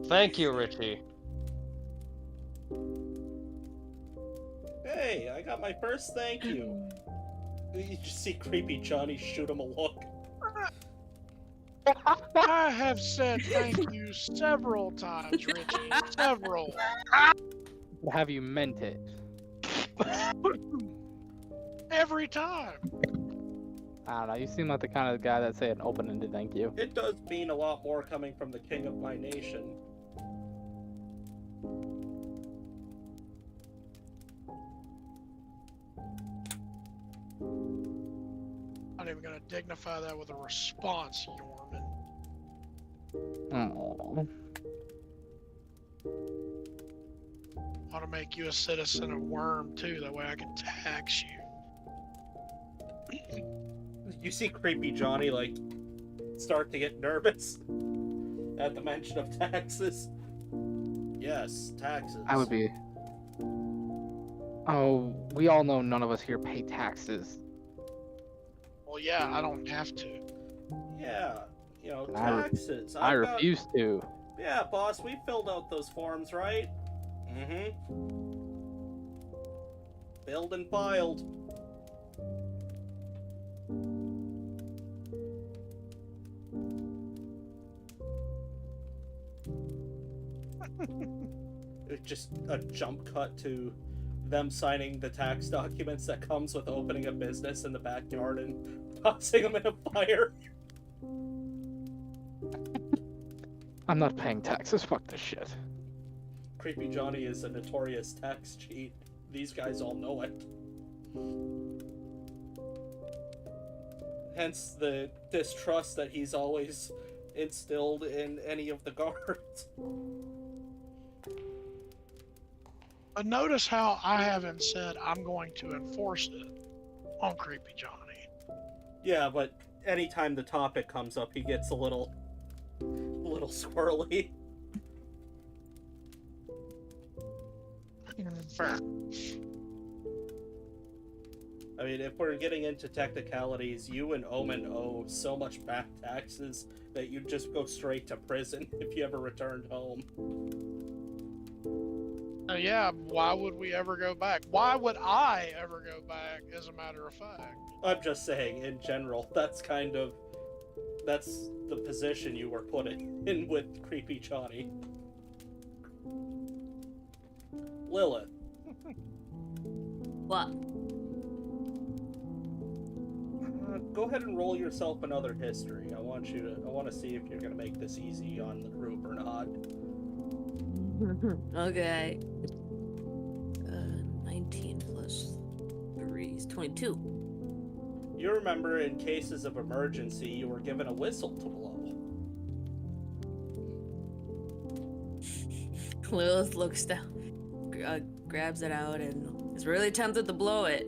Thank you, Richie. Hey, I got my first thank you. You just see Creepy Johnny shoot him a look. I have said thank you several times, Richie. Several. But have you meant it? Every time. I don't know. You seem like the kind of guy that say an open-ended thank you. It does mean a lot more coming from the king of my nation. Not even gonna dignify that with a response, Yorman. Oh. Ought to make you a citizen of Worm too, that way I can tax you. You see Creepy Johnny, like, start to get nervous at the mention of taxes. Yes, taxes. I would be. Oh, we all know none of us here pay taxes. Well, yeah, I don't have to. Yeah, you know, I taxes. I I've got- refuse to. Yeah, boss, we filled out those forms, right? Mm-hmm. Filled and filed. It's just a jump cut to them signing the tax documents that comes with opening a business in the backyard and tossing them in a fire. I'm not paying taxes. Fuck this shit. Creepy Johnny is a notorious tax cheat. These guys all know it. Hence the distrust that he's always instilled in any of the guards. But notice how I haven't said I'm going to enforce it on Creepy Johnny. Yeah, but anytime the topic comes up, he gets a little squirrely. Fair. I mean, if we're getting into technicalities, you and Omen owe so much back taxes that you'd just go straight to prison if you ever returned home. Yeah, why would we ever go back? Why would I ever go back, as a matter of fact? I'm just saying, in general, that's the position you were put in with Creepy Johnny. Lilith. What? Go ahead and roll yourself another history. I want to see if you're gonna make this easy on the group or not. Okay. 19 plus 3 is 22. You remember in cases of emergency, you were given a whistle to blow. Lilith looks down, grabs it out, and is really tempted to blow it.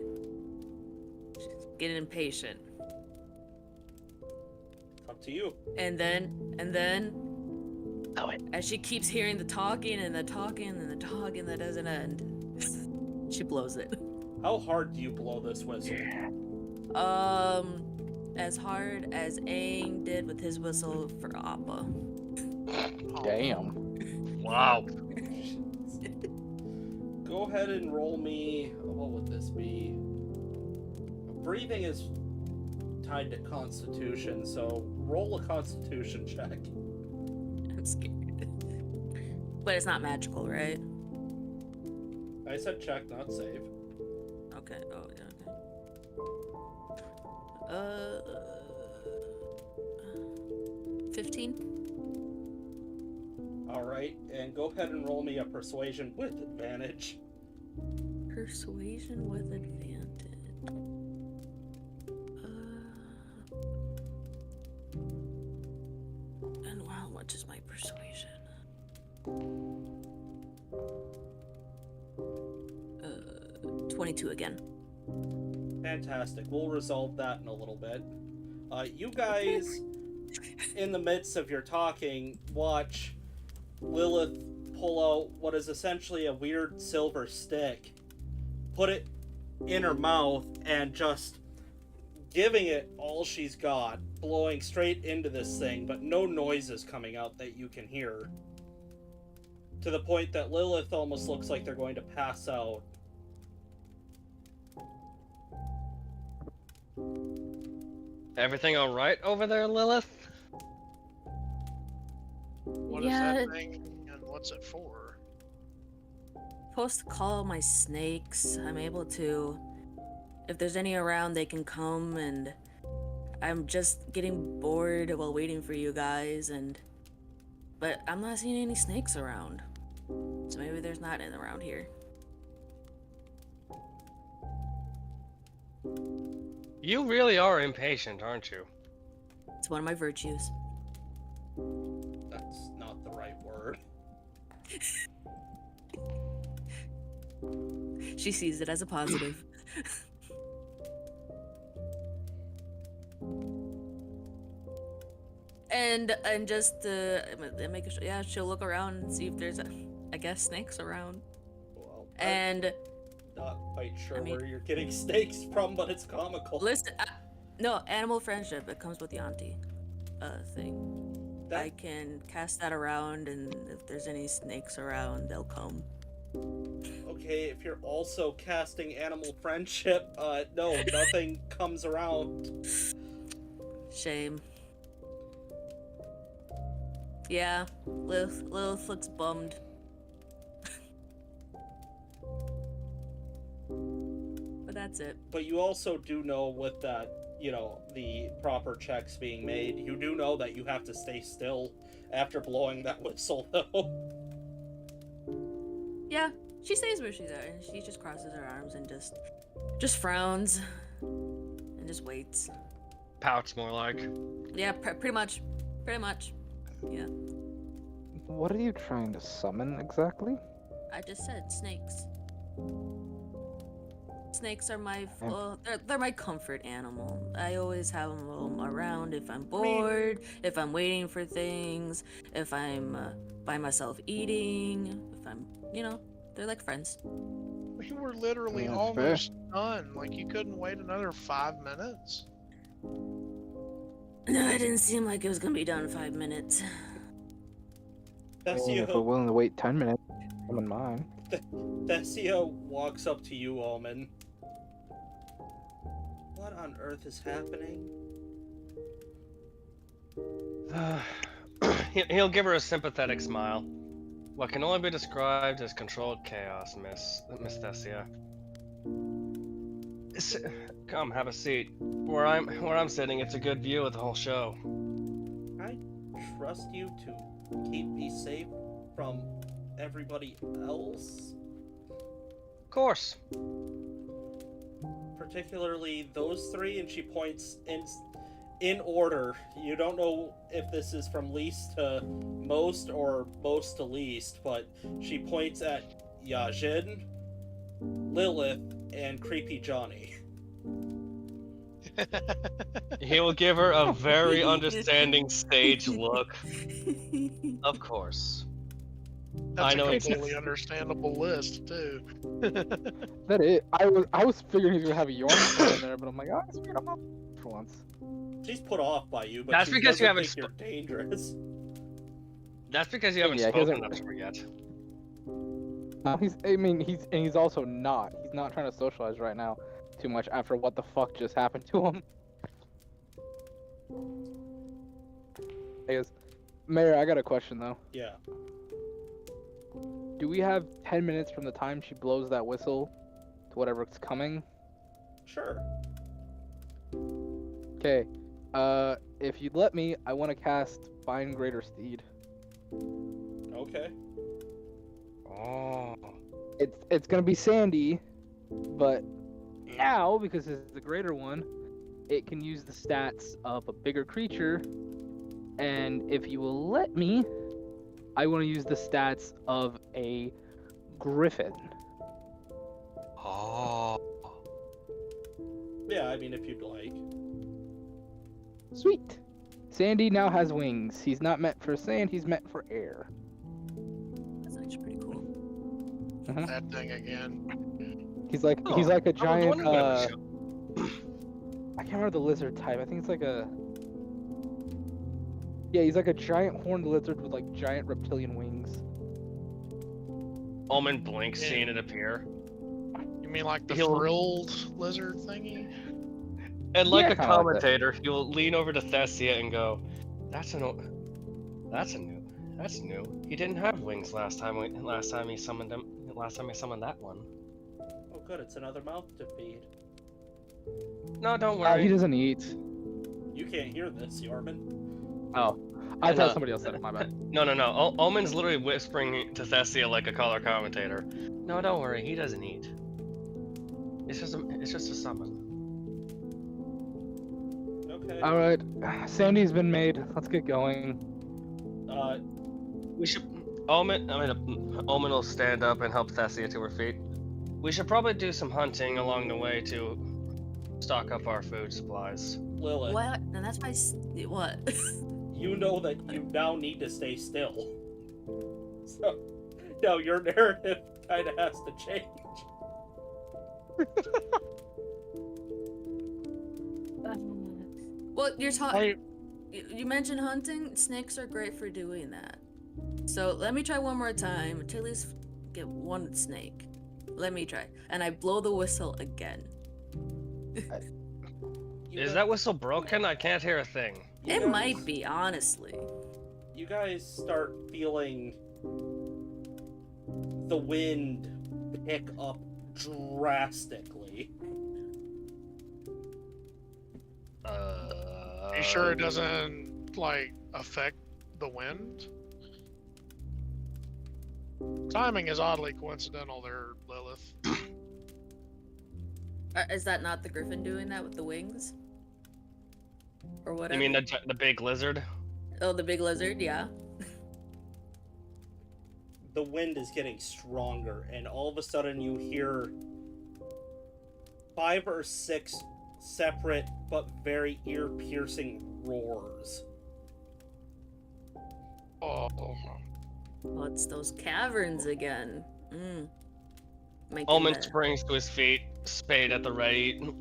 She's getting impatient. Up to you. And then, as she keeps hearing the talking and the talking and the talking that doesn't end, she blows it. How hard do you blow this whistle? As hard as Aang did with his whistle for Appa. Damn. Wow. Go ahead and roll me. What would this be? Breathing is tied to Constitution, so roll a Constitution check. I'm scared. But it's not magical, right? I said check, not save. Okay. Oh, yeah, okay. 15? Alright, and go ahead and roll me a Persuasion with advantage. Persuasion with advantage. And how much is my persuasion? 22 again. Fantastic. We'll resolve that in a little bit. You guys, in the midst of your talking, watch Lilith pull out what is essentially a weird silver stick, put it in her mouth, and just giving it all she's got, blowing straight into this thing, but no noises coming out that you can hear. To the point that Lilith almost looks like they're going to pass out. Everything all right over there, Lilith? What is that thing and what's it for? Supposed to call my snakes. I'm able to, if there's any around, they can come, and I'm just getting bored while waiting for you guys, but I'm not seeing any snakes around. So maybe there's not any around here. You really are impatient, aren't you? It's one of my virtues. That's not the right word. She sees it as a positive. and just make sure, yeah, she'll look around and see if there's, I guess, snakes around. Well, And not quite sure I mean- where you're getting snakes from, but it's comical. listen, no, animal friendship. It comes with the auntie thing. I can cast that around, and if there's any snakes around, they'll come. Okay, if you're also casting animal friendship, no, nothing comes around. Shame. Yeah, Lilith looks bummed. But that's it. But you also do know with that, the proper checks being made, you do know that you have to stay still after blowing that whistle, though. Yeah, she stays where she's at, and she just crosses her arms and just frowns and just waits. Pouts more like. Yeah, pretty much. Yeah, What are you trying to summon exactly? I just said snakes. Snakes are my Yeah. they're my comfort animal. I always have them around if I'm mean- bored, if I'm waiting for things, if I'm by myself eating, if I'm, they're like friends. We were literally Yeah, that's fair. almost done. Like, you couldn't wait another 5 minutes. No, it didn't seem like it was gonna be done in 5 minutes. I mean, if we're Thesio, willing to wait 10 minutes, I'm in mine. Thesio walks up to you, Almond. What on earth is happening? He'll give her a sympathetic smile. What can only be described as controlled chaos, Miss Thessia. Come, have a seat. Where I'm sitting, it's a good view of the whole show. I trust you to keep me safe from everybody else, Of course. particularly those three. And she points in order. You don't know if this is from least to most or most to least, but she points at Yajin, Lilith, and Creepy Johnny. He will give her a very understanding stage look. Of course. That's I know a it's- completely understandable list, too. That it. I was figuring he was gonna have a yarn in there, but I'm like, oh, I figured I'm not for once. She's put off by you, but That's she because you doesn't haven't think you're dangerous. That's because you haven't Yeah, he spoken hasn't- enough to her yet. He's also not. He's not trying to socialize right now too much after what the fuck just happened to him. Hey, Mayor, I got a question though. Yeah. Do we have 10 minutes from the time she blows that whistle to whatever's coming? Sure. Okay. If you'd let me, I want to cast Find Greater Steed. Okay. Oh. It's gonna be Sandy, but now because it's the greater one, it can use the stats of a bigger creature, and if you will let me, I want to use the stats of a griffin. Oh. Yeah, I mean, if you'd like. Sweet. Sandy now has wings. He's not meant for sand. He's meant for air. That's actually pretty cool. That thing again. He's like Oh, a I was giant. wondering what it was show- I can't remember the lizard type. I think it's like a. Yeah, he's like a giant horned lizard with like giant reptilian wings. Almond blinks, Yeah. seeing it appear. You mean like the He'll- frilled lizard thingy? And like Yeah, a kinda like that. commentator, he'll lean over to Thessia and go, That's new. That's new. He didn't have wings last time he summoned him. Last time he summoned that one. Oh, good. It's another mouth to feed. No, don't He worry. doesn't eat. You can't hear this, Yarman. Oh, I And, thought somebody else said it. My bad. No. Omen's literally whispering to Thessia like a color commentator. No, don't worry. He doesn't eat. It's just a summon. Okay. All right, Sandy's been made. Let's get going. We should. Omen will stand up and help Thessia to her feet. We should probably do some hunting along the way to stock up our food supplies. Lilith, What? And that's my what? you know that you now need to stay still. So, no, your narrative kind of has to change. Well, you're talking. Hey, You mentioned hunting. Snakes are great for doing that. So let me try one more time to at least get one snake. Let me try. And I blow the whistle again. You Is guys- that whistle broken? I can't hear a thing. you It guys- might be, honestly. You guys start feeling the wind pick up drastically. are you sure it doesn't like affect the wind? Timing is oddly coincidental there, Lilith. Is that not the griffin doing that with the wings? Or whatever? You mean the big lizard? Oh, the big lizard, yeah. The wind is getting stronger, and all of a sudden you hear 5 or 6 separate but very ear-piercing roars. Oh, Oh, it's those caverns again. Making Omen the- springs to his feet, spade at the ready.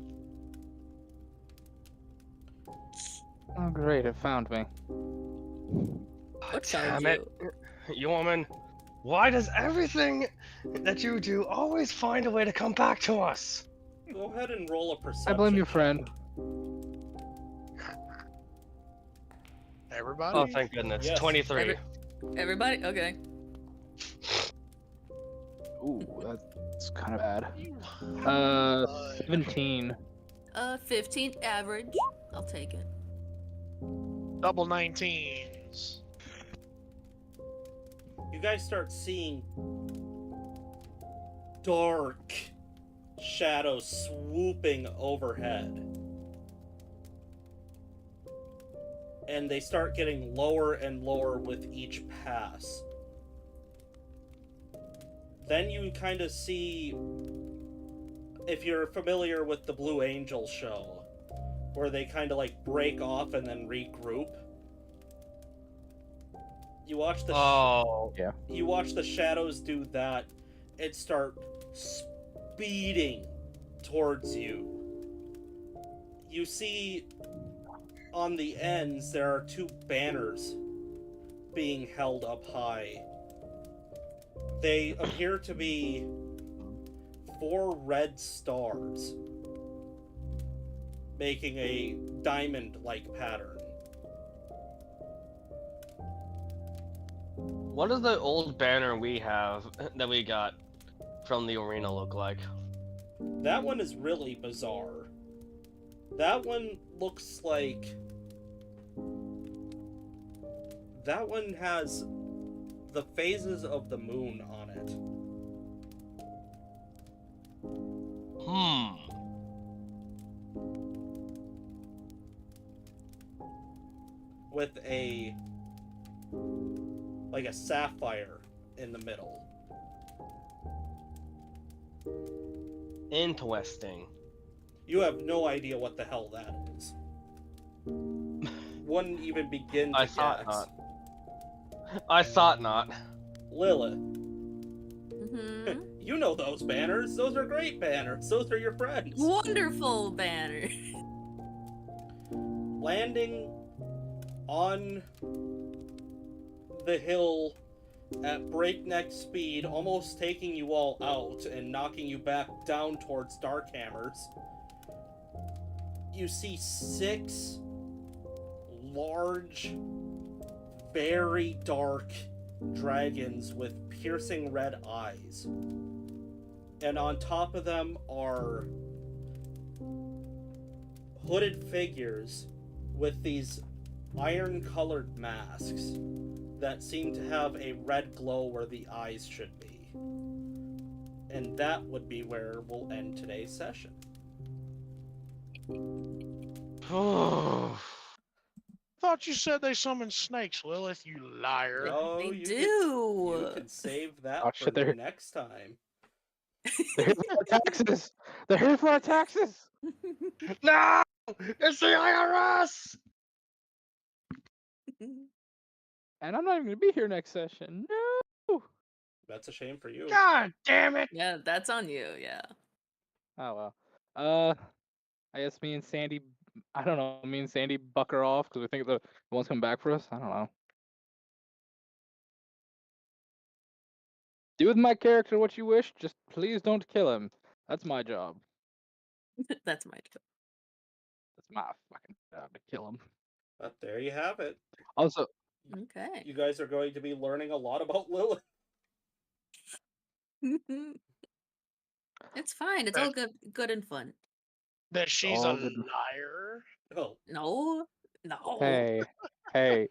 Oh, great! It found me. What Damn found it, you woman! Why does everything that you do always find a way to come back to us? Go ahead and roll a perception. I blame your check. friend. everybody. Oh, thank goodness. Yes. 23. Everybody? Okay. Ooh, that's kind of bad. You 17. 15 average. I'll take it. double 19s. You guys start seeing dark shadows swooping overhead. And they start getting lower and lower with each pass. Then you kind of see, if you're familiar with the Blue Angel show, where they kind of like break off and then regroup. You watch the Oh, you watch the shadows do that and start speeding towards you. You see on the ends there are 2 banners being held up high. They appear to be 4 red stars making a diamond-like pattern. what does the old banner we have that we got from the arena look like? That one is really bizarre. That one looks like... That one has the phases of the moon on it. With a... like a sapphire in the middle. Interesting. You have no idea what the hell that is. Wouldn't even begin to I thought guess. not. I thought not. Lilith, Hmm. you know those banners. Those are great banners. Those are your friends. Wonderful banner. Landing on the hill at breakneck speed, almost taking you all out and knocking you back down towards Darkhammers. You see 6 large, very dark dragons with piercing red eyes. And on top of them are hooded figures with these iron-colored masks that seem to have a red glow where the eyes should be. And that would be where we'll end today's session. Thought you said they summoned snakes, Lilith, you liar. Oh, They you do. can save that Oh, for shit, they're- next time. They're here for our taxes. They're here for our taxes. No! It's the IRS! And I'm not even gonna be here next session. No. That's a shame for you. God damn it! Yeah, that's on you. Yeah. Oh well. I guess me and Sandy. I don't know. Me and Sandy buck her off because we think the one's coming back for us. I don't know. Do with my character what you wish. Just please don't kill him. That's my job. That's my job. That's my fucking job to kill him. But there you have it. Also, Okay. You guys are going to be learning a lot about Lilith. It's fine. It's all good and fun. That she's all a good. liar. Oh, No. No. hey,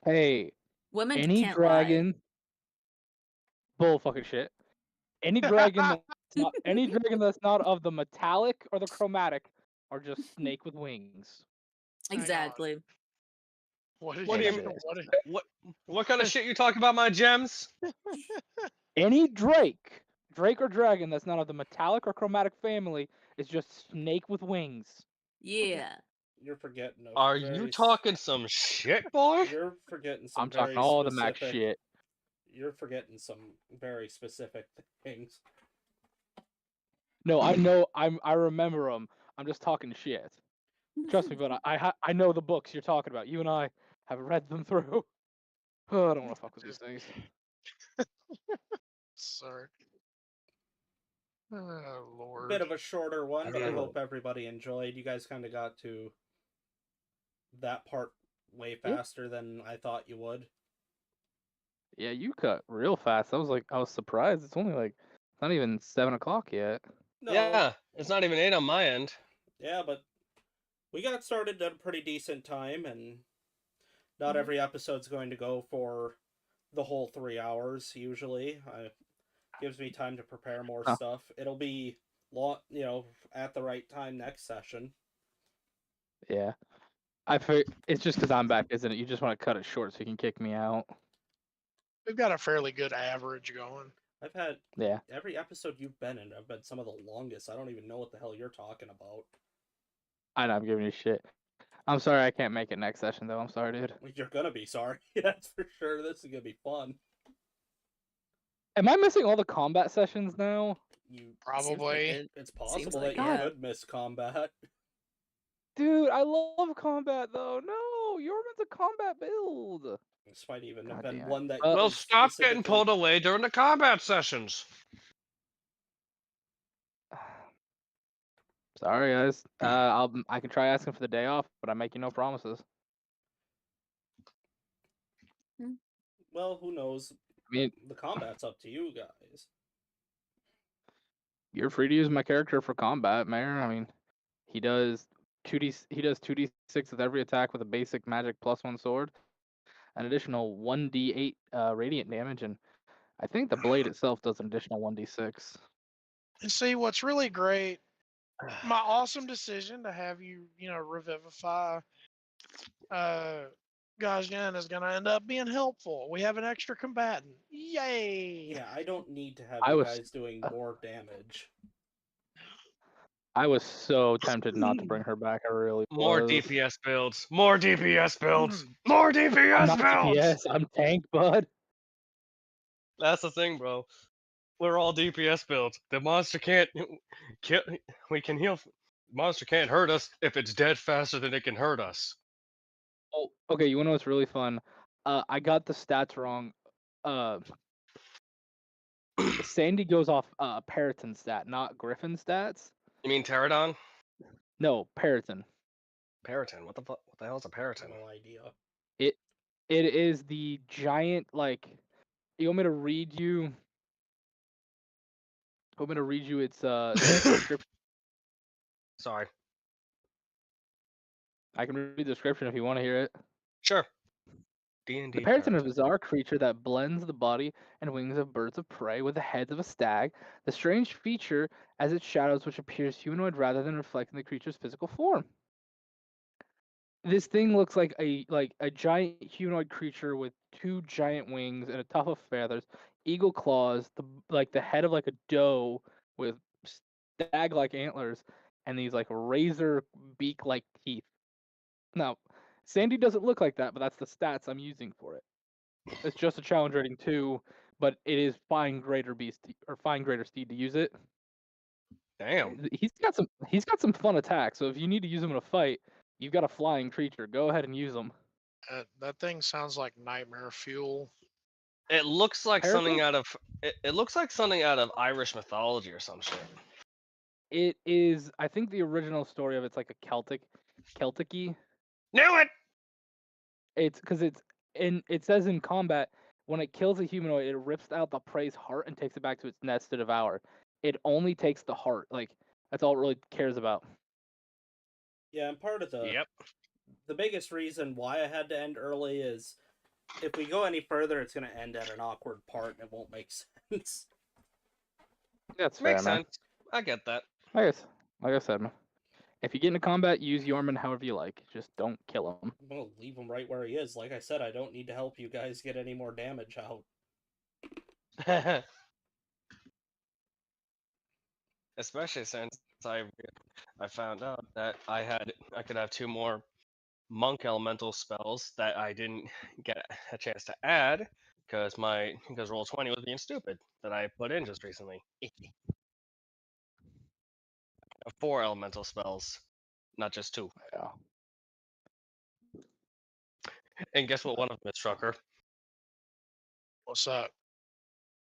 hey. Women Any can't dragon. Bull fucking shit. Any dragon that's not of the metallic or the chromatic are just snake with wings. lie. Hang on. Exactly. What did What do you you say? mean? What kind of shit you talking about, my gems? Any Drake or dragon that's not of the metallic or chromatic family is just snake with wings. Yeah. You're forgetting a Are very you s- talking some shit, boy? You're forgetting some I'm talking very all the max specific. shit. You're forgetting some very specific things. No, I know. I remember them. I'm just talking shit. Trust me, but I know the books you're talking about. You and I have read them through. Oh, I don't want to fuck with these things. Sorry. Oh Lord. Bit of a shorter one, but I Yeah. hope everybody enjoyed. You guys kind of got to that part way Yeah. faster than I thought you would. Yeah, you cut real fast. I was surprised. It's only like not even 7 o'clock yet. No, Yeah, it's not even 8 on my end. yeah, but we got started at a pretty decent time, and not every episode's going to go for the whole 3 hours. Usually, gives me time to prepare more Oh. stuff. It'll be at the right time next session. Yeah, it's just because I'm back, isn't it? You just want to cut it short so you can kick me out. We've got a fairly good average going. I've had Yeah, every episode you've been in. I've been some of the longest. I don't even know what the hell you're talking about. I know I'm giving you shit. I'm sorry I can't make it next session though. I'm sorry, dude. You're gonna be sorry. That's for sure. This is gonna be fun. Am I missing all the combat sessions now? You, Seems like Probably. it. it's Seems possible like that you it. could miss combat. Dude, I love combat though. No, you're meant to combat build. This might even have God been damn. one that Well, is stop getting specifically- pulled away during the combat sessions. Sorry, guys. I can try asking for the day off, but I make you no promises. Well, who knows? I mean, The combat's up to you guys. you're free to use my character for combat, Mayor. I mean, he does 2d6 with every attack with a basic magic +1 sword, an additional 1d8 radiant damage, and I think the blade itself does an additional 1d6. And see what's really great. My awesome decision to have you, revivify Gajian is going to end up being helpful. We have an extra combatant. Yay! Yeah, I don't need to have I you was- guys doing more damage. I was so tempted not to bring her back. I really More was. DPS builds. More DPS builds. More I'm DPS not builds. DPS. I'm tank, bud. That's the thing, bro. We're all DPS builds. The monster can't kill. We can heal. Monster can't hurt us if it's dead faster than it can hurt us. Oh, okay. You wanna know what's really fun? I got the stats wrong. Sandy goes off Periton stat, not Griffin stats. You mean Pterodon? No, Periton. Periton. What the fuck? What the hell is a Periton? No idea. It is the giant like. You want me to read you? Want me to read you its description? Sorry. I can read the description if you want to hear it. Sure. D&D The Periton is a Periton. bizarre creature that blends the body and wings of birds of prey with the heads of a stag. The strange feature as its shadows, which appears humanoid rather than reflecting the creature's physical form. This thing looks like a giant humanoid creature with two giant wings and a tuft of feathers, eagle claws, the head of like a doe with stag-like antlers, and these like razor beak-like teeth. Now, Sandy doesn't look like that, but that's the stats I'm using for it. It's just a challenge rating 2, but it is fine greater steed to use it. Damn. He's got some fun attacks. So if you need to use him in a fight, you've got a flying creature. Go ahead and use him. That thing sounds like nightmare fuel. It looks like Periton? something out of. It looks like something out of Irish mythology or some shit. It is. I think the original story of it's like a Celtic-y. Knew it. It's because it says in combat when it kills a humanoid, it rips out the prey's heart and takes it back to its nest to devour. It only takes the heart. Like that's all it really cares about. Yeah, and part of Yep. the biggest reason why I had to end early is if we go any further, it's going to end at an awkward part and it won't make sense. That's fair, Makes man. sense. I get that. Like I said, man. If you get into combat, use Yorman however you like. Just don't kill him. I'm gonna leave him right where he is. Like I said, I don't need to help you guys get any more damage out. Especially since I found out that I could have 2 more monk elemental spells that I didn't get a chance to add because roll 20 was being stupid that I put in just recently. 4 elemental spells, not just 2. Yeah. And guess what? One of them is Trucker. What's up?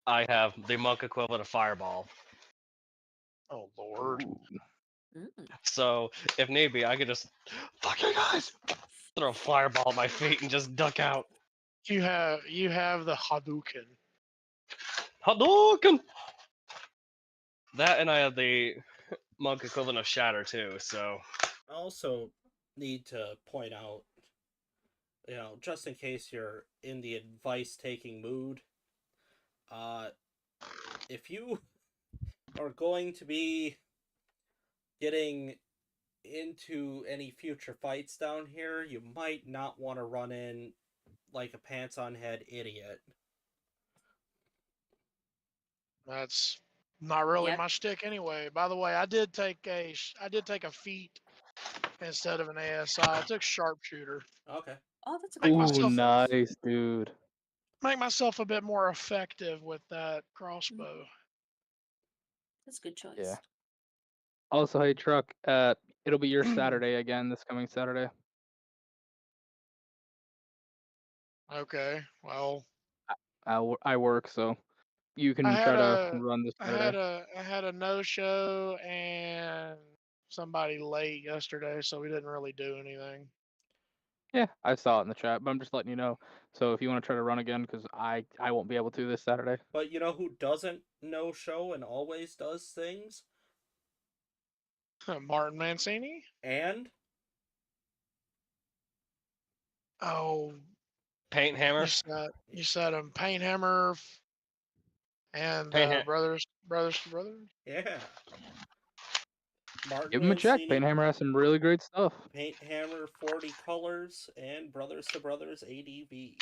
I have the monk equivalent of Fireball. Oh Lord. Mm. So if need be, I could just fuck you guys, throw a fireball at my feet and just duck out. You have the Hadouken. Hadouken! That and I have the monk equivalent of Shatter too. So I also need to point out, just in case you're in the advice-taking mood, if you are going to be getting into any future fights down here, you might not want to run in like a pants-on-head idiot. That's not really Yep. my shtick anyway. By the way, I did take a feat instead of an ASI. I took sharpshooter. Okay. Oh, that's a Make good Ooh, choice. nice, dude. Make myself a bit more effective with that crossbow. That's a good choice. Yeah. Also, hey, Truck, it'll be your Saturday again this coming Saturday. Okay. Well, I work, so you I can had try to a run this I Saturday. had a no show and somebody late yesterday, so we didn't really do anything. Yeah, I saw it in the chat, but I'm just letting you know. So if you want to try to run again, because I won't be able to this Saturday. But you know who doesn't no-show and always does things? Martin Mancini? And Oh, Paint Hammer, you said him Paint Hammer and Paint Ha- brothers. yeah, Martin Give him a check. Mancini, Painhammer has some really great stuff. Paint Hammer 40 Colors, and Brothers to Brothers ADV.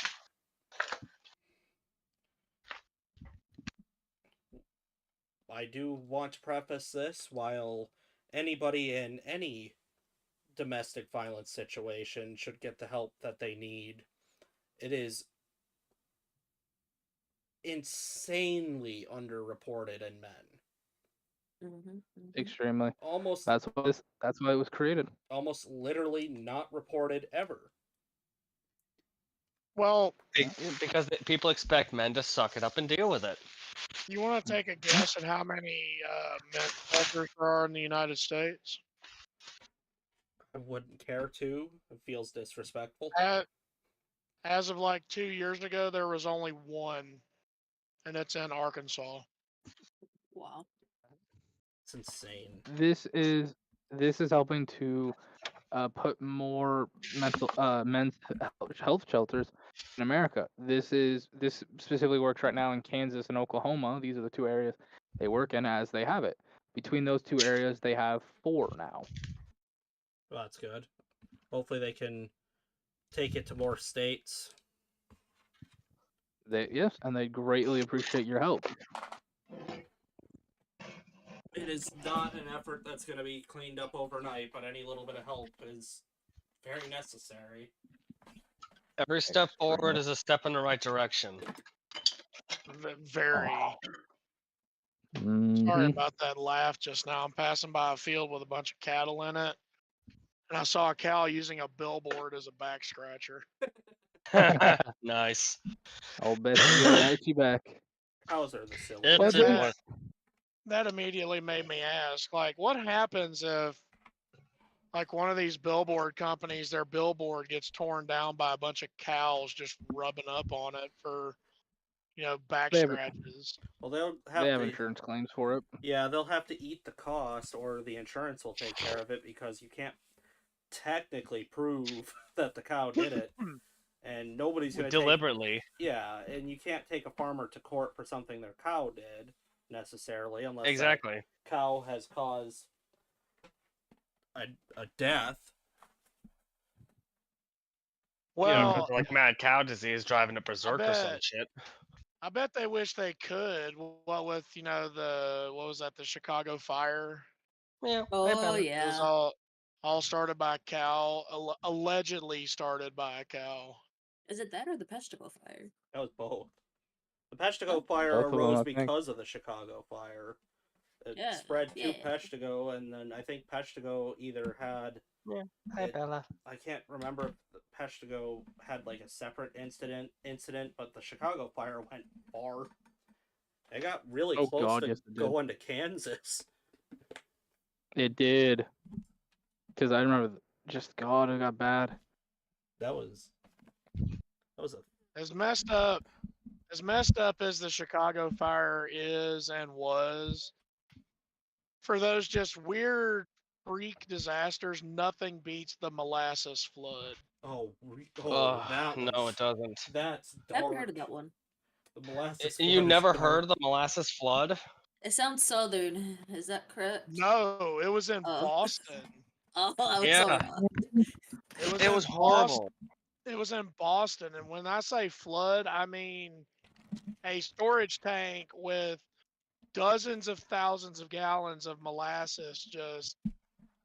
I do want to preface this, while anybody in any domestic violence situation should get the help that they need, it is insanely underreported in men. Extremely. Almost That's why it was created. almost literally not reported ever. Well, because people expect men to suck it up and deal with it. you want to take a guess at how many men smokers there are in the United States? I wouldn't care to. It feels disrespectful. As of like 2 years ago, there was only one, and it's in Arkansas. Wow. It's insane. This is helping to put more men's health shelters in America. This specifically works right now in Kansas and Oklahoma. These are the 2 areas they work in as they have it. Between those 2 areas, they have 4 now. Well, that's good. Hopefully they can take it to more states. Yes, and they greatly appreciate your help. It is not an effort that's going to be cleaned up overnight, but any little bit of help is very necessary. Every step forward is a step in the right direction. Very. Sorry Mhm. about that laugh just now. I'm passing by a field with a bunch of cattle in it, and I saw a cow using a billboard as a back scratcher. Nice. I'll bet you got you back. Cows are the silly. It's Well, a then- more- That immediately made me ask, like, what happens if, like, one of these billboard companies, their billboard gets torn down by a bunch of cows just rubbing up on it for, back They have- scratches? Well, they'll They have have to. insurance claims for it. Yeah, they'll have to eat the cost, or the insurance will take care of it, because you can't technically prove that the cow did it, and nobody's going to deliberately. Yeah, and you can't take a farmer to court for something their cow did necessarily, unless Exactly. that cow has caused a death. Well, like mad cow disease driving a berserk or some bet. shit. I bet they wish they could. What with what was that? The Chicago fire. Yeah. Oh It was yeah. all started by a cow. Allegedly started by a cow. Is it that or the Peshtigo fire? That was both. The Peshtigo Oh. fire Both of them, arose I think. because of the Chicago fire. It Yeah, spread to yeah. Peshtigo, and then I think Peshtigo either had Hi, it- Bella. I can't remember if the Peshtigo had like a separate incident, but the Chicago fire went far. It got really Oh, close God, to yes, it did. going to Kansas. It did. Because I remember, God, it got bad. That was a As messed up as the Chicago fire is and was, for those just weird freak disasters, nothing beats the molasses flood. that No, was, it doesn't. that's I haven't dark. heard of that one. The molasses. You flood is never dark. heard the molasses flood? It sounds southern. Is that correct? No, it was in Oh. Boston. Oh, I was Yeah. so wrong. It It was horrible. It was in Boston, and when I say flood, I mean a storage tank with dozens of thousands of gallons of molasses just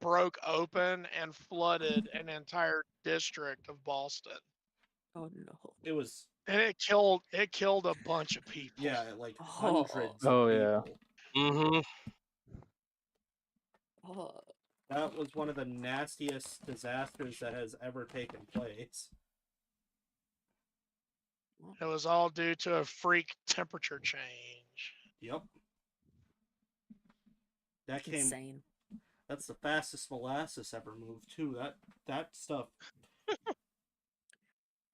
broke open and flooded an entire district of Boston. Oh no. It was And it killed a bunch of people. like Oh. hundreds Oh, of yeah. people. Mm-hmm. Oh. That was one of the nastiest disasters that has ever taken place. It was all due to a freak temperature change. Yep. That came. Insane. That's the fastest molasses ever moved too. That stuff. Well,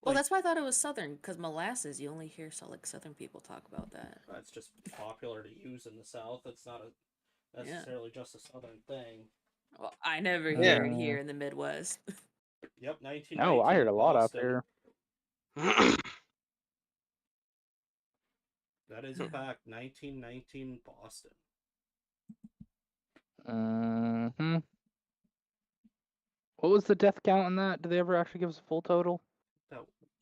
Like, that's why I thought it was southern, because molasses, you only hear southern people talk about that. that's just popular to use in the South. It's not necessarily just a southern thing. Well, I never Yeah. hear it here in the Midwest. Yep, 1919. No, I heard a lot out Boston. there. That is a fact. 1919 Boston. Mm-hmm. What was the death count on that? Did they ever actually give us a full total?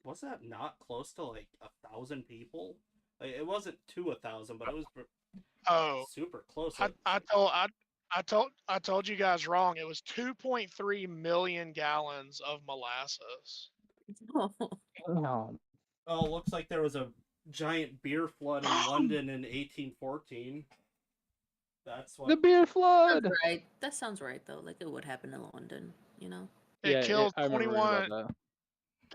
Was that not close to like 1,000 people? Like, it wasn't to 1,000, but it was Oh, super close. I told you guys wrong. It was 2.3 million gallons of molasses. No. Oh, looks like there was a giant beer flood in London in 1814. That's what. The beer flood! That's right. That sounds right, though. Like it would happen in London, you know? It killed I remember reading about that.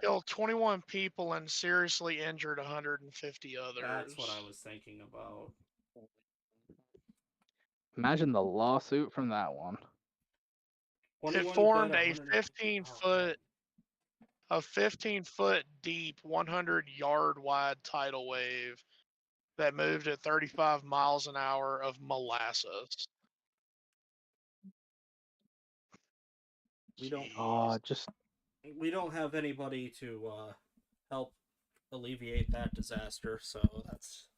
killed 21 people and seriously injured 150 others. That's what I was thinking about. Imagine the lawsuit from that one. It 21 formed dead, a 150 15 foot deep, 100 yard wide tidal wave that moved at 35 miles an hour of molasses. We don't. Just We don't have anybody to help alleviate that disaster, so that's.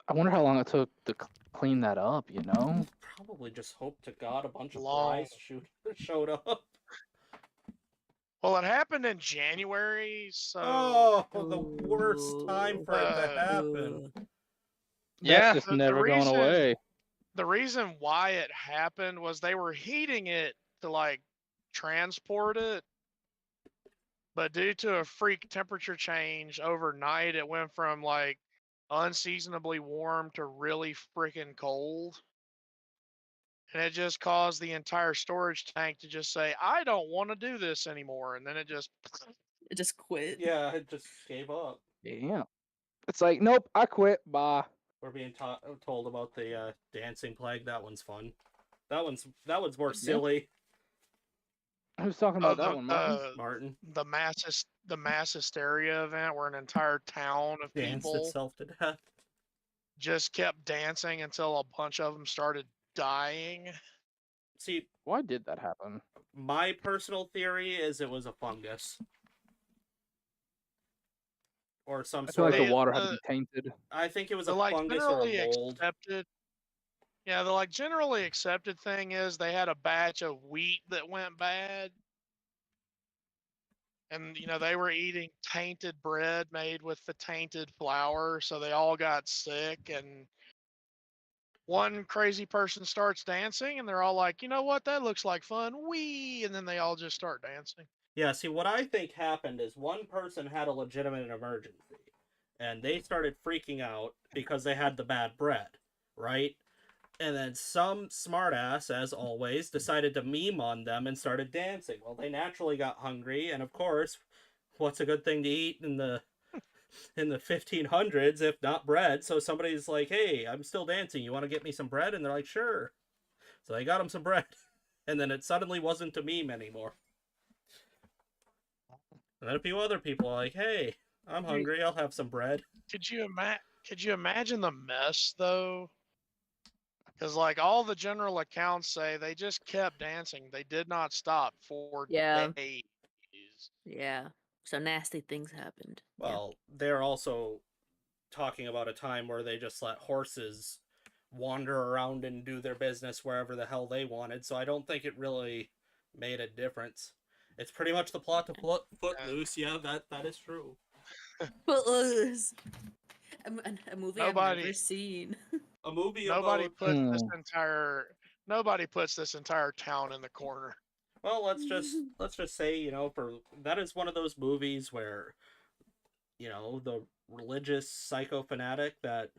I wonder how long it took to clean that up, you know? Probably just hope to God a bunch of Long. flies showed up. Well, it happened in January, so Oh, the worst time for it to happen. Yeah. That's just The never going reason- away. the reason why it happened was they were heating it to like transport it, but due to a freak temperature change overnight, it went from like unseasonably warm to really freaking cold. And it just caused the entire storage tank to just say, I don't want to do this anymore. And then it just It just quit. Yeah, I just gave up. Yeah. It's like, nope, I quit. Bye. We're being told about the dancing plague. That one's fun. That one's more Yeah. silly, Who's talking about that one, Martin? Martin. the mass hysteria event where an entire town of Danced people itself to death. just kept dancing until a bunch of them started dying. See, Why did that happen? my personal theory is it was a fungus. Or some I feel like sort the of. water had to be tainted. I think it was So a like fungus or a generally mold. accepted Yeah, the like generally accepted thing is they had a batch of wheat that went bad. And they were eating tainted bread made with the tainted flour, so they all got sick. And one crazy person starts dancing, and they're all like, "You know what? That looks like fun." Wee, and then they all just start dancing. Yeah, see, what I think happened is one person had a legitimate emergency, and they started freaking out because they had the bad bread, right? And then some smartass, as always, decided to meme on them and started dancing. Well, they naturally got hungry, and of course, what's a good thing to eat in the 1500s if not bread? So somebody's like, "Hey, I'm still dancing. You want to get me some bread?" And they're like, "Sure." So they got him some bread, and then it suddenly wasn't a meme anymore. And then a few other people are like, "Hey, I'm hungry. I'll have some bread." Could you imagine the mess though? Because like all the general accounts say, they just kept dancing. They did not stop for Yeah. days. Yeah. So nasty things happened. Well, they're also talking about a time where they just let horses wander around and do their business wherever the hell they wanted, so I don't think it really made a difference. It's pretty much the plot to Footloose. Yeah, that is true. Footloose. A movie I've Nobody- never seen. A movie Nobody about... puts this entire town in the corner. Well, let's just say, for that is one of those movies where, the religious psycho fanatic that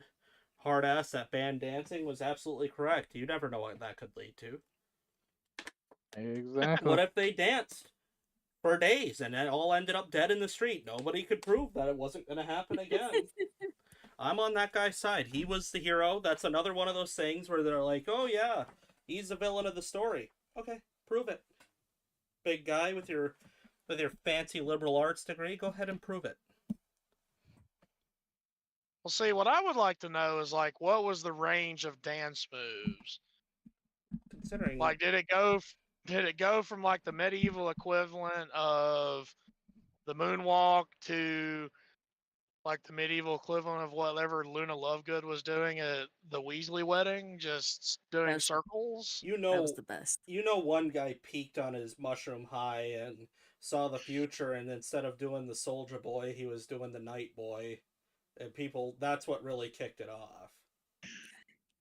hard ass that banned dancing was absolutely correct. You never know what that could lead to. Exactly. What if they danced for days and it all ended up dead in the street? Nobody could prove that it wasn't going to happen again. I'm on that guy's side. He was the hero. That's another one of those things where they're like, "Oh yeah, he's the villain of the story." Okay, prove it. Big guy with your fancy liberal arts degree, go ahead and prove it. Well, see, what I would like to know is like, what was the range of dance moves? Considering, Like, did it go from like the medieval equivalent of the moonwalk to like the medieval equivalent of whatever Luna Lovegood was doing at the Weasley wedding, just doing That's- circles? That was the best. one guy peaked on his mushroom high and saw the future, and instead of doing the soldier boy, he was doing the knight boy. And people, that's what really kicked it off.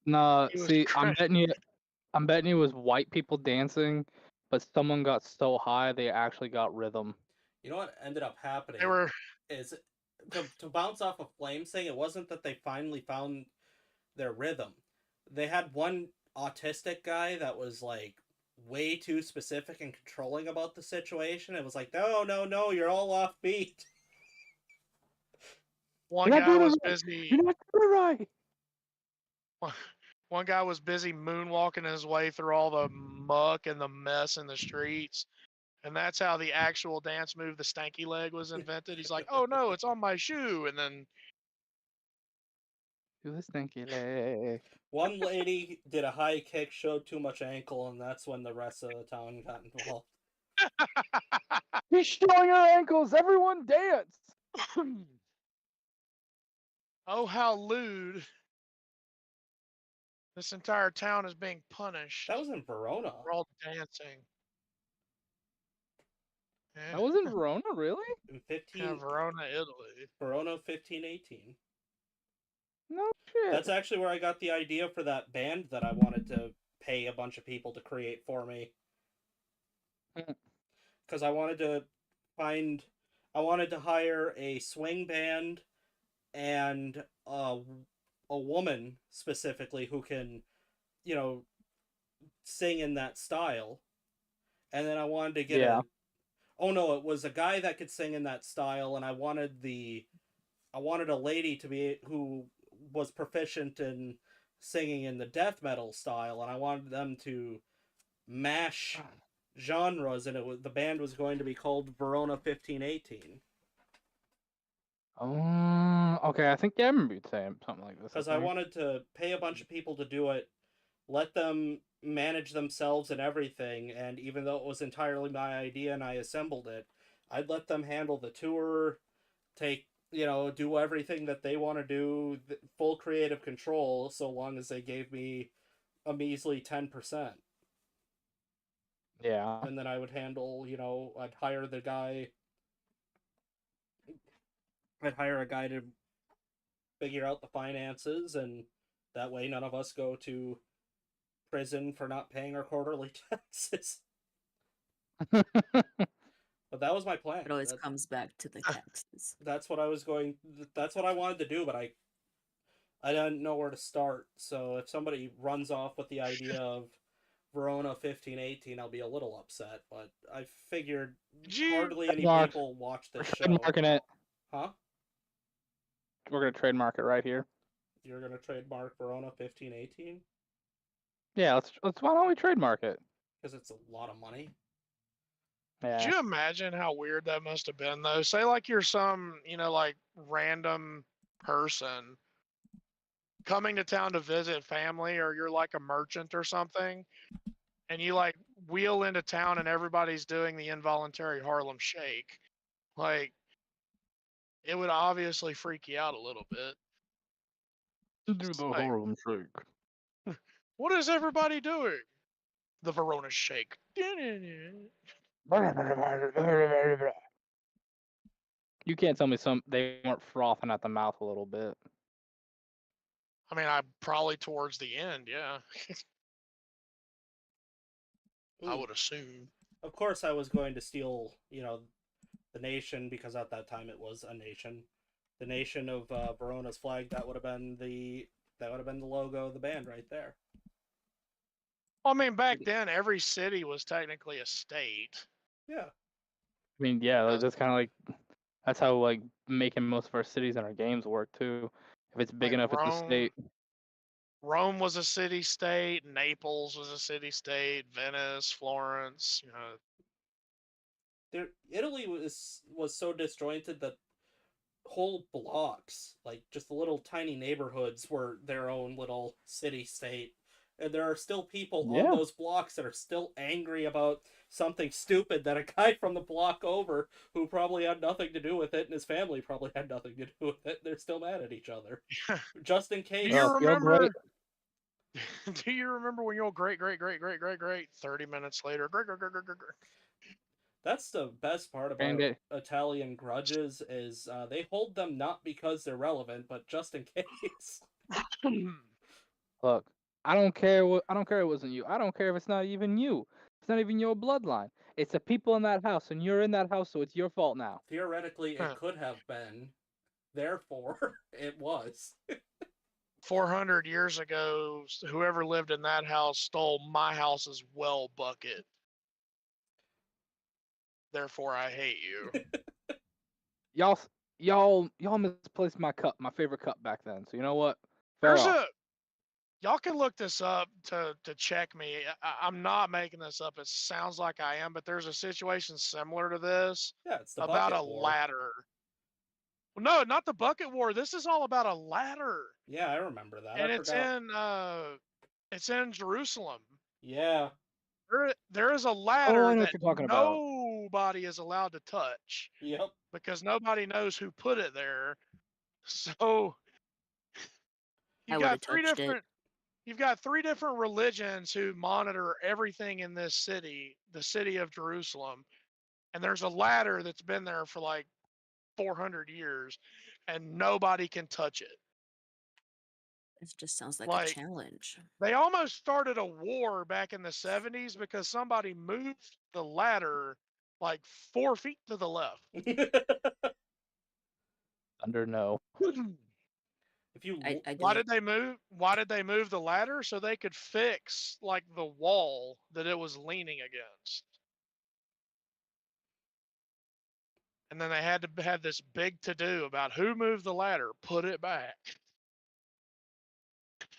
No, He was see, I'm crazy. betting you it was white people dancing, but someone got so high they actually got rhythm. You know what ended up happening They were is to bounce off of Flame's thing, it wasn't that they finally found their rhythm. They had one autistic guy that was like way too specific and controlling about the situation. It was like, no, you're all off beat. one You're not guy doing it was right. busy. You're not doing it right. One guy was busy moonwalking his way through all the muck and the mess in the streets. And that's how the actual dance move, the stanky leg, was invented. He's like, "Oh no, it's on my shoe." And then Do the stinky leg. One lady did a high kick, showed too much ankle, and that's when the rest of the town got involved. He's showing her ankles. Everyone dance. oh, how lewd. This entire town is being punished. That was in Verona. We're all dancing. Yeah, That was in Verona, really? In Verona, Italy. Verona 1518. No shit. That's actually where I got the idea for that band that I wanted to pay a bunch of people to create for me. Because I wanted to hire a swing band and a woman specifically who can, sing in that style. And then I wanted to get it was a guy that could sing in that style, and I wanted a lady to be who was proficient in singing in the death metal style, and I wanted them to mash genres, and the band was going to be called Verona 1518. Okay. I think I remember you saying something like this. Because I wanted to pay a bunch of people to do it, let them manage themselves and everything, and even though it was entirely my idea and I assembled it, I'd let them handle the tour, do everything that they want to do, full creative control, so long as they gave me a measly 10%. Yeah. And then I would handle, I'd hire the guy. I'd hire a guy to figure out the finances, and that way none of us go to prison for not paying our quarterly taxes. But that was my plan. It always comes back to the taxes. That's what I was going. That's what I wanted to do, but I didn't know where to start. So if somebody runs off with the idea of Verona 1518, I'll be a little upset. But I figured Did you- hardly any Trademark. people watch We're this show. trademarking it. Huh? We're gonna trademark it right here. You're gonna trademark Verona 1518 Yeah, let's why don't we trademark it? because it's a lot of money. Could Yeah. you imagine how weird that must have been, though? Say, like, you're some, like, random person coming to town to visit family, or you're like a merchant or something, and you, like, wheel into town and everybody's doing the involuntary Harlem Shake. Like, it would obviously freak you out a little bit. Do the Like- Harlem Shake. What is everybody doing? The Verona Shake. You can't tell me they weren't frothing at the mouth a little bit. I mean, I probably towards the end, yeah. I Ooh. would assume. Of course, I was going to steal, the nation, because at that time it was a nation. The nation of Verona's flag. That would have been the logo of the band right there. Well, I mean, back then, every city was technically a state. Yeah. I mean, yeah, That's- that's kind of like that's how like making most of our cities and our games work too. If it's big Like enough, it's a state. Rome was a city-state. Naples was a city-state. Venice, Florence. Italy was so disjointed that whole blocks, like just the little tiny neighborhoods, were their own little city state. And there are still people Yeah. on those blocks that are still angry about something stupid that a guy from the block over, who probably had nothing to do with it, and his family probably had nothing to do with it, they're still mad at each other. Just in case. Do you Oh, you're remember? great. Do you remember when your great 30 minutes later? That's the best part about Granddad. Italian grudges is they hold them not because they're relevant, but just in case. Look, I don't care it wasn't you. I don't care if it's not even you. It's not even your bloodline. It's the people in that house, and you're in that house, so it's your fault now. Theoretically, Huh. it could have been. Therefore, it was. 400 years ago, whoever lived in that house stole my house's well bucket. Therefore, I hate you. Y'all misplaced my cup, my favorite cup back then. So you know what? Fair There's off. y'all can look this up to check me. I'm not making this up. It sounds like I am, but there's a situation similar to this Yeah, it's the about bucket a war. ladder. No, not the bucket war. This is all about a ladder, Yeah, I remember that. and I forgot. it's in Jerusalem. Yeah. There is a Oh, ladder I know what that you're talking about. nobody is allowed to touch Yep. because nobody knows who put it there. So I you've would've got three touched it. different you've got three different religions who monitor everything in this city, the city of Jerusalem. And there's a ladder that's been there for like 400 years and nobody can touch it. It just sounds like a Like- challenge. They almost started a war back in the 70s because somebody moved the ladder like 4 feet to the left. Under no. If you I Why did. did they move? Why did they move the ladder? So they could fix like the wall that it was leaning against. And then they had to have this big to do about who moved the ladder, put it back.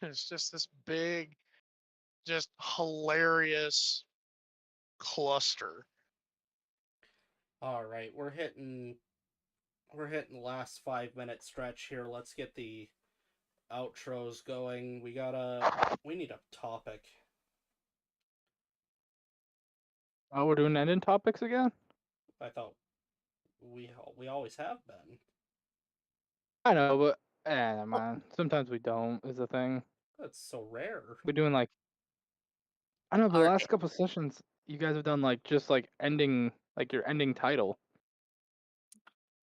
It's just this big, just hilarious cluster. All right, we're hitting the last 5-minute stretch here. Let's get the outros going. We need a topic. Oh, we're doing ending topics again? I thought we always have been. I know, but man, sometimes we don't is the thing. That's so rare. We're doing like I know the Are last couple sessions you guys have done like just like ending like your ending title.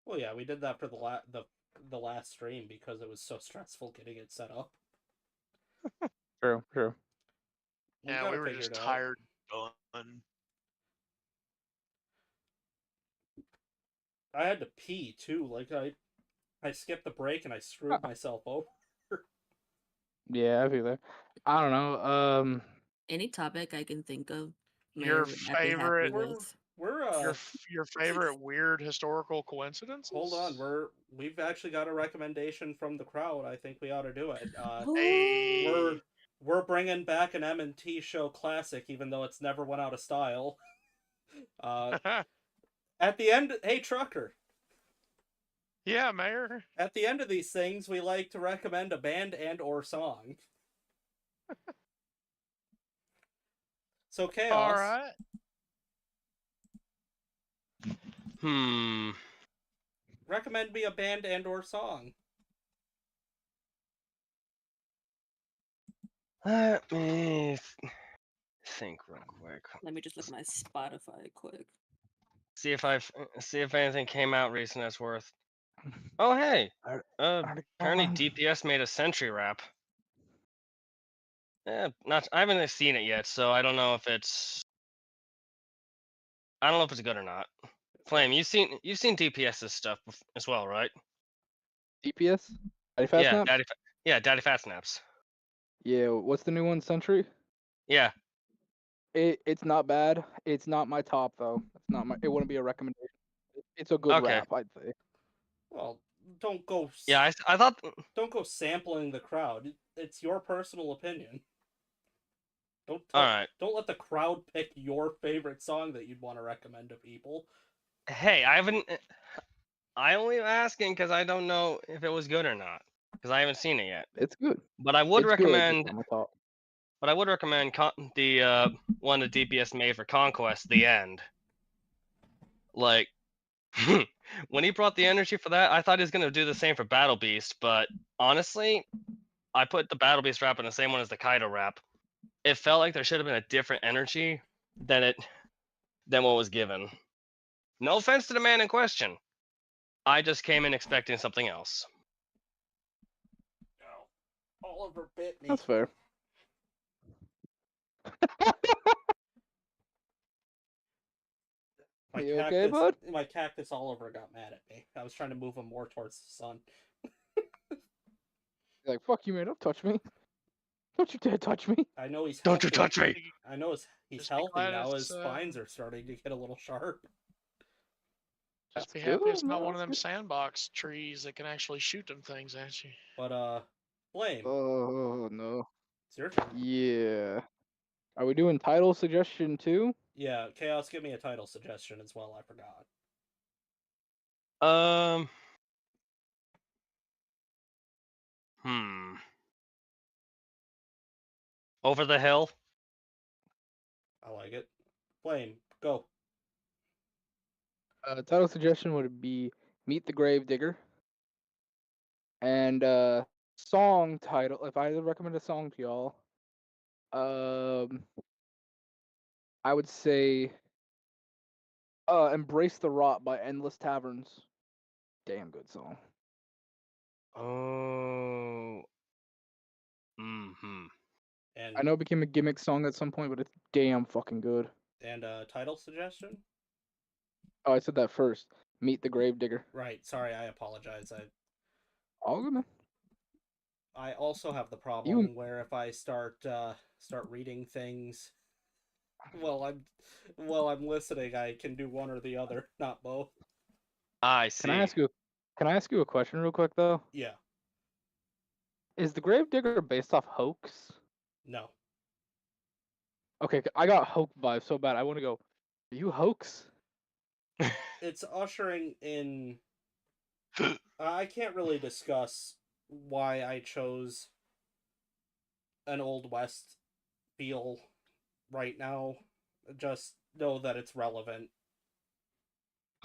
Well, yeah, we did that for the last stream because it was so stressful getting it set up. True, true. We Yeah, got we it were figured just out. tired. Done. I had to pee too. Like I skipped the break and I screwed myself over. Yeah, I feel that. I don't know. any topic I can think of, Your Mayor would not be happy favorite, with. We're your favorite weird historical coincidences? hold on. We've actually got a recommendation from the crowd. I think we ought to do it. Hey, We're bringing back an M&T show classic, even though it's never went out of style. At the end, hey Trucker. yeah, Mayor. At the end of these things, we like to recommend a band and/or song. So Chaos. All right. Recommend me a band and/or song. Let me think real quick. Let me just look at my Spotify quick. See if anything came out recent that's worth. Oh hey, apparently DPS made a Sentry rap. Yeah, I haven't seen it yet, so I don't know if it's. I don't know if it's good or not. Flame, you've seen DPS's stuff as well, right? DPS? Daddy Fast Yeah, Snaps? Daddy Fat Snaps. Yeah, what's the new one? Century? Yeah. It's not bad. It's not my top though. It's not my. It wouldn't be a recommendation. It's a good Okay. rap, I'd say. Well, don't go. Yeah, I thought. Don't go sampling the crowd. It's your personal opinion. All right. Don't let the crowd pick your favorite song that you'd want to recommend to people. Hey, I haven't. I only asking because I don't know if it was good or not because I haven't seen it yet. It's good. But I would It's good, just recommend. not my top. But I would recommend the one the DPS made for Conquest, The End. Like, when he brought the energy for that, I thought he was gonna do the same for Battle Beast, but honestly, I put the Battle Beast rap in the same one as the Kaido rap. It felt like there should have been a different energy than what was given. No offense to the man in question. I just came in expecting something else. Oh, Oliver bit me. That's fair. You okay, bud? My cactus Oliver got mad at me. I was trying to move him more towards the sun. Like, fuck you, man. Don't touch me. Don't you dare touch me. I know he's Don't you healthy. touch me! I know he's Just be healthy glad now. it's, His spines are starting to get a little sharp. Just That's be happy it's good, not man, one of that's them good. sandbox trees that can actually shoot them things at you. But Flame, Oh no. it's your turn. Yeah. Are we doing title suggestion too? Yeah, Chaos, give me a title suggestion as well. I forgot. Over the Hill. I like it. Flame, go. Title suggestion would be Meet the Grave Digger. And song title, if I had to recommend a song to y'all, I would say Embrace the Rot by Endless Taverns. Damn good song. Oh. And I know it became a gimmick song at some point, but it's damn fucking good. And title suggestion? Oh, I said that first. Meet the Grave Digger. Right. Sorry, I apologize. All good, man. I also have the problem where if I start reading things while I'm listening, I can do one or the other, not both. I see. Can I ask you a question real quick though? Yeah. Is the Grave Digger based off Hoax? No. Okay, I got Hoax vibes so bad. I want to go. Are you Hoax? It's ushering in. I can't really discuss why I chose an Old West feel right now. Just know that it's relevant.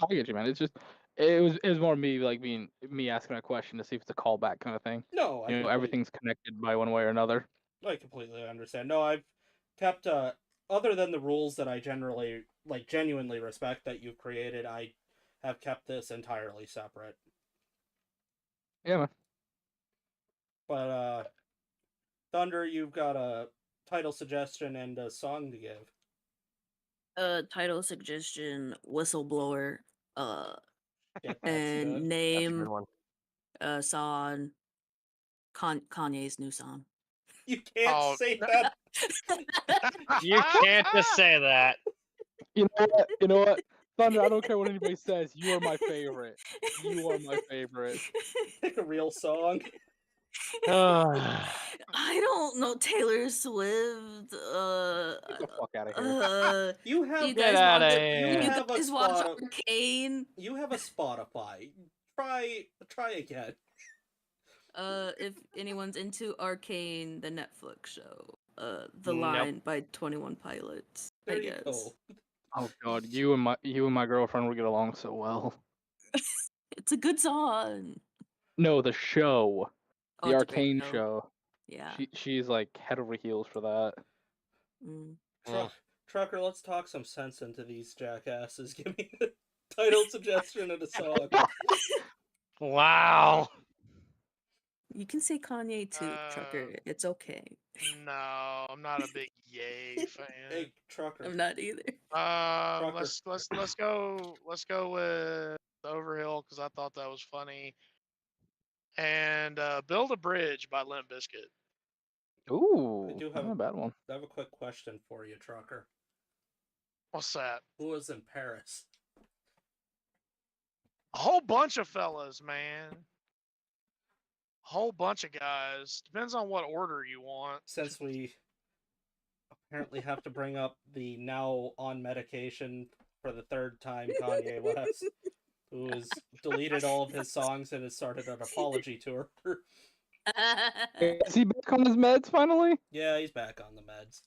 I get you, man. It's just it was more me like being me asking a question to see if it's a callback kind of thing. No, everything's connected by one way or another. I completely understand. No, I've kept other than the rules that I generally genuinely respect that you've created, I have kept this entirely separate. Yeah, man. But Thunder, you've got a title suggestion and a song to give. Title suggestion: Whistleblower. Get that And stuff. That's a name good one. song Kanye's new song. You can't Oh, say no. that. You can't just say that. You know what? You know what? Thunder, I don't care what anybody says. You are my favorite. You are my favorite. Pick a real song. I don't know Taylor Swift. Get the fuck out of here. You have You Get guys outta watch here. You have a guys watch spot- Arcane. You have a Spotify. Try again. If anyone's into Arcane, the Netflix show. The Nope. Line by 21 Pilots. There I you guess. go. Oh god, you and my girlfriend would get along so well. It's a good song. No, the show. Oh, The it's a great Arcane show. show. Yeah. She's like head over heels for that. Mm. Trucker, let's talk some sense into these jackasses. Give me a title suggestion and a song. Wow. You can say Kanye too, Trucker. It's okay. No, I'm not a big Yay fan. Hey, Trucker. I'm not either. Trucker. Let's go with Overhill because I thought that was funny. And Build a Bridge by Limp Bizkit. Ooh, do have not a bad one. I have a quick question for you, Trucker. What's that? Who was in Paris? A whole bunch of fellas, man. Whole bunch of guys. Depends on what order you want. Since we apparently have to bring up the now on medication for the third time Kanye West, who has deleted all of his songs and has started an apology tour. Is he back on his meds finally? Yeah, he's back on the meds.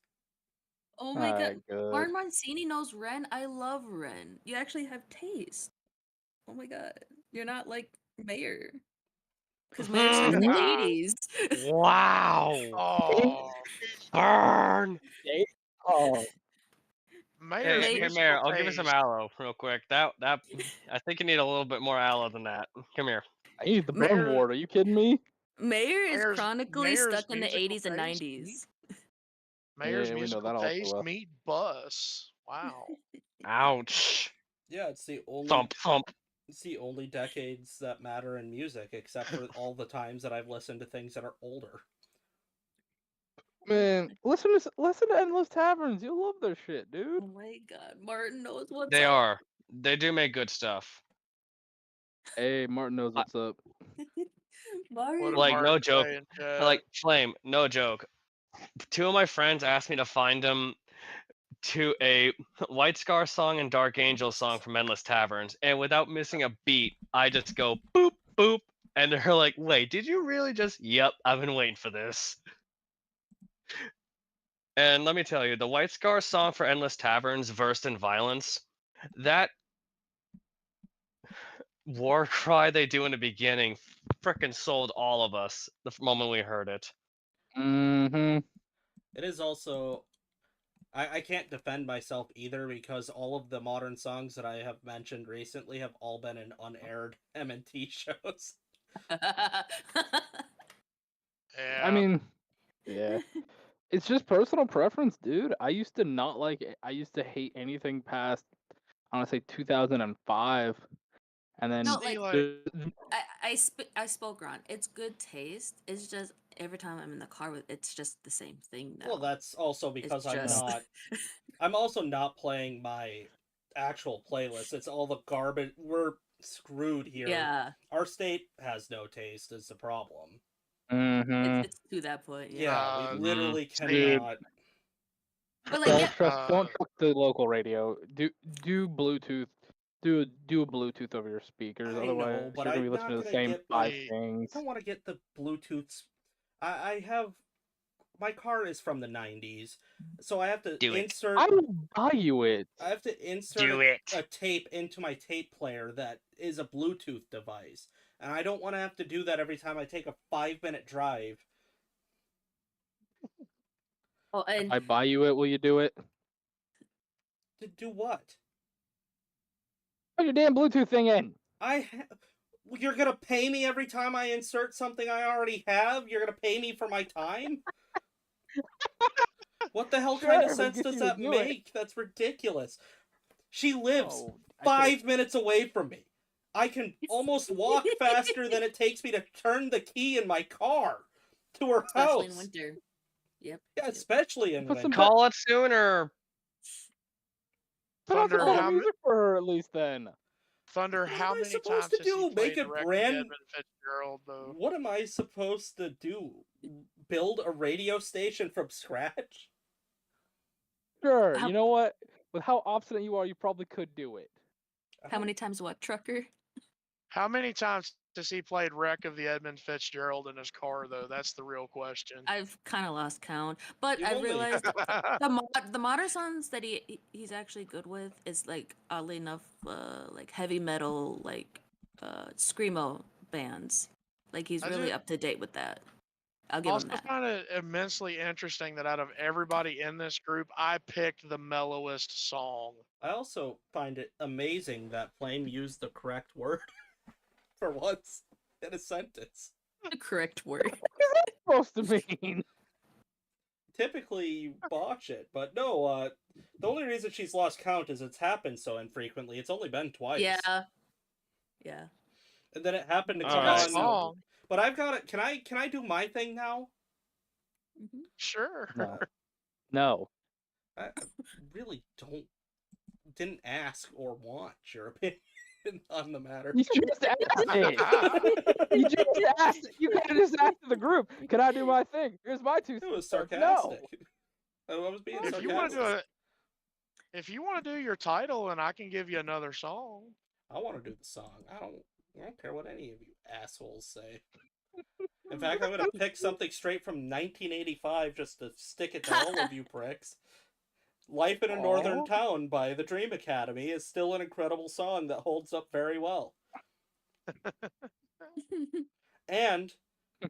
Oh my god. Alright, good. Martin Mancini knows Ren. I love Ren. You actually have taste. Oh my god. You're not like Mayor. Because Mayor's from the 80s. Wow. Oh, Burn. Oh, Mayor's Hey, musical Mayor, I'll give you some taste. aloe real quick. That I think you need a little bit more aloe than that. Come here. I need the Mayor- burn ward. Are you kidding me? Mayor is Mayor's- chronically Mayor's stuck in the musical 80s and taste? 90s. Mayor's Yeah, we know musical that all too taste well. meet bus. Wow. Ouch. Yeah, it's the only Thump thump. it's the only decades that matter in music, except for all the times that I've listened to things that are older. Man, listen to Endless Taverns. You'll love their shit, dude. Oh my god. Martin knows what's They up. are. They do make good stuff. Hey, Martin knows what's up. What Martin. did Like, no Martin joke. say in chat? Like, Flame, no joke. Two of my friends asked me to find them to a White Scar song and Dark Angel song from Endless Taverns, and without missing a beat, I just go boop boop, and they're like, "Wait, did you really just?" Yep, I've been waiting for this. And let me tell you, the White Scar song for Endless Taverns, versed in violence, that war cry they do in the beginning, frickin' sold all of us the moment we heard it. Mm-hmm. It is also I can't defend myself either because all of the modern songs that I have mentioned recently have all been in unaired MNT shows. Yeah. I mean, yeah. It's just personal preference, dude. I used to not like it. I used to hate anything past, I want to say 2005. And then No, See, like- there's- I spoke wrong. It's good taste. It's just every time I'm in the car with it's just the same thing now. Well, that's also because I'm just- not. I'm also not playing my actual playlist. It's all the garbage. We're screwed here. yeah. Our state has no taste. Is the problem? Mhm. It's to that point. Yeah, Yeah. we literally Dude. cannot. But like, Don't yeah, trust. Don't trust the local radio. Do Bluetooth. Do a Bluetooth over your speakers. I Otherwise, know, but you're gonna be I'm listening not to the gonna same get 5 my- things. I don't want to get the Bluetooths. I have my car is from the 90s, so I have to Do it. insert. I will buy you it. I have to insert Do it. a tape into my tape player that is a Bluetooth device, and I don't want to have to do that every time I take a 5-minute drive. oh, and I buy you it. Will you do it? To do what? Put your damn Bluetooth thing in. You're gonna pay me every time I insert something I already have? You're gonna pay me for my time? What the hell kind of Sure, we sense get does you to that do it. make? That's ridiculous. She lives No, I could've- 5 minutes away from me. I can almost walk faster than it takes me to turn the key in my car to her Especially in house. winter. Yep. Yeah, yep. especially in Put some winter. Call it sooner. Put on some Thunder, cool how m- music for her at least then. Thunder, What how am I many supposed times to has he do? played Make a the record brand? Edmund Fitzgerald though? What am I supposed to do? Build a radio station from scratch? Sure, How- you know what? With how obstinate you are, you probably could do it. How many times what, trucker? How many times has he played Wreck of the Edmund Fitzgerald in his car though? That's the real question. I've kind of lost count, but You've I only- realized the modern songs that he's actually good with is like oddly enough like heavy metal like screamo bands. Like he's I really just- up to date with that. I'll give also him that. find it immensely interesting that out of everybody in this group, I picked the mellowest song. I also find it amazing that Flame used the correct word for once in a sentence. The correct word. Supposed to mean. Typically, you botch it, but no, the only reason she's lost count is it's happened so infrequently. It's only been twice. Yeah. Yeah. And then it happened to All come right. on. Song. But I've got it. Can I do my thing now? Mhm. Sure. No. No. I really didn't ask or want your opinion on the matter. You just asked it. You just asked it. You could have just asked the group. Can I do my thing? Here's my 2 It was cents. sarcastic. I was being If sarcastic. you want to do it, if you want to do your title, and I can give you another song. I want to do the song. I don't care what any of you assholes say. In fact, I'm gonna pick something straight from 1985 just to stick it to all of you pricks. "Life in a Northern Aw. Town" by the Dream Academy is still an incredible song that holds up very well. And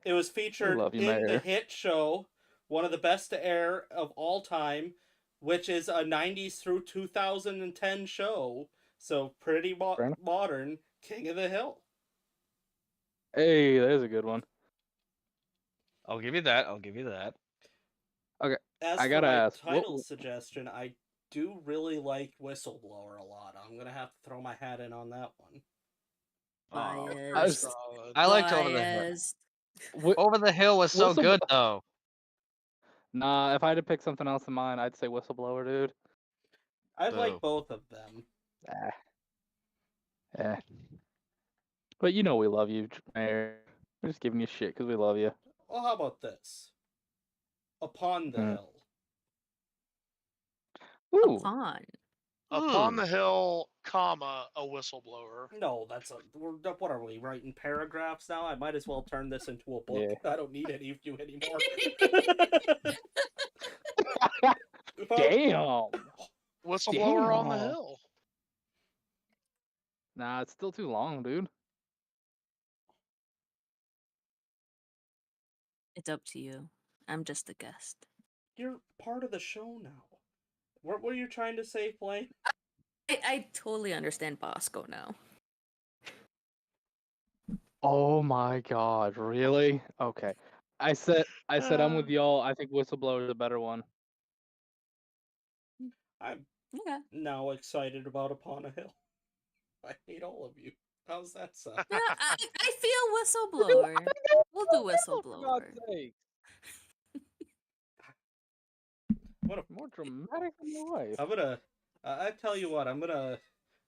it was featured love you, in the Mayor. hit show, one of the best to air of all time, which is a 90s through 2010 show. So pretty Fair enough. modern, King of the Hill. Hey, there's a good one. I'll give you that. I'll give you that. As I for gotta my ask, what title suggestion, I do really like Whistleblower a lot. I'm gonna have to throw my hat in on that one. Biased. Solid. I liked Over the Hill. Biased. Over the Hill was so good Whistleblower- though. Nah, if I had to pick something else in mine, I'd say Whistleblower, dude. I Boo. like both of them. Yeah. But you know we love you, Mayor. We're just giving you shit because we love you. Well, how about this? Upon the Hmm. Hill. Ooh. Upon. Upon the Hill, comma, a whistleblower. No, what are we writing paragraphs now? I might as well turn this into a book. Yeah. I don't need any of you anymore. If I- Damn. Whistleblower on the Damn. Hill. Nah, it's still too long, dude. It's up to you. I'm just a guest. You're part of the show now. What were you trying to say, Flame? I totally understand Bosco now. Oh my god, really? Okay. I said I'm with y'all. I think Whistleblower is a better one. I'm Yeah. now excited about Upon a Hill. I hate all of you. How's that sound? Yeah, I feel whistleblower. We'll do For whistleblower. God's sake. What a More dramatic than your wife. I'm gonna. I tell you what. I'm gonna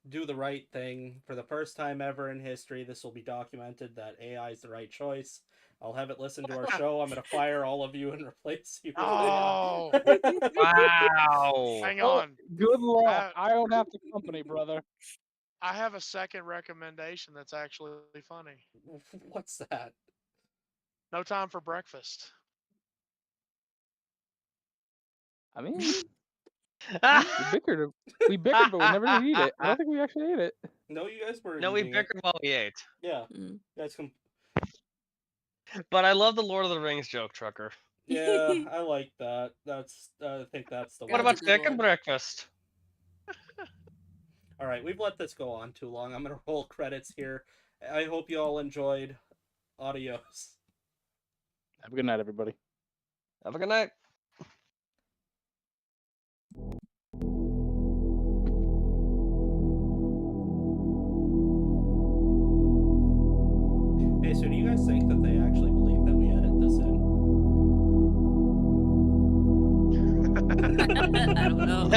do the right thing for the first time ever in history. This will be documented that AI is the right choice. I'll have it listen to our show. I'm gonna fire all of you and replace you. with Oh, AI. Wow. hang Oh, on. good luck. I don't have to company, brother. I have a second recommendation that's actually funny. What's that? No Time for Breakfast. I mean, we bickered, but we never did eat it. I don't think we actually ate it. No, you guys were. No, we eating it. bickered while we ate. Yeah, Mm. you guys can. But I love the Lord of the Rings joke, Trucker. Yeah, I like that. That's. I think that's the What one. about That's a good second one. breakfast? All right, we've let this go on too long. I'm gonna roll credits here. I hope you all enjoyed. Adios. Have a good night, everybody. Have a good night. Hey, so do you guys think that they actually believe that we edit this in? I don't know.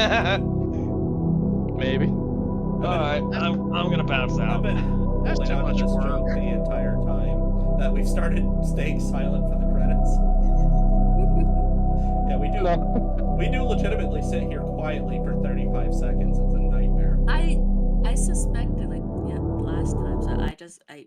Maybe. Alright, I'm gonna bounce I've out. been That's holding too on to much this work. joke the entire time that we've started staying silent for the credits. Yeah, we do. No. We do legitimately sit here quietly for 35 seconds. It's a nightmare. I suspected like last time, so I